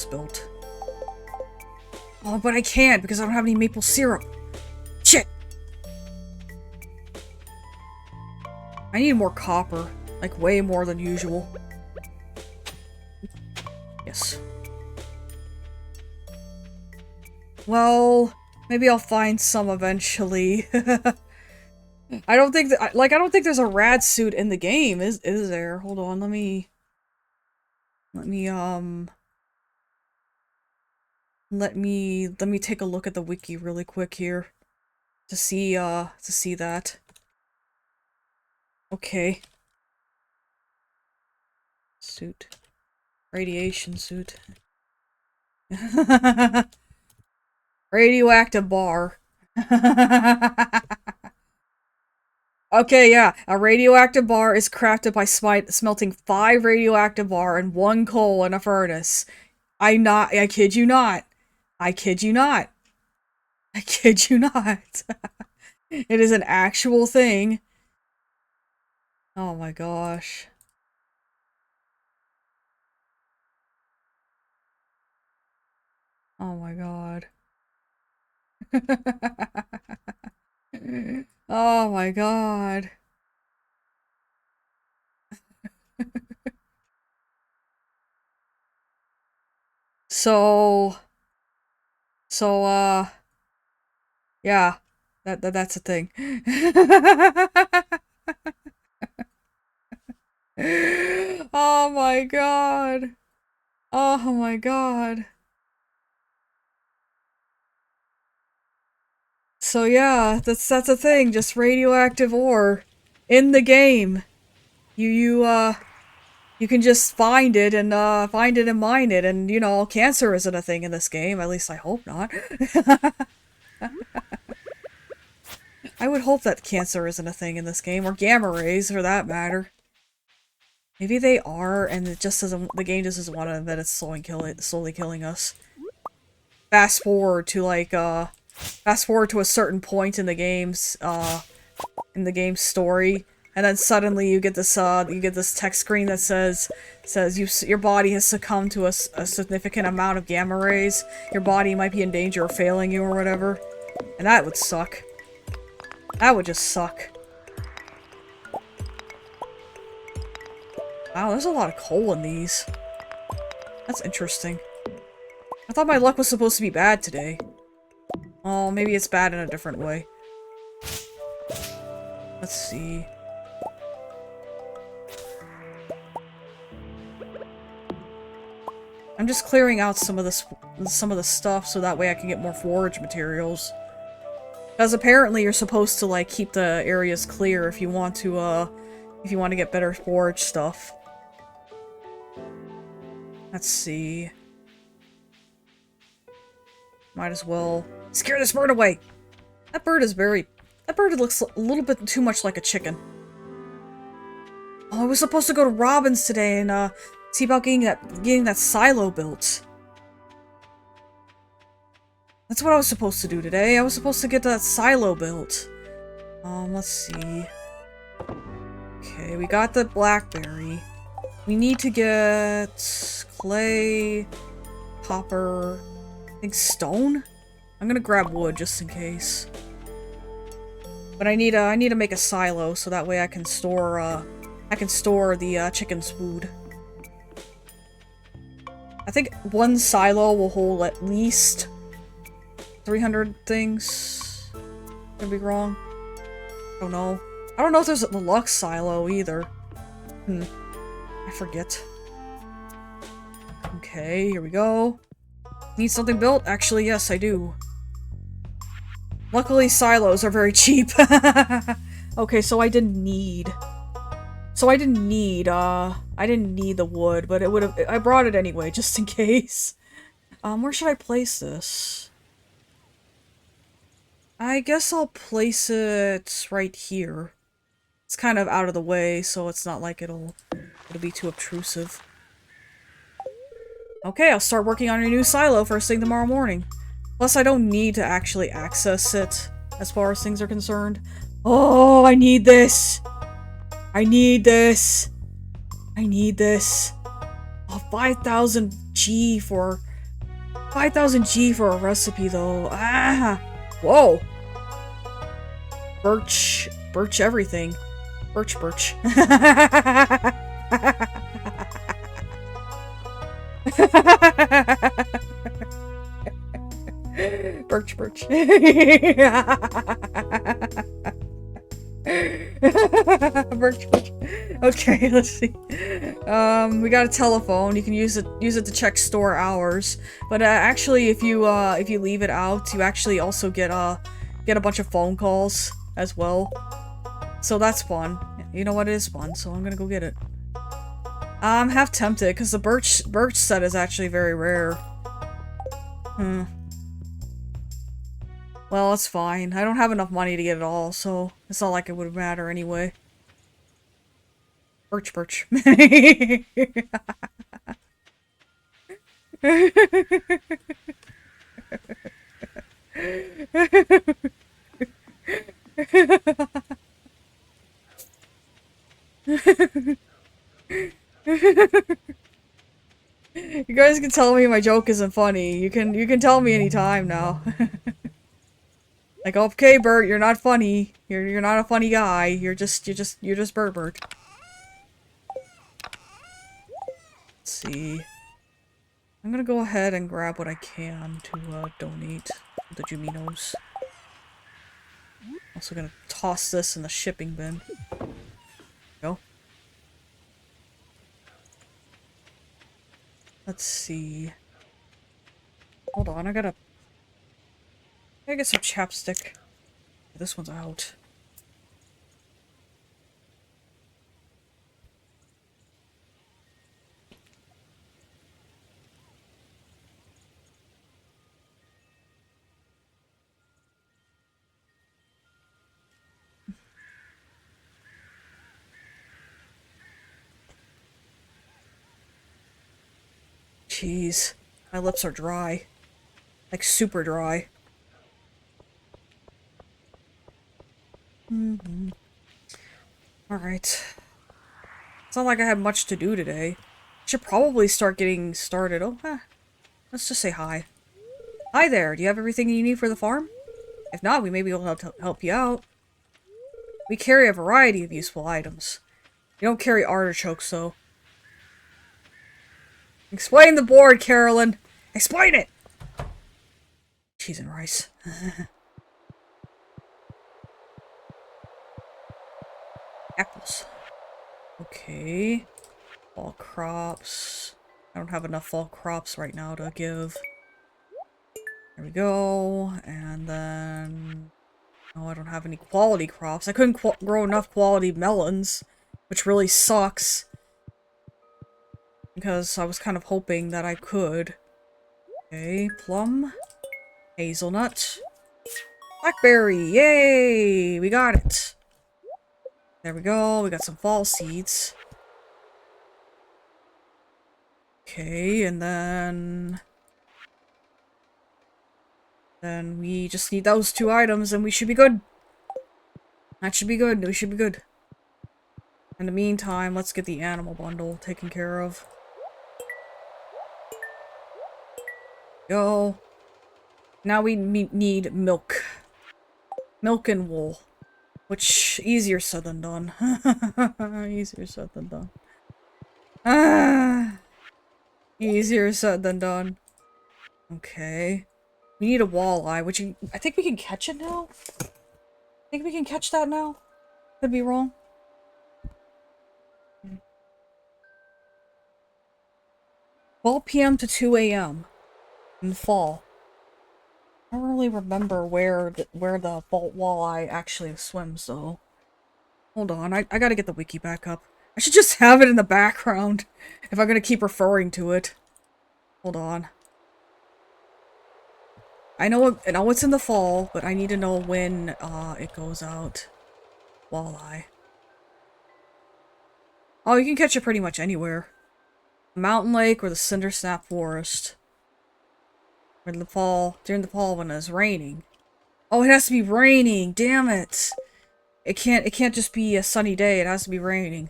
A: built. Oh, but I can't because I don't have any maple syrup. Shit! I need more copper. Like, way more than usual. Yes. Well, maybe I'll find some eventually. I don't think there's a rad suit in the game, is there? Hold on, let me Let me take a look at the wiki really quick here to see that. Okay. Suit. Radiation suit. Radioactive bar. Okay, yeah. A radioactive bar is crafted by smelting 5 radioactive bar and 1 coal in a furnace. I kid you not. I kid you not. I kid you not. It is an actual thing. Oh my gosh. Oh my god. Oh my god. So, so, yeah, that's a thing. Oh my god. Oh my god. So yeah, that's a thing, just radioactive ore in the game. You can just find it and mine it, and you know, cancer isn't a thing in this game, at least I hope not. I would hope that cancer isn't a thing in this game, or gamma rays for that matter. Maybe they are, and it just doesn't, the game just doesn't want to admit it's slowly killing us. Fast forward to like, fast forward to a certain point in the game's story, and then suddenly you get this text screen that says your body has succumbed to a significant amount of gamma rays. Your body might be in danger of failing you or whatever. And that would suck. That would just suck. Wow, there's a lot of coal in these. That's interesting. I thought my luck was supposed to be bad today. Oh, maybe it's bad in a different way. Let's see. I'm just clearing out some of the stuff so that way I can get more forage materials. Because apparently you're supposed to like keep the areas clear if you want to get better forage stuff. Let's see. Might as well scare this bird away. That bird looks a little bit too much like a chicken. Oh, I was supposed to go to Robin's today and see about getting that silo built. That's what I was supposed to do today. I was supposed to get that silo built. Let's see. Okay, we got the blackberry. We need to get clay, copper, I think stone? I'm gonna grab wood just in case. But I need to make a silo so that way I can store the chicken's food. I think one silo will hold at least 300 things. Could be wrong. I don't know. I don't know if there's a deluxe silo either. I forget. Okay, here we go. Need something built? Actually, yes, I do. Luckily, silos are very cheap. Okay, so I didn't need the wood, but I brought it anyway, just in case. Where should I place this? I guess I'll place it right here. It's kind of out of the way, so it's not like it'll be too obtrusive. Okay, I'll start working on your new silo first thing tomorrow morning. Plus, I don't need to actually access it, as far as things are concerned. Oh, I need this! I need this! I need this! Oh, 5,000 G for... 5,000 G for a recipe, though. Ah! Whoa! Birch everything. Birch. Birch. Birch. Okay, let's see. We got a telephone. You can use it to check store hours. But actually, if you leave it out, you actually also get a bunch of phone calls as well. So that's fun. You know what? It is fun. So I'm gonna go get it. I'm half tempted because the birch set is actually very rare. Hmm. Well, it's fine. I don't have enough money to get it all, so it's not like it would matter anyway. Birch. You guys can tell me my joke isn't funny. You can tell me anytime now. Like, okay, Burt, you're not funny. You're not a funny guy. You're just Burt. Let's see. I'm gonna go ahead and grab what I can to donate to the Juminos. Also gonna toss this in the shipping bin. Go. Let's see. Hold on, I gotta get some chapstick. This one's out. Jeez, my lips are dry. Like, super dry. Alright. It's not like I have much to do today. I should probably start getting started. Oh, let's just say hi. Hi there, do you have everything you need for the farm? If not, we may be able to help you out. We carry a variety of useful items. We don't carry artichokes, though. Explain the board, Carolyn! Explain it! Cheese and rice. Apples. Okay. Fall crops. I don't have enough fall crops right now to give. There we go. And then... Oh, I don't have any quality crops. I couldn't grow enough quality melons, which really sucks. Because I was kind of hoping that I could. Okay, plum. Hazelnut. Blackberry! Yay! We got it! There we go, we got some fall seeds. Okay, and then we just need those 2 items and we should be good. That should be good, we should be good. In the meantime, let's get the animal bundle taken care of. Go. Now we need milk. Milk and wool. Which, easier said than done. Easier said than done. Easier said than done. Okay. We need a walleye, which I think we can catch it now? I think we can catch that now? Could be wrong. 12 p.m. to 2 a.m. in the fall. I don't really remember where the walleye actually swims, though. Hold on, I gotta get the wiki back up. I should just have it in the background if I'm gonna keep referring to it. Hold on. I know it's in the fall, but I need to know when it goes out. Walleye. Oh, you can catch it pretty much anywhere. Mountain Lake or the Cindersnap Forest. During the fall when it's raining. Oh, it has to be raining. Damn it. It can't just be a sunny day. It has to be raining.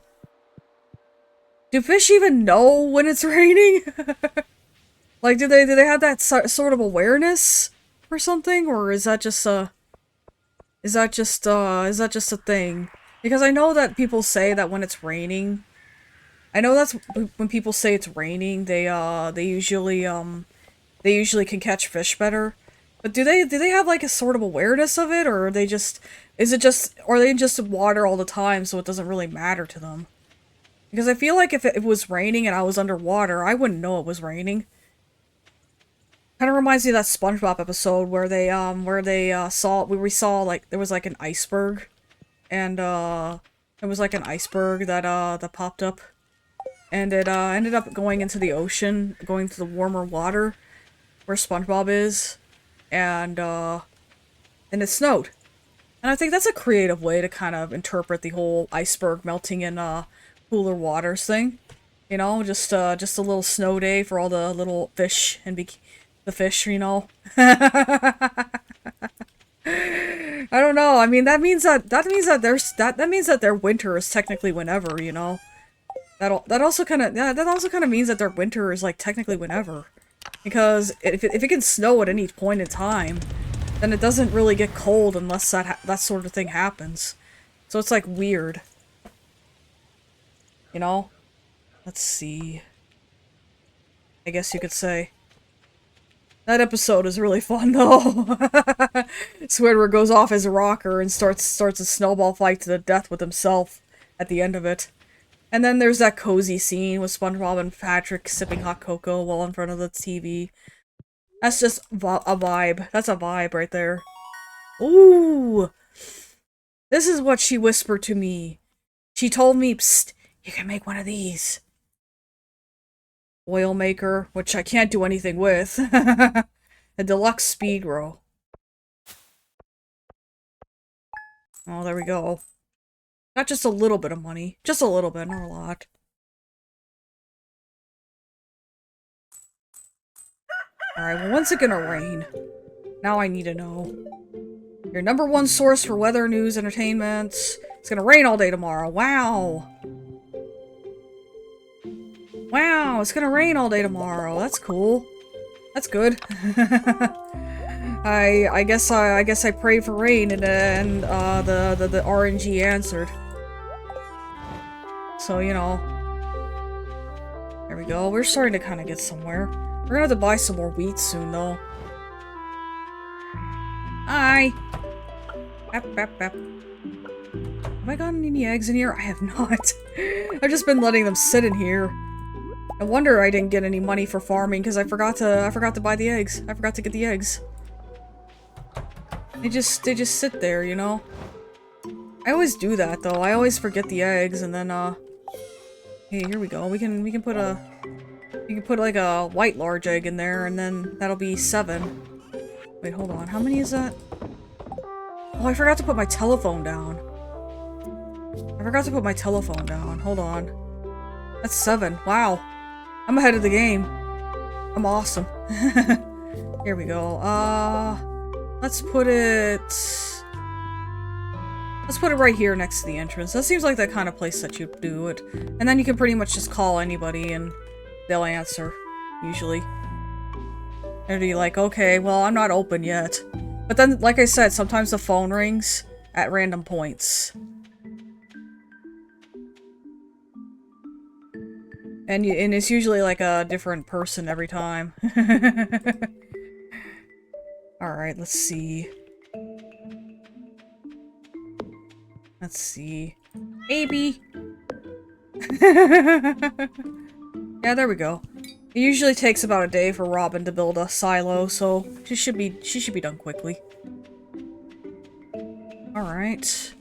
A: Do fish even know when it's raining? Like, do they have that sort of awareness or something, or is that just a thing? Because I know that people say that when it's raining, I know that's when people say it's raining, they usually can catch fish better. But do they have like a sort of awareness of it, or are they just are they just water all the time so it doesn't really matter to them? Because I feel like if it was raining and I was underwater, I wouldn't know it was raining. Kind of reminds me of that SpongeBob episode where they saw, where we saw, like, there was, like, an iceberg. And, it was, like, an iceberg that popped up. And it, ended up going into the ocean, going to the warmer water where SpongeBob is. And it snowed. And I think that's a creative way to kind of interpret the whole iceberg melting in, cooler waters thing. You know, just a little snow day for all the little fish and the fish, you know. I don't know. I mean, that means that their winter is technically whenever, you know. That also kind of means that their winter is like technically whenever, because if it can snow at any point in time, then it doesn't really get cold unless that sort of thing happens. So it's like weird. You know? Let's see. I guess you could say. That episode is really fun, though. Squidward goes off his rocker and starts a snowball fight to the death with himself at the end of it. And then there's that cozy scene with SpongeBob and Patrick sipping hot cocoa while in front of the TV. That's just a vibe. That's a vibe right there. Ooh! This is what she whispered to me. She told me, psst, you can make one of these. Oil maker, which I can't do anything with. A deluxe speed row. Oh, there we go. Got just a little bit of money. Just a little bit, not a lot. Alright, well, when's it gonna rain? Now I need to know. Your #1 source for weather, news, entertainment. It's gonna rain all day tomorrow. Wow! Wow, it's gonna rain all day tomorrow. That's cool. That's good. I guess I prayed for rain and the RNG answered. So, you know. There we go. We're starting to kind of get somewhere. We're gonna have to buy some more wheat soon, though. Hi! Bap, bap, bap. Have I gotten any eggs in here? I have not. I've just been letting them sit in here. No wonder I didn't get any money for farming, because I forgot to buy the eggs. I forgot to get the eggs. They just sit there, you know? I always do that, though. I always forget the eggs, and then, hey, here we go. We can put like a white large egg in there, and then that'll be 7. Wait, hold on. How many is that? Oh, I forgot to put my telephone down. I forgot to put my telephone down. Hold on. That's 7. Wow. I'm ahead of the game. I'm awesome. Here we go. Let's put it right here next to the entrance. That seems like the kind of place that you do it. And then you can pretty much just call anybody and they'll answer, usually. They'll be like, okay, well, I'm not open yet. But then, like I said, sometimes the phone rings at random points. And it's usually like a different person every time. Alright, let's see. Let's see. Baby! Yeah, there we go. It usually takes about a day for Robin to build a silo, so she should be done quickly. Alright.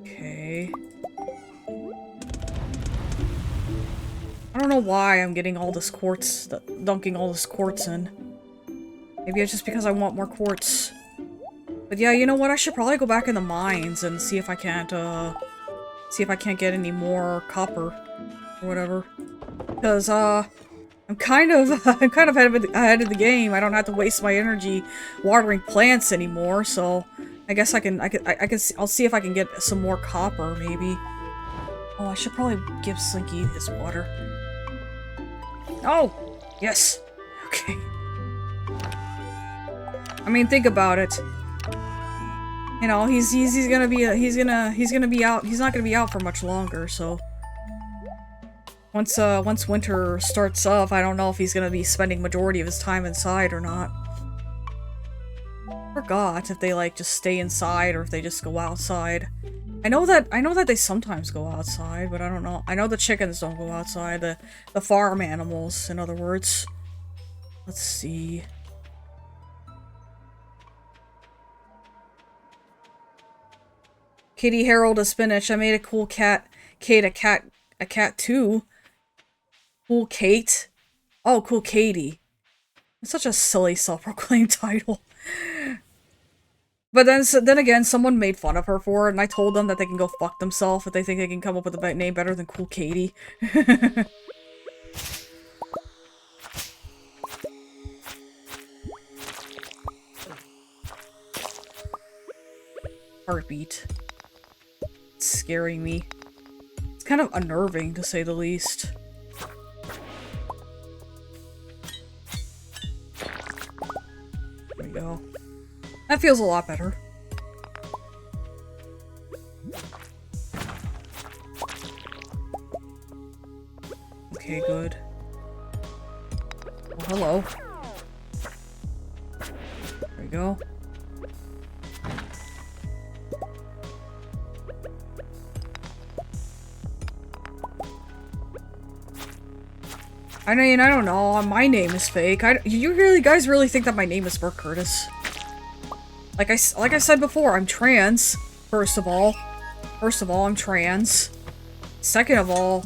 A: Okay. I don't know why I'm getting all this quartz, dunking all this quartz in. Maybe it's just because I want more quartz. But yeah, you know what? I should probably go back in the mines and see if I can't get any more copper or whatever. Because I'm kind of ahead of the game. I don't have to waste my energy watering plants anymore. So I guess I'll see if I can get some more copper maybe. Oh, I should probably give Slinky his water. Oh, yes. Okay. I mean, think about it. You know, he's gonna be out. He's not gonna be out for much longer. So once winter starts up, I don't know if he's gonna be spending majority of his time inside or not. forgot if they like just stay inside or if they just go outside. I know that they sometimes go outside, but I don't know. I know the chickens don't go outside, the farm animals, in other words. Let's see. Kitty Harold a spinach. I made a cool cat. Kate a cat too. Cool Kate. Oh, cool Katie. It's such a silly self-proclaimed title. But then again, someone made fun of her for it, and I told them that they can go fuck themselves if they think they can come up with a name better than Cool Katie. Heartbeat. It's scaring me. It's kind of unnerving, to say the least. There we go. That feels a lot better. Okay, good. Well, hello. There we go. I mean, I don't know. My name is fake. You guys really think that my name is Burt Curtis? Like I said before, I'm trans. First of all, I'm trans. Second of all,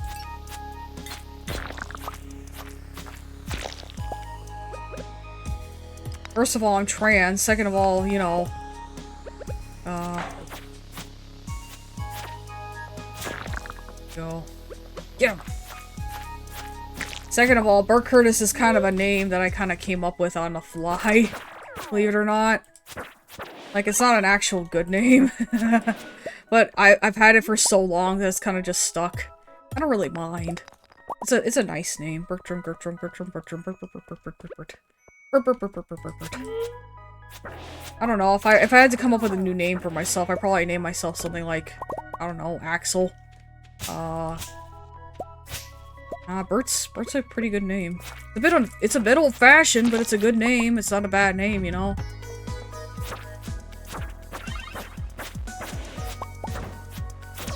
A: I'm trans. Second of all, you know, go. Get him. Second of all, Burt Curtis is kind of a name that I kind of came up with on the fly, believe it or not. Like, it's not an actual good name, but I've had it for so long that it's kind of just stuck. I don't really mind. It's a nice name. Bertram, Bertram, Bertram, Bertram, Burt, Burt, Burt, Burt, Burt, Burt, Burt. Burt, Burt, Burt, Burt, Burt, Burt, Burt. I don't know, if I had to come up with a new name for myself, I'd probably name myself something like, I don't know, Axel. Bert's a pretty good name. It's a bit old-fashioned, but it's a good name. It's not a bad name, you know?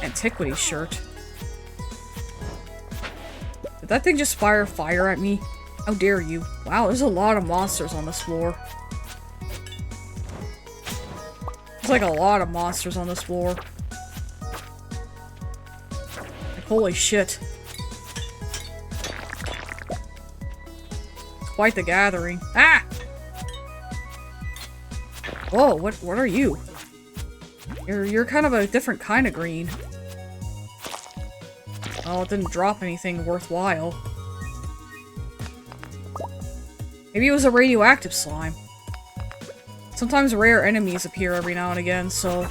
A: Antiquity shirt. Did that thing just fire fire at me? How dare you? Wow, there's a lot of monsters on this floor. There's like a lot of monsters on this floor. Like, holy shit. It's quite the gathering. Ah! Whoa, what are you? You're kind of a different kind of green. Oh, it didn't drop anything worthwhile. Maybe it was a radioactive slime. Sometimes rare enemies appear every now and again, so...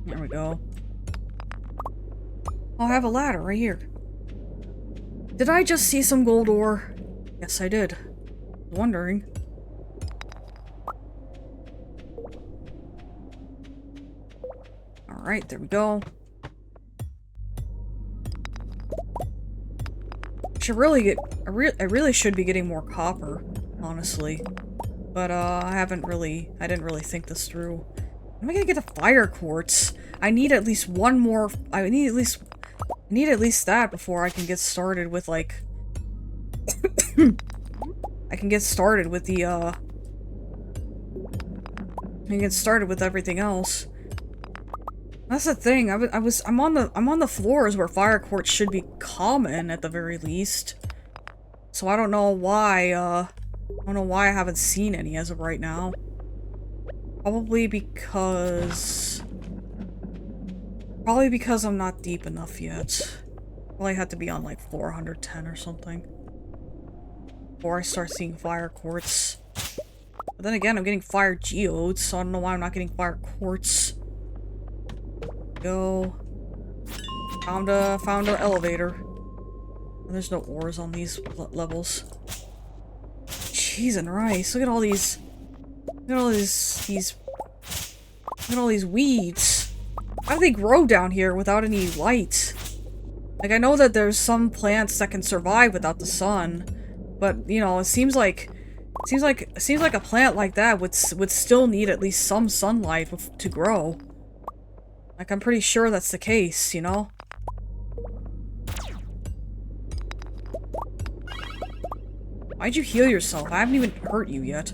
A: There we go. Oh, I have a ladder right here. Did I just see some gold ore? Yes, I did. Wondering. Alright, there we go. Should really get... I really should be getting more copper, honestly. But, I didn't really think this through. Am I gonna get the fire quartz? I need at least one more... I need at least that before I can get started with, like... I can get started with the, I can get started with everything else. That's the thing. I'm on the floors where fire quartz should be common at the very least. So I don't know why, I haven't seen any as of right now. Probably because I'm not deep enough yet. Probably had to be on like 410 or something before I start seeing fire quartz. But then again, I'm getting fire geodes, so I don't know why I'm not getting fire quartz. Go. Found a elevator. And there's no ores on these levels. Cheese and rice. Look at all these. Look at all these. Look at all these weeds. How do they grow down here without any light? Like, I know that there's some plants that can survive without the sun, but you know, it seems like a plant like that would still need at least some sunlight to grow. Like, I'm pretty sure that's the case, you know? Why'd you heal yourself? I haven't even hurt you yet.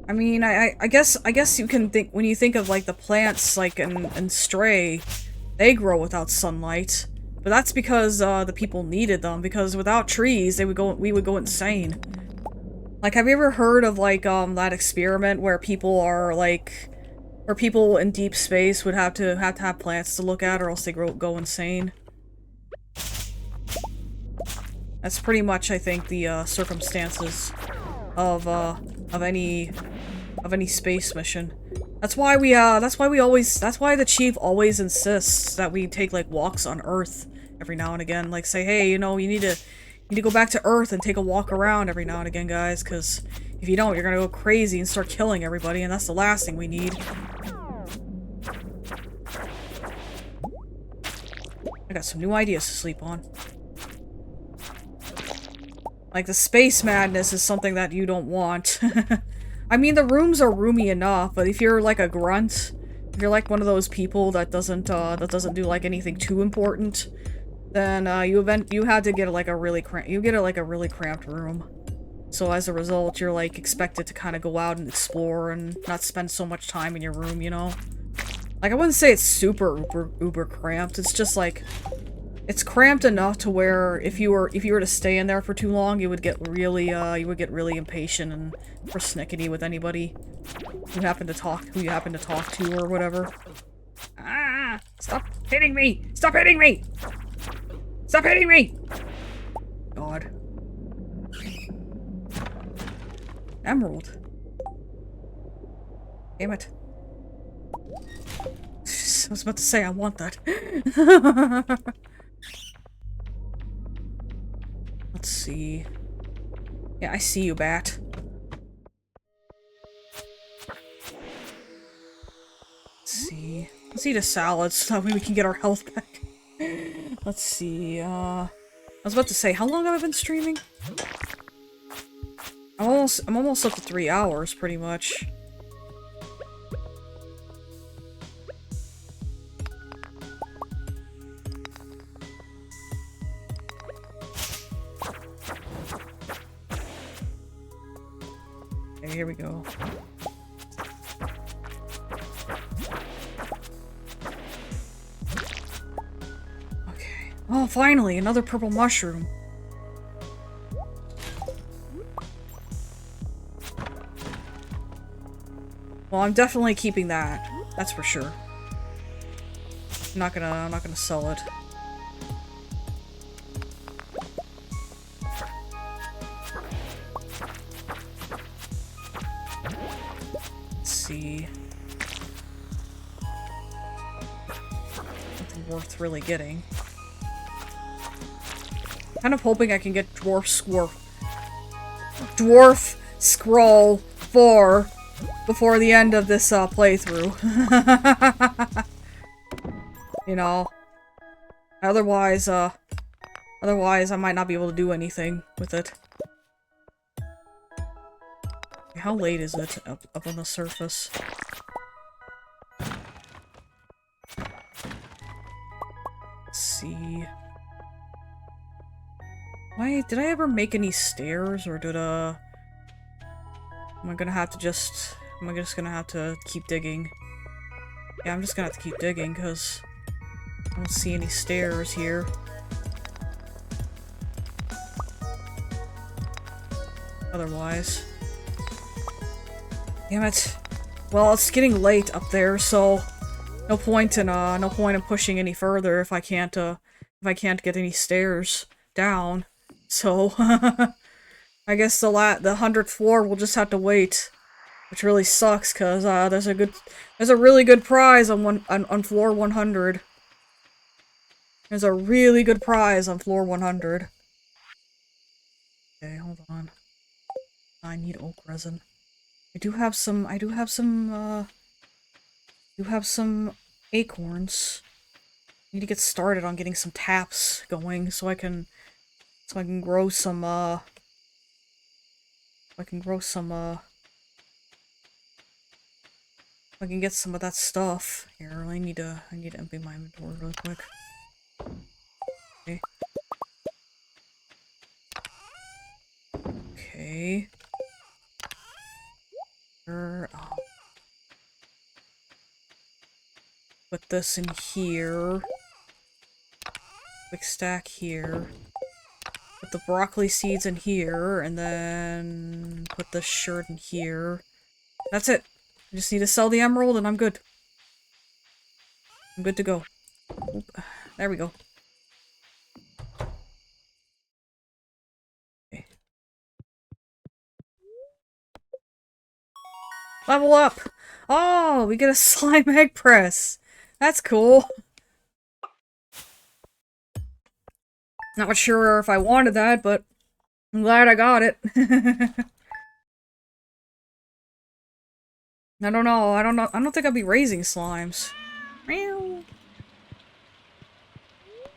A: I mean, I guess you can think, when you think of like the plants like in Stray, they grow without sunlight. But that's because the people needed them, because without trees we would go insane. Like, have you ever heard of like that experiment where people are like, where people in deep space would have to have plants to look at or else they go insane? That's pretty much, I think, the circumstances of any space mission. That's why the chief always insists that we take like walks on Earth every now and again. Like, say, hey, you know, you need to go back to Earth and take a walk around every now and again, guys, because if you don't, you're gonna go crazy and start killing everybody, and that's the last thing we need. I got some new ideas to sleep on. Like, the space madness is something that you don't want. I mean, the rooms are roomy enough, but if you're like a grunt, if you're like one of those people that doesn't do like anything too important, then you had to get like a really cramped room. So as a result, you're like expected to kind of go out and explore and not spend so much time in your room, you know? Like, I wouldn't say it's super uber cramped. It's just like, it's cramped enough to where if you were to stay in there for too long, you would get really impatient and persnickety with anybody who you happen to talk to or whatever. Ah! Stop hitting me! Stop hitting me! Stop hitting me! God. Emerald. Damn it. I was about to say I want that. Let's see. Yeah, I see you, bat. Let's see. Let's eat a salad so that way we can get our health back. Let's see, I was about to say, how long have I been streaming? I'm almost up to 3 hours, pretty much. Okay, here we go. Okay. Oh, finally, another purple mushroom. Well, I'm definitely keeping that. That's for sure. I'm not gonna sell it. Let's see. Nothing worth really getting. Kind of hoping I can get Dwarf Scroll 4 before the end of this playthrough. You know. Otherwise I might not be able to do anything with it. How late is it up on the surface? Let's see. Did I ever make any stairs, or am I just gonna have to keep digging? Yeah, I'm just gonna have to keep digging, because I don't see any stairs here. Otherwise. Damn it. Well, it's getting late up there, so no point in pushing any further if I can't get any stairs down. So I guess the 100th floor will just have to wait. Which really sucks, cause there's a really good prize on floor 100. There's a really good prize on floor 100. Okay, hold on. I need oak resin. I do have some acorns. Need to get started on getting some taps going so I can grow some I can get some of that stuff. Here, I need to empty my inventory really quick. Okay. Okay. Put this in here. Quick stack here. Put the broccoli seeds in here, and then put the shirt in here. That's it. I just need to sell the emerald and I'm good. I'm good to go. Oop. There we go. Okay. Level up! Oh, we get a slime egg press! That's cool. Not sure if I wanted that, but I'm glad I got it. I don't know. I don't think I'll be raising slimes. Meow.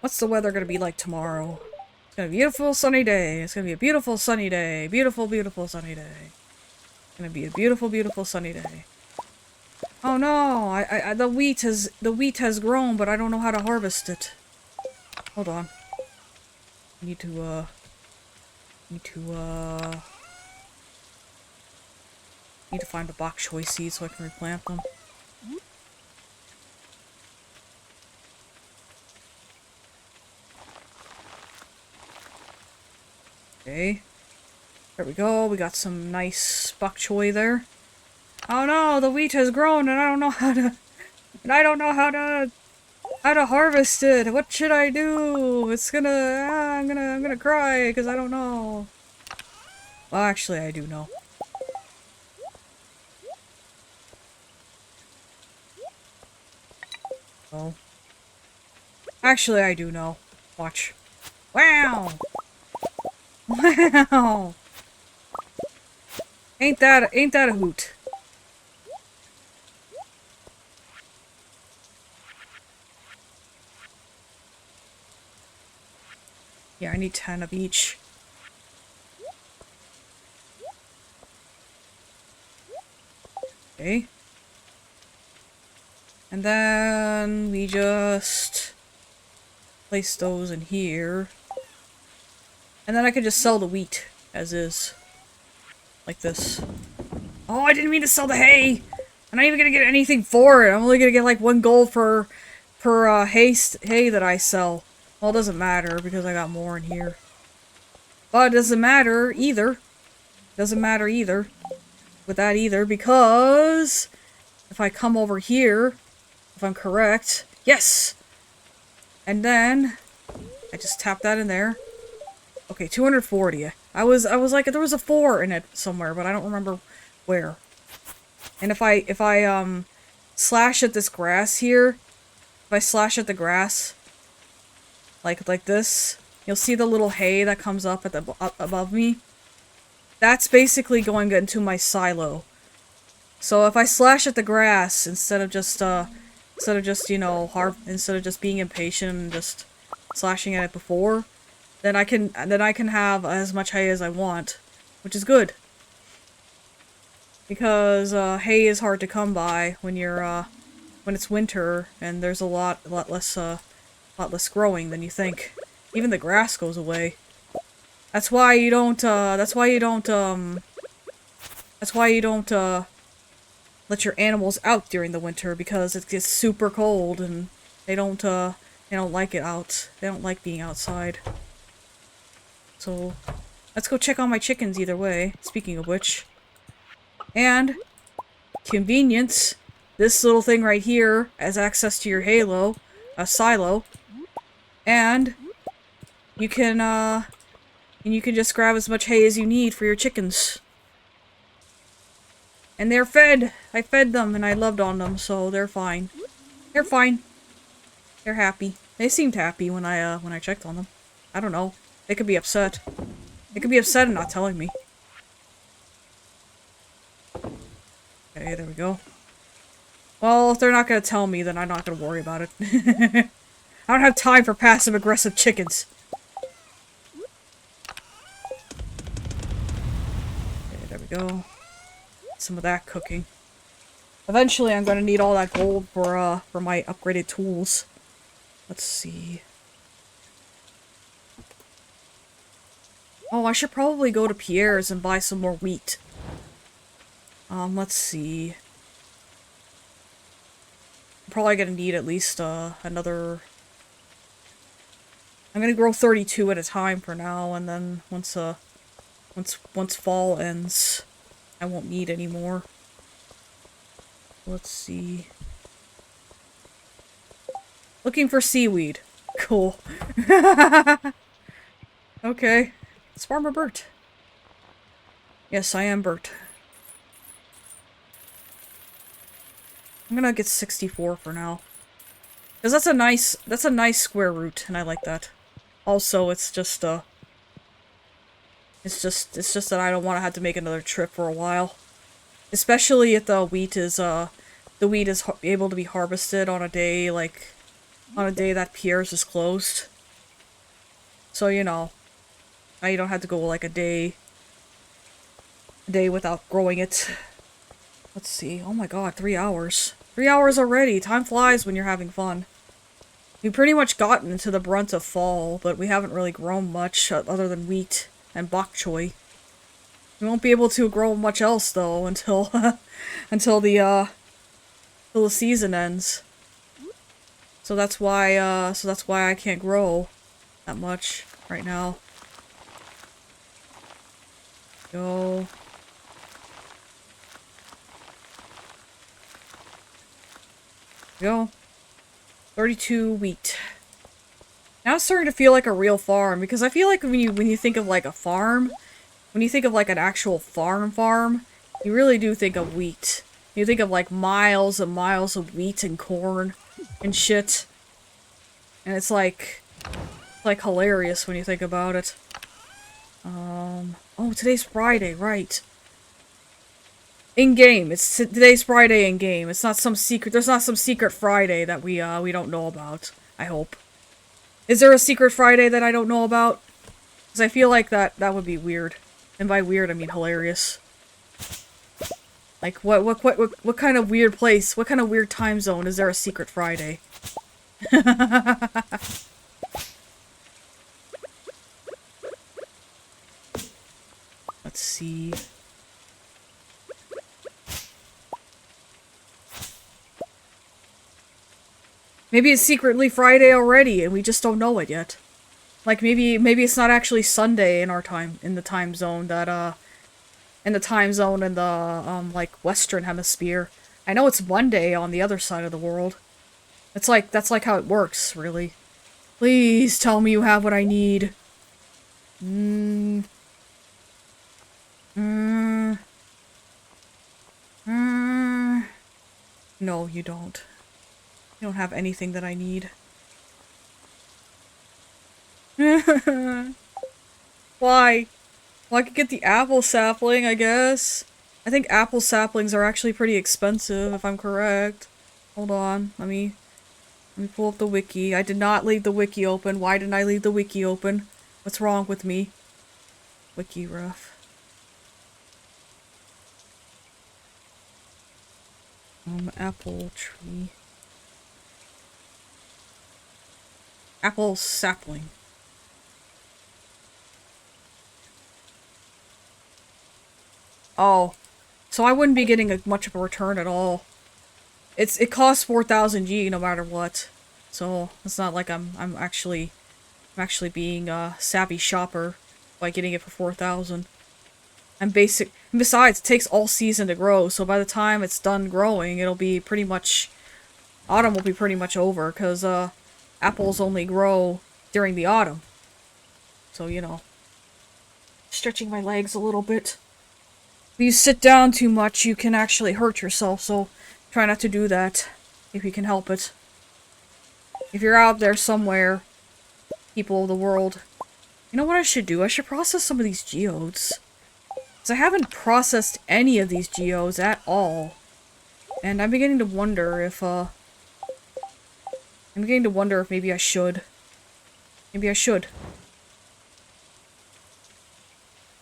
A: What's the weather gonna be like tomorrow? It's gonna be a beautiful sunny day. It's gonna be a beautiful sunny day. Beautiful, beautiful sunny day. It's gonna be a beautiful, beautiful sunny day. Oh no! The wheat has grown, but I don't know how to harvest it. Hold on. Need to find the bok choy seeds so I can replant them. Okay. There we go. We got some nice bok choy there. Oh no, the wheat has grown and I don't know how to harvest it. What should I do? It's gonna I'm gonna cry because I don't know. Well, actually I do know. Oh. Actually I do know. Watch. Wow! Wow! Ain't that a hoot? Yeah, I need 10 of each. Okay. And then we just place those in here. And then I could just sell the wheat as is. Like this. Oh, I didn't mean to sell the hay! I'm not even gonna get anything for it. I'm only gonna get like 1 gold per hay that I sell. Well, it doesn't matter because I got more in here. But it doesn't matter either. Doesn't matter either. With that either, because if I come over here, if I'm correct, yes! And then I just tap that in there. Okay, 240. I was like there was a 4 in it somewhere, but I don't remember where. And if I slash at this grass here, if I slash at the grass like this, you'll see the little hay that comes up at the above me. That's basically going into my silo. So if I slash at the grass instead of just you know instead of just being impatient and just slashing at it before, then I can have as much hay as I want, which is good. Because hay is hard to come by when you're when it's winter and there's a lot less growing than you think. Even the grass goes away. That's why you don't let your animals out during the winter, because it gets super cold and they don't like it out. They don't like being outside. So let's go check on my chickens either way, speaking of which. And convenience, this little thing right here has access to your silo, and you can just grab as much hay as you need for your chickens. And they're fed. I fed them and I loved on them, so they're fine. They're fine. They're happy. They seemed happy when I checked on them. I don't know. They could be upset. They could be upset and not telling me. Okay, there we go. Well, if they're not gonna tell me, then I'm not gonna worry about it. I don't have time for passive-aggressive chickens. Okay, there we go. Some of that cooking. Eventually, I'm gonna need all that gold for my upgraded tools. Let's see. Oh, I should probably go to Pierre's and buy some more wheat. Let's see. I'm probably gonna need at least, another... I'm gonna grow 32 at a time for now, and then once fall ends, I won't need any more. Let's see. Looking for seaweed. Cool. Okay. It's Farmer Burt. Yes, I am Burt. I'm gonna get 64 for now. Because that's a nice square root, and I like that. Also, it's just that I don't want to have to make another trip for a while. Especially if the wheat is able to be harvested on a day, that Pierre's is closed. So, you know, now you don't have to go like a day without growing it. Let's see. Oh my god, 3 hours. 3 hours already! Time flies when you're having fun. We've pretty much gotten into the brunt of fall, but we haven't really grown much other than wheat and bok choy. We won't be able to grow much else though until until the season ends. So that's why I can't grow that much right now. Go. Go. 32 wheat. Now it's starting to feel like a real farm, because I feel like when you think of like a farm, when you think of like an actual farm, you really do think of wheat. You think of like miles and miles of wheat and corn and shit. And it's like hilarious when you think about it. Oh, today's Friday, right. In-game. Today's Friday in-game. It's not some secret. There's not some secret Friday that we don't know about. I hope. Is there a secret Friday that I don't know about? Because I feel like that would be weird. And by weird, I mean hilarious. Like, what kind of weird place, what kind of weird time zone is there a secret Friday? Let's see. Maybe it's secretly Friday already, and we just don't know it yet. Like, maybe it's not actually Sunday in the time zone that, in the, like, Western Hemisphere. I know it's Monday on the other side of the world. That's like how it works, really. Please tell me you have what I need. No, you don't. You don't have anything that I need. Why? Well, I could get the apple sapling, I guess. I think apple saplings are actually pretty expensive, if I'm correct. Hold on, let me pull up the wiki. I did not leave the wiki open. Why didn't I leave the wiki open? What's wrong with me? Wiki ref. Apple tree. Apple sapling. Oh. So I wouldn't be getting much of a return at all. It costs 4,000 G no matter what. So it's not like I'm actually being a savvy shopper by getting it for 4,000. And besides, it takes all season to grow, so by the time it's done growing, it'll be pretty much... Autumn will be pretty much over, because, apples only grow during the autumn. So, you know. Stretching my legs a little bit. If you sit down too much, you can actually hurt yourself, so try not to do that if you can help it. If you're out there somewhere, people of the world, you know what I should do? I should process some of these geodes. Because I haven't processed any of these geodes at all. And I'm beginning to wonder if, maybe I should. Maybe I should.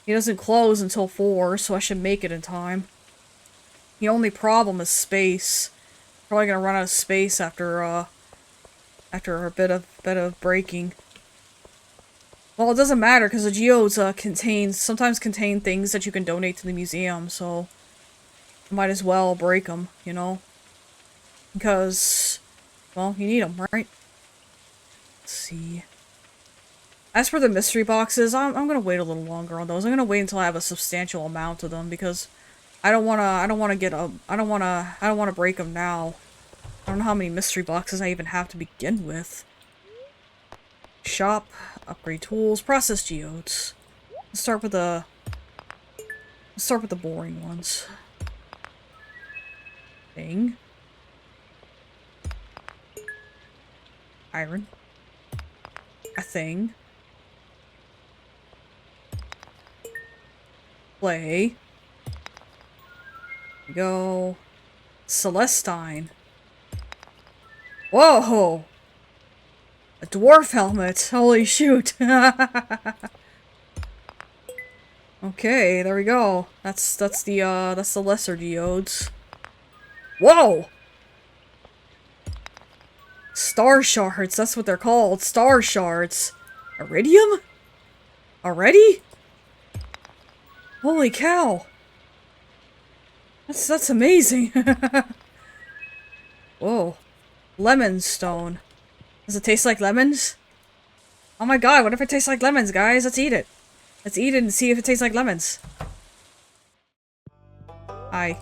A: He doesn't close until 4, so I should make it in time. The only problem is space. Probably gonna run out of space after a bit of breaking. Well, it doesn't matter because the geodes sometimes contain things that you can donate to the museum, so I might as well break them, you know, because, well, you need them, right? Let's see. As for the mystery boxes, I'm gonna wait a little longer on those. I'm gonna wait until I have a substantial amount of them because I don't wanna break them now. I don't know how many mystery boxes I even have to begin with. Shop, upgrade tools, process geodes. Let's start with the boring ones. Thing. Iron. A thing. Play. Go. Celestine. Whoa! A dwarf helmet! Holy shoot! Okay, there we go. That's the lesser geodes. Whoa! Star shards, that's what they're called. Star shards. Iridium? Already? Holy cow! That's amazing. Whoa. Lemon stone. Does it taste like lemons? Oh my god, what if it tastes like lemons, guys? Let's eat it. Let's eat it and see if it tastes like lemons. Hi.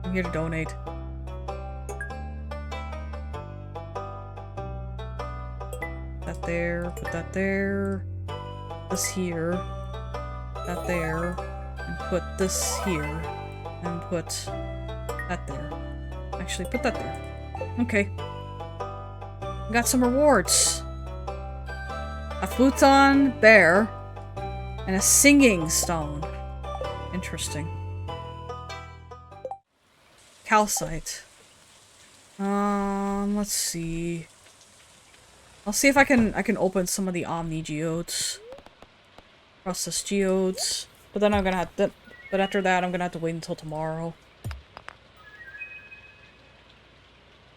A: I'm here to donate. That there, put that there. This here. That there. And put this here. And put that there. Actually, put that there. Okay. Got some rewards. A futon bear and a singing stone. Interesting. Calcite. Let's see. I'll see if I can open some of the Omni geodes. Process geodes. But then I'm gonna have to, but after that I'm gonna have to wait until tomorrow.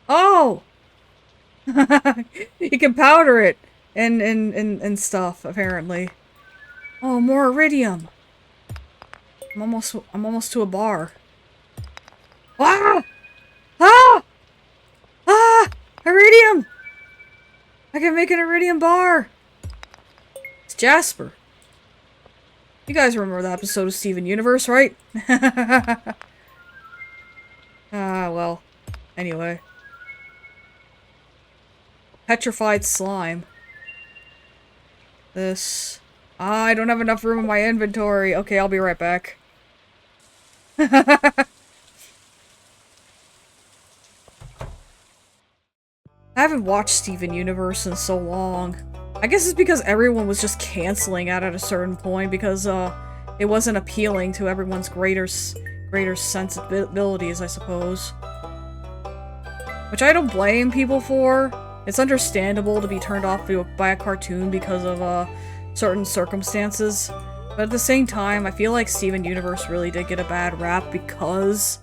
A: Oh! You can powder it and stuff, apparently. Oh, more iridium. I'm almost to a bar. Ah! Ah! Ah! Iridium! I can make an iridium bar! It's Jasper. You guys remember that episode of Steven Universe, right? Well. Anyway. Petrified slime. This. I don't have enough room in my inventory. Okay, I'll be right back. I haven't watched Steven Universe in so long. I guess it's because everyone was just canceling it at a certain point because, it wasn't appealing to everyone's greater sensibilities, I suppose. Which I don't blame people for. It's understandable to be turned off by a cartoon because of, certain circumstances. But at the same time, I feel like Steven Universe really did get a bad rap because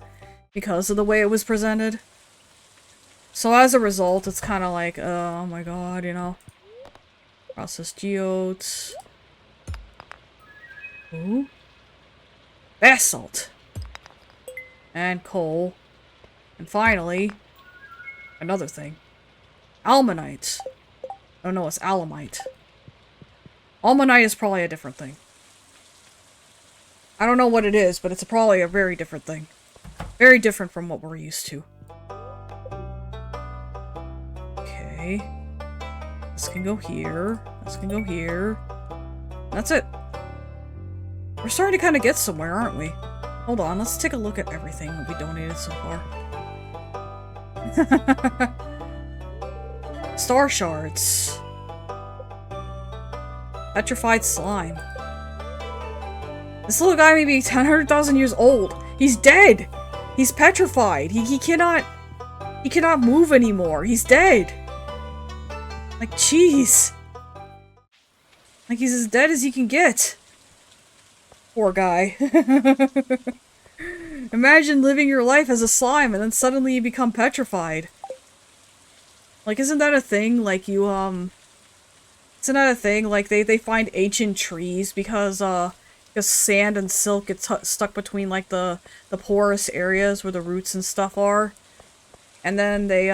A: of the way it was presented. So as a result, it's kind of like, oh my god, you know. Process geodes. Ooh. Basalt. And coal. And finally, another thing. Almanite. Oh no, it's alamite. Almanite is probably a different thing. I don't know what it is, but it's probably a very different thing. Very different from what we're used to. Okay. This can go here. This can go here. That's it. We're starting to kind of get somewhere, aren't we? Hold on, let's take a look at everything that we donated so far. Star shards. Petrified slime. This little guy may be 100,000 years old. He's dead! He's petrified. He cannot move anymore. He's dead. Like, jeez. Like, he's as dead as he can get. Poor guy. Imagine living your life as a slime and then suddenly you become petrified. Like, isn't that a thing? Like, you, isn't that a thing? Like, they find ancient trees because sand and silk get stuck between, like, the porous areas where the roots and stuff are. And then they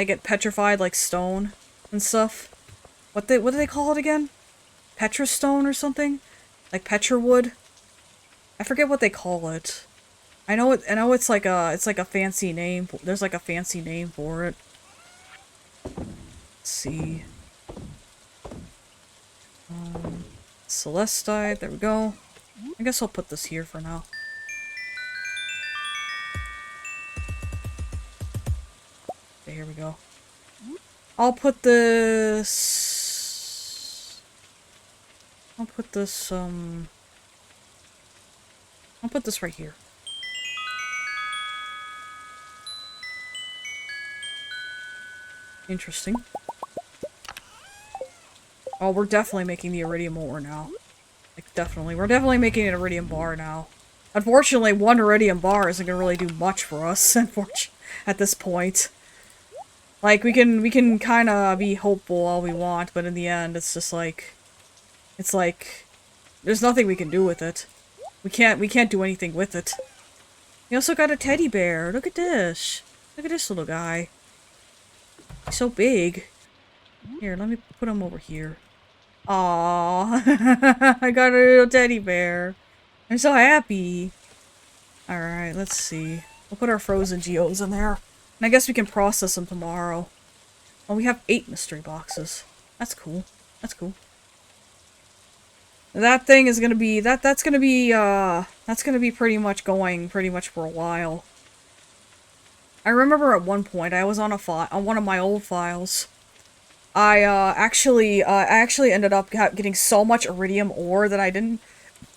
A: get petrified like stone and stuff. What do they call it again? Petrostone or something? Like petrawood? I forget what they call it. I know it's like a fancy name. There's like a fancy name for it. Let's see. Celestite, there we go. I guess I'll put this here for now. Okay, here we go. I'll put this... I'll put this right here. Interesting. Oh, we're definitely making the iridium ore now. Like, definitely. We're definitely making an iridium bar now. Unfortunately, one iridium bar isn't gonna really do much for us, at this point. Like, we can kinda be hopeful all we want, but in the end, it's just like... It's like... There's nothing we can do with it. We can't do anything with it. We also got a teddy bear. Look at this. Look at this little guy. He's so big. Here, let me put him over here. Aww. I got a little teddy bear. I'm so happy. Alright, let's see. We'll put our frozen geodes in there. And I guess we can process them tomorrow. Oh, we have 8 mystery boxes. That's cool. That's cool. That thing is gonna be, that's gonna be pretty much going for a while. I remember at one point, I was on on one of my old files. I actually ended up getting so much iridium ore that I didn't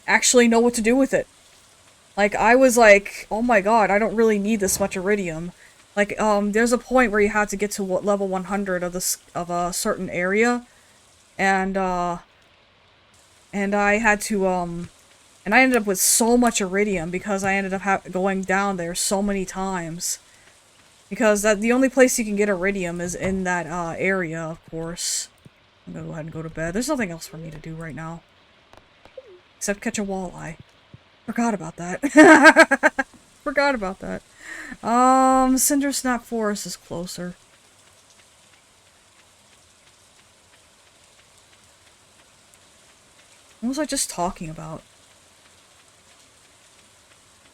A: actually know what to do with it. Like, I was like, oh my god, I don't really need this much iridium. Like, there's a point where you had to get to level 100 of a certain area, and I had to, and I ended up with so much iridium because I ended up going down there so many times. Because the only place you can get iridium is in that, area, of course. I'm gonna go ahead and go to bed. There's nothing else for me to do right now. Except catch a walleye. Forgot about that. Forgot about that. Cindersnap Forest is closer. What was I just talking about?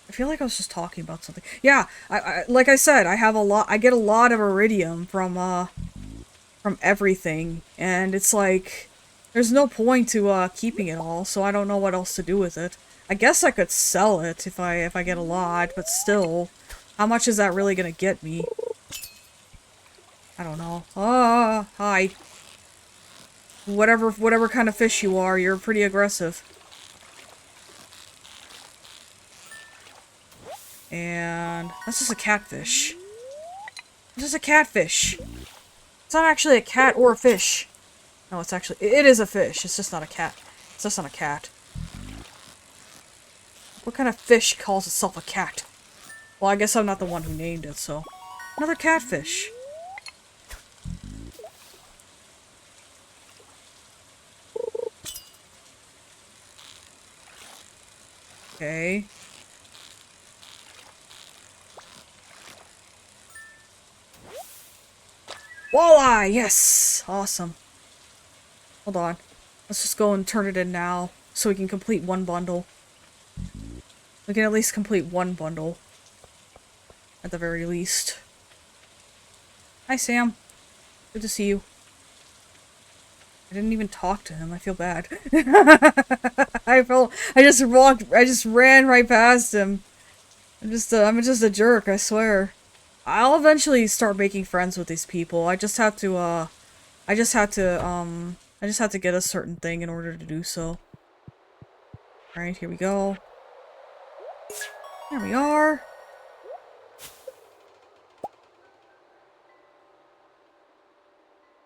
A: I feel like I was just talking about something. Yeah, like I said, I get a lot of iridium from everything, and it's like, there's no point to, keeping it all, so I don't know what else to do with it. I guess I could sell it if I get a lot, but still, how much is that really gonna get me? I don't know. Hi. Whatever kind of fish you are, you're pretty aggressive. And that's just a catfish. It's just a catfish. It's not actually a cat or a fish. No, it's actually, it is a fish. It's just not a cat. It's just not a cat. What kind of fish calls itself a cat? Well, I guess I'm not the one who named it, so. Another catfish. Okay. Walleye! Yes! Awesome. Hold on. Let's just go and turn it in now, so we can complete one bundle. We can at least complete one bundle. At the very least. Hi, Sam. Good to see you. I didn't even talk to him. I feel bad. I just ran right past him. I'm just a jerk, I swear. I'll eventually start making friends with these people. I just have to, I just have to get a certain thing in order to do so. Alright, here we go. There we are.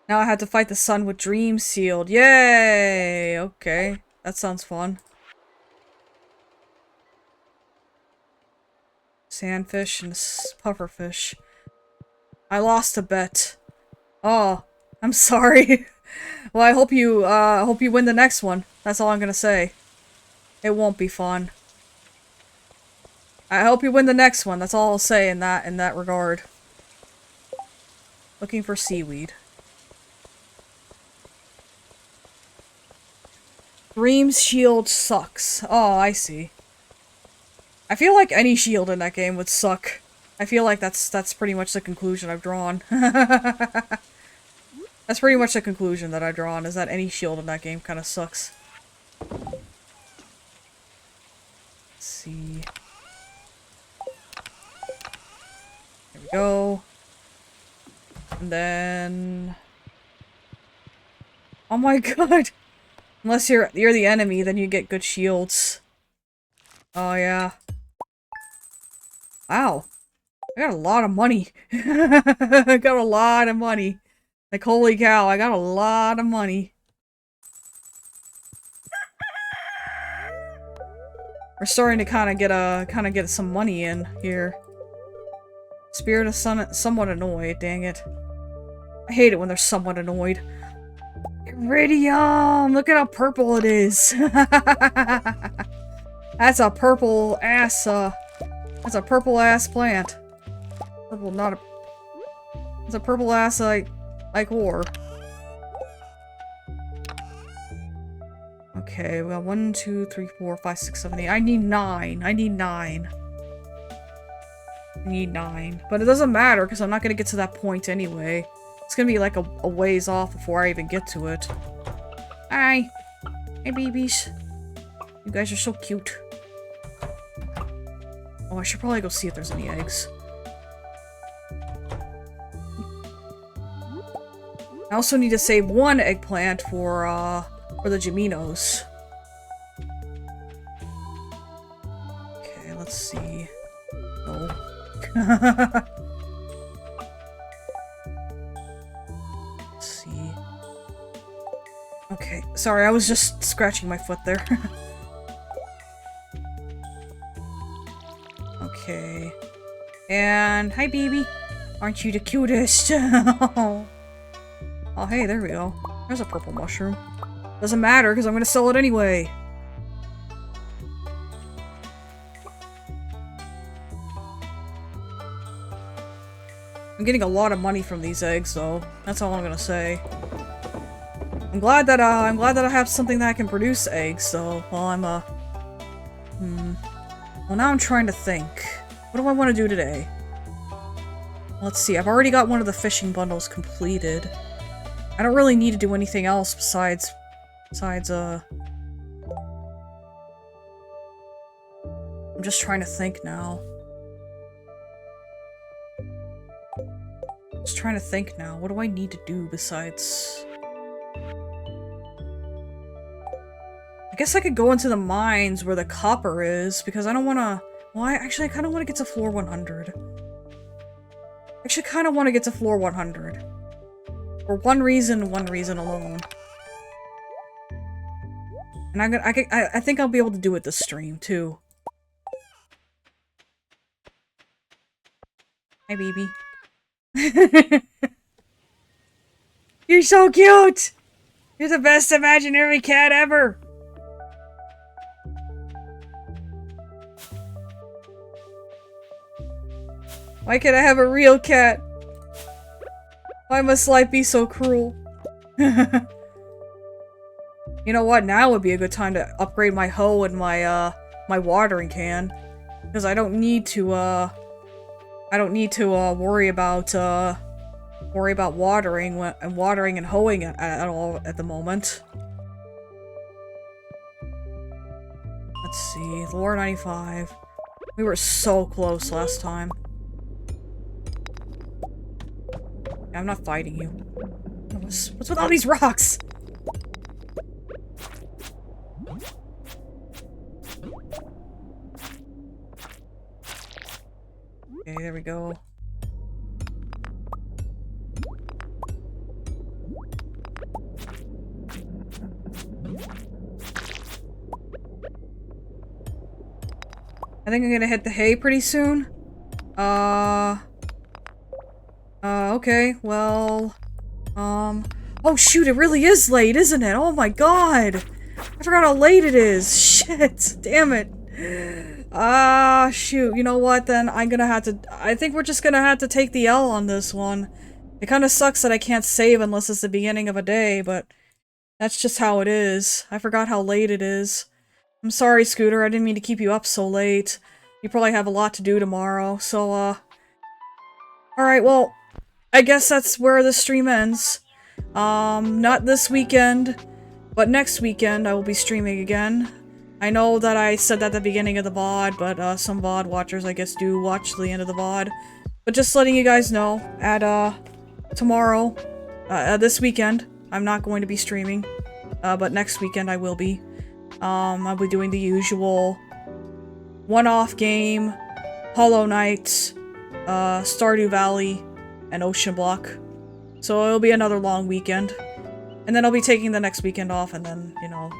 A: Now I had to fight the sun with Dream Sealed. Yay! Okay, that sounds fun. Sandfish and pufferfish. I lost a bet. Oh, I'm sorry. Well, I hope you win the next one. That's all I'm gonna say. It won't be fun. I hope you win the next one. That's all I'll say in that regard. Looking for seaweed. Dream's shield sucks. Oh, I see. I feel like any shield in that game would suck. I feel like that's pretty much the conclusion I've drawn. That's pretty much the conclusion that I've drawn, is that any shield in that game kind of sucks. Let's see. There we go. And then... Oh my god! Unless you're the enemy, then you get good shields. Oh yeah. Wow. I got a lot of money. I got a lot of money. Like, holy cow, I got a lot of money. We're starting to kind of get some money in here. Spirit of Sun, somewhat annoyed, dang it. I hate it when they're somewhat annoyed. Iridium! Look at how purple it is! That's a purple ass, that's a purple ass plant. Purple, not a... It's a purple ass, like ore. Okay, we got 1, 2, 3, 4, 5, 6, 7, 8. I need 9. I need 9. I need 9. But it doesn't matter, because I'm not gonna get to that point anyway. It's gonna be like a ways off before I even get to it. Hi! Hey, babies. You guys are so cute. Oh, I should probably go see if there's any eggs. I also need to save 1 eggplant for the Jaminos. Okay, let's see. No. Let's see. Okay, sorry, I was just scratching my foot there. Okay. And, hi baby! Aren't you the cutest? Oh, hey, there we go. There's a purple mushroom. Doesn't matter, because I'm gonna sell it anyway. I'm getting a lot of money from these eggs, though. That's all I'm gonna say. I'm glad that I have something that can produce eggs, though, while I'm, Well, now I'm trying to think. What do I want to do today? Let's see, I've already got one of the fishing bundles completed. I don't really need to do anything else besides, I'm just trying to think now. Just trying to think now. What do I need to do besides... I guess I could go into the mines where the copper is, because I don't want to... Well, I kind of want to get to floor 100. I actually kind of want to get to floor 100. For one reason alone. And I think I'll be able to do it this stream, too. Hi, baby. You're so cute! You're the best imaginary cat ever! Why can't I have a real cat? Why must life be so cruel? You know what? Now would be a good time to upgrade my hoe and my, my watering can. Because I don't need to, worry about watering and hoeing at all at the moment. Let's see, lore 95. We were so close last time. I'm not fighting you. What's with all these rocks? Okay, there we go. I think I'm gonna hit the hay pretty soon. Okay, well, oh shoot, it really is late, isn't it? Oh my god! I forgot how late it is. Shit, damn it. Shoot, you know what, then I'm gonna have to- I think we're just gonna have to take the L on this one. It kinda sucks that I can't save unless it's the beginning of a day, but that's just how it is. I forgot how late it is. I'm sorry, Scooter, I didn't mean to keep you up so late. You probably have a lot to do tomorrow, so, alright, well, I guess that's where the stream ends. Not this weekend, but next weekend I will be streaming again. I know that I said that at the beginning of the VOD, but, some VOD watchers, I guess, do watch the end of the VOD. But just letting you guys know, at, tomorrow, this weekend, I'm not going to be streaming, but next weekend I will be. I'll be doing the usual one-off game, Hollow Knight, Stardew Valley, and Ocean Block. So it'll be another long weekend. And then I'll be taking the next weekend off, and then, you know,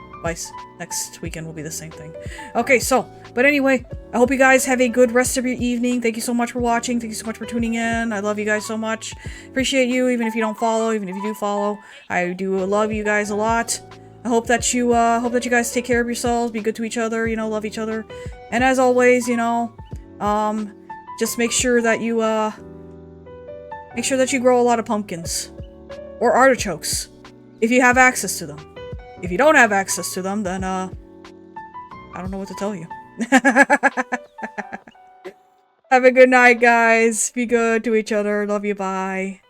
A: next weekend will be the same thing. Okay, so, but anyway, I hope you guys have a good rest of your evening. Thank you so much for watching. Thank you so much for tuning in. I love you guys so much. Appreciate you, even if you don't follow, even if you do follow. I do love you guys a lot. I hope that you guys take care of yourselves, be good to each other, you know, love each other. And as always, you know, just make sure that you grow a lot of pumpkins. Or artichokes. If you have access to them. If you don't have access to them, then, I don't know what to tell you. Have a good night, guys. Be good to each other. Love you. Bye.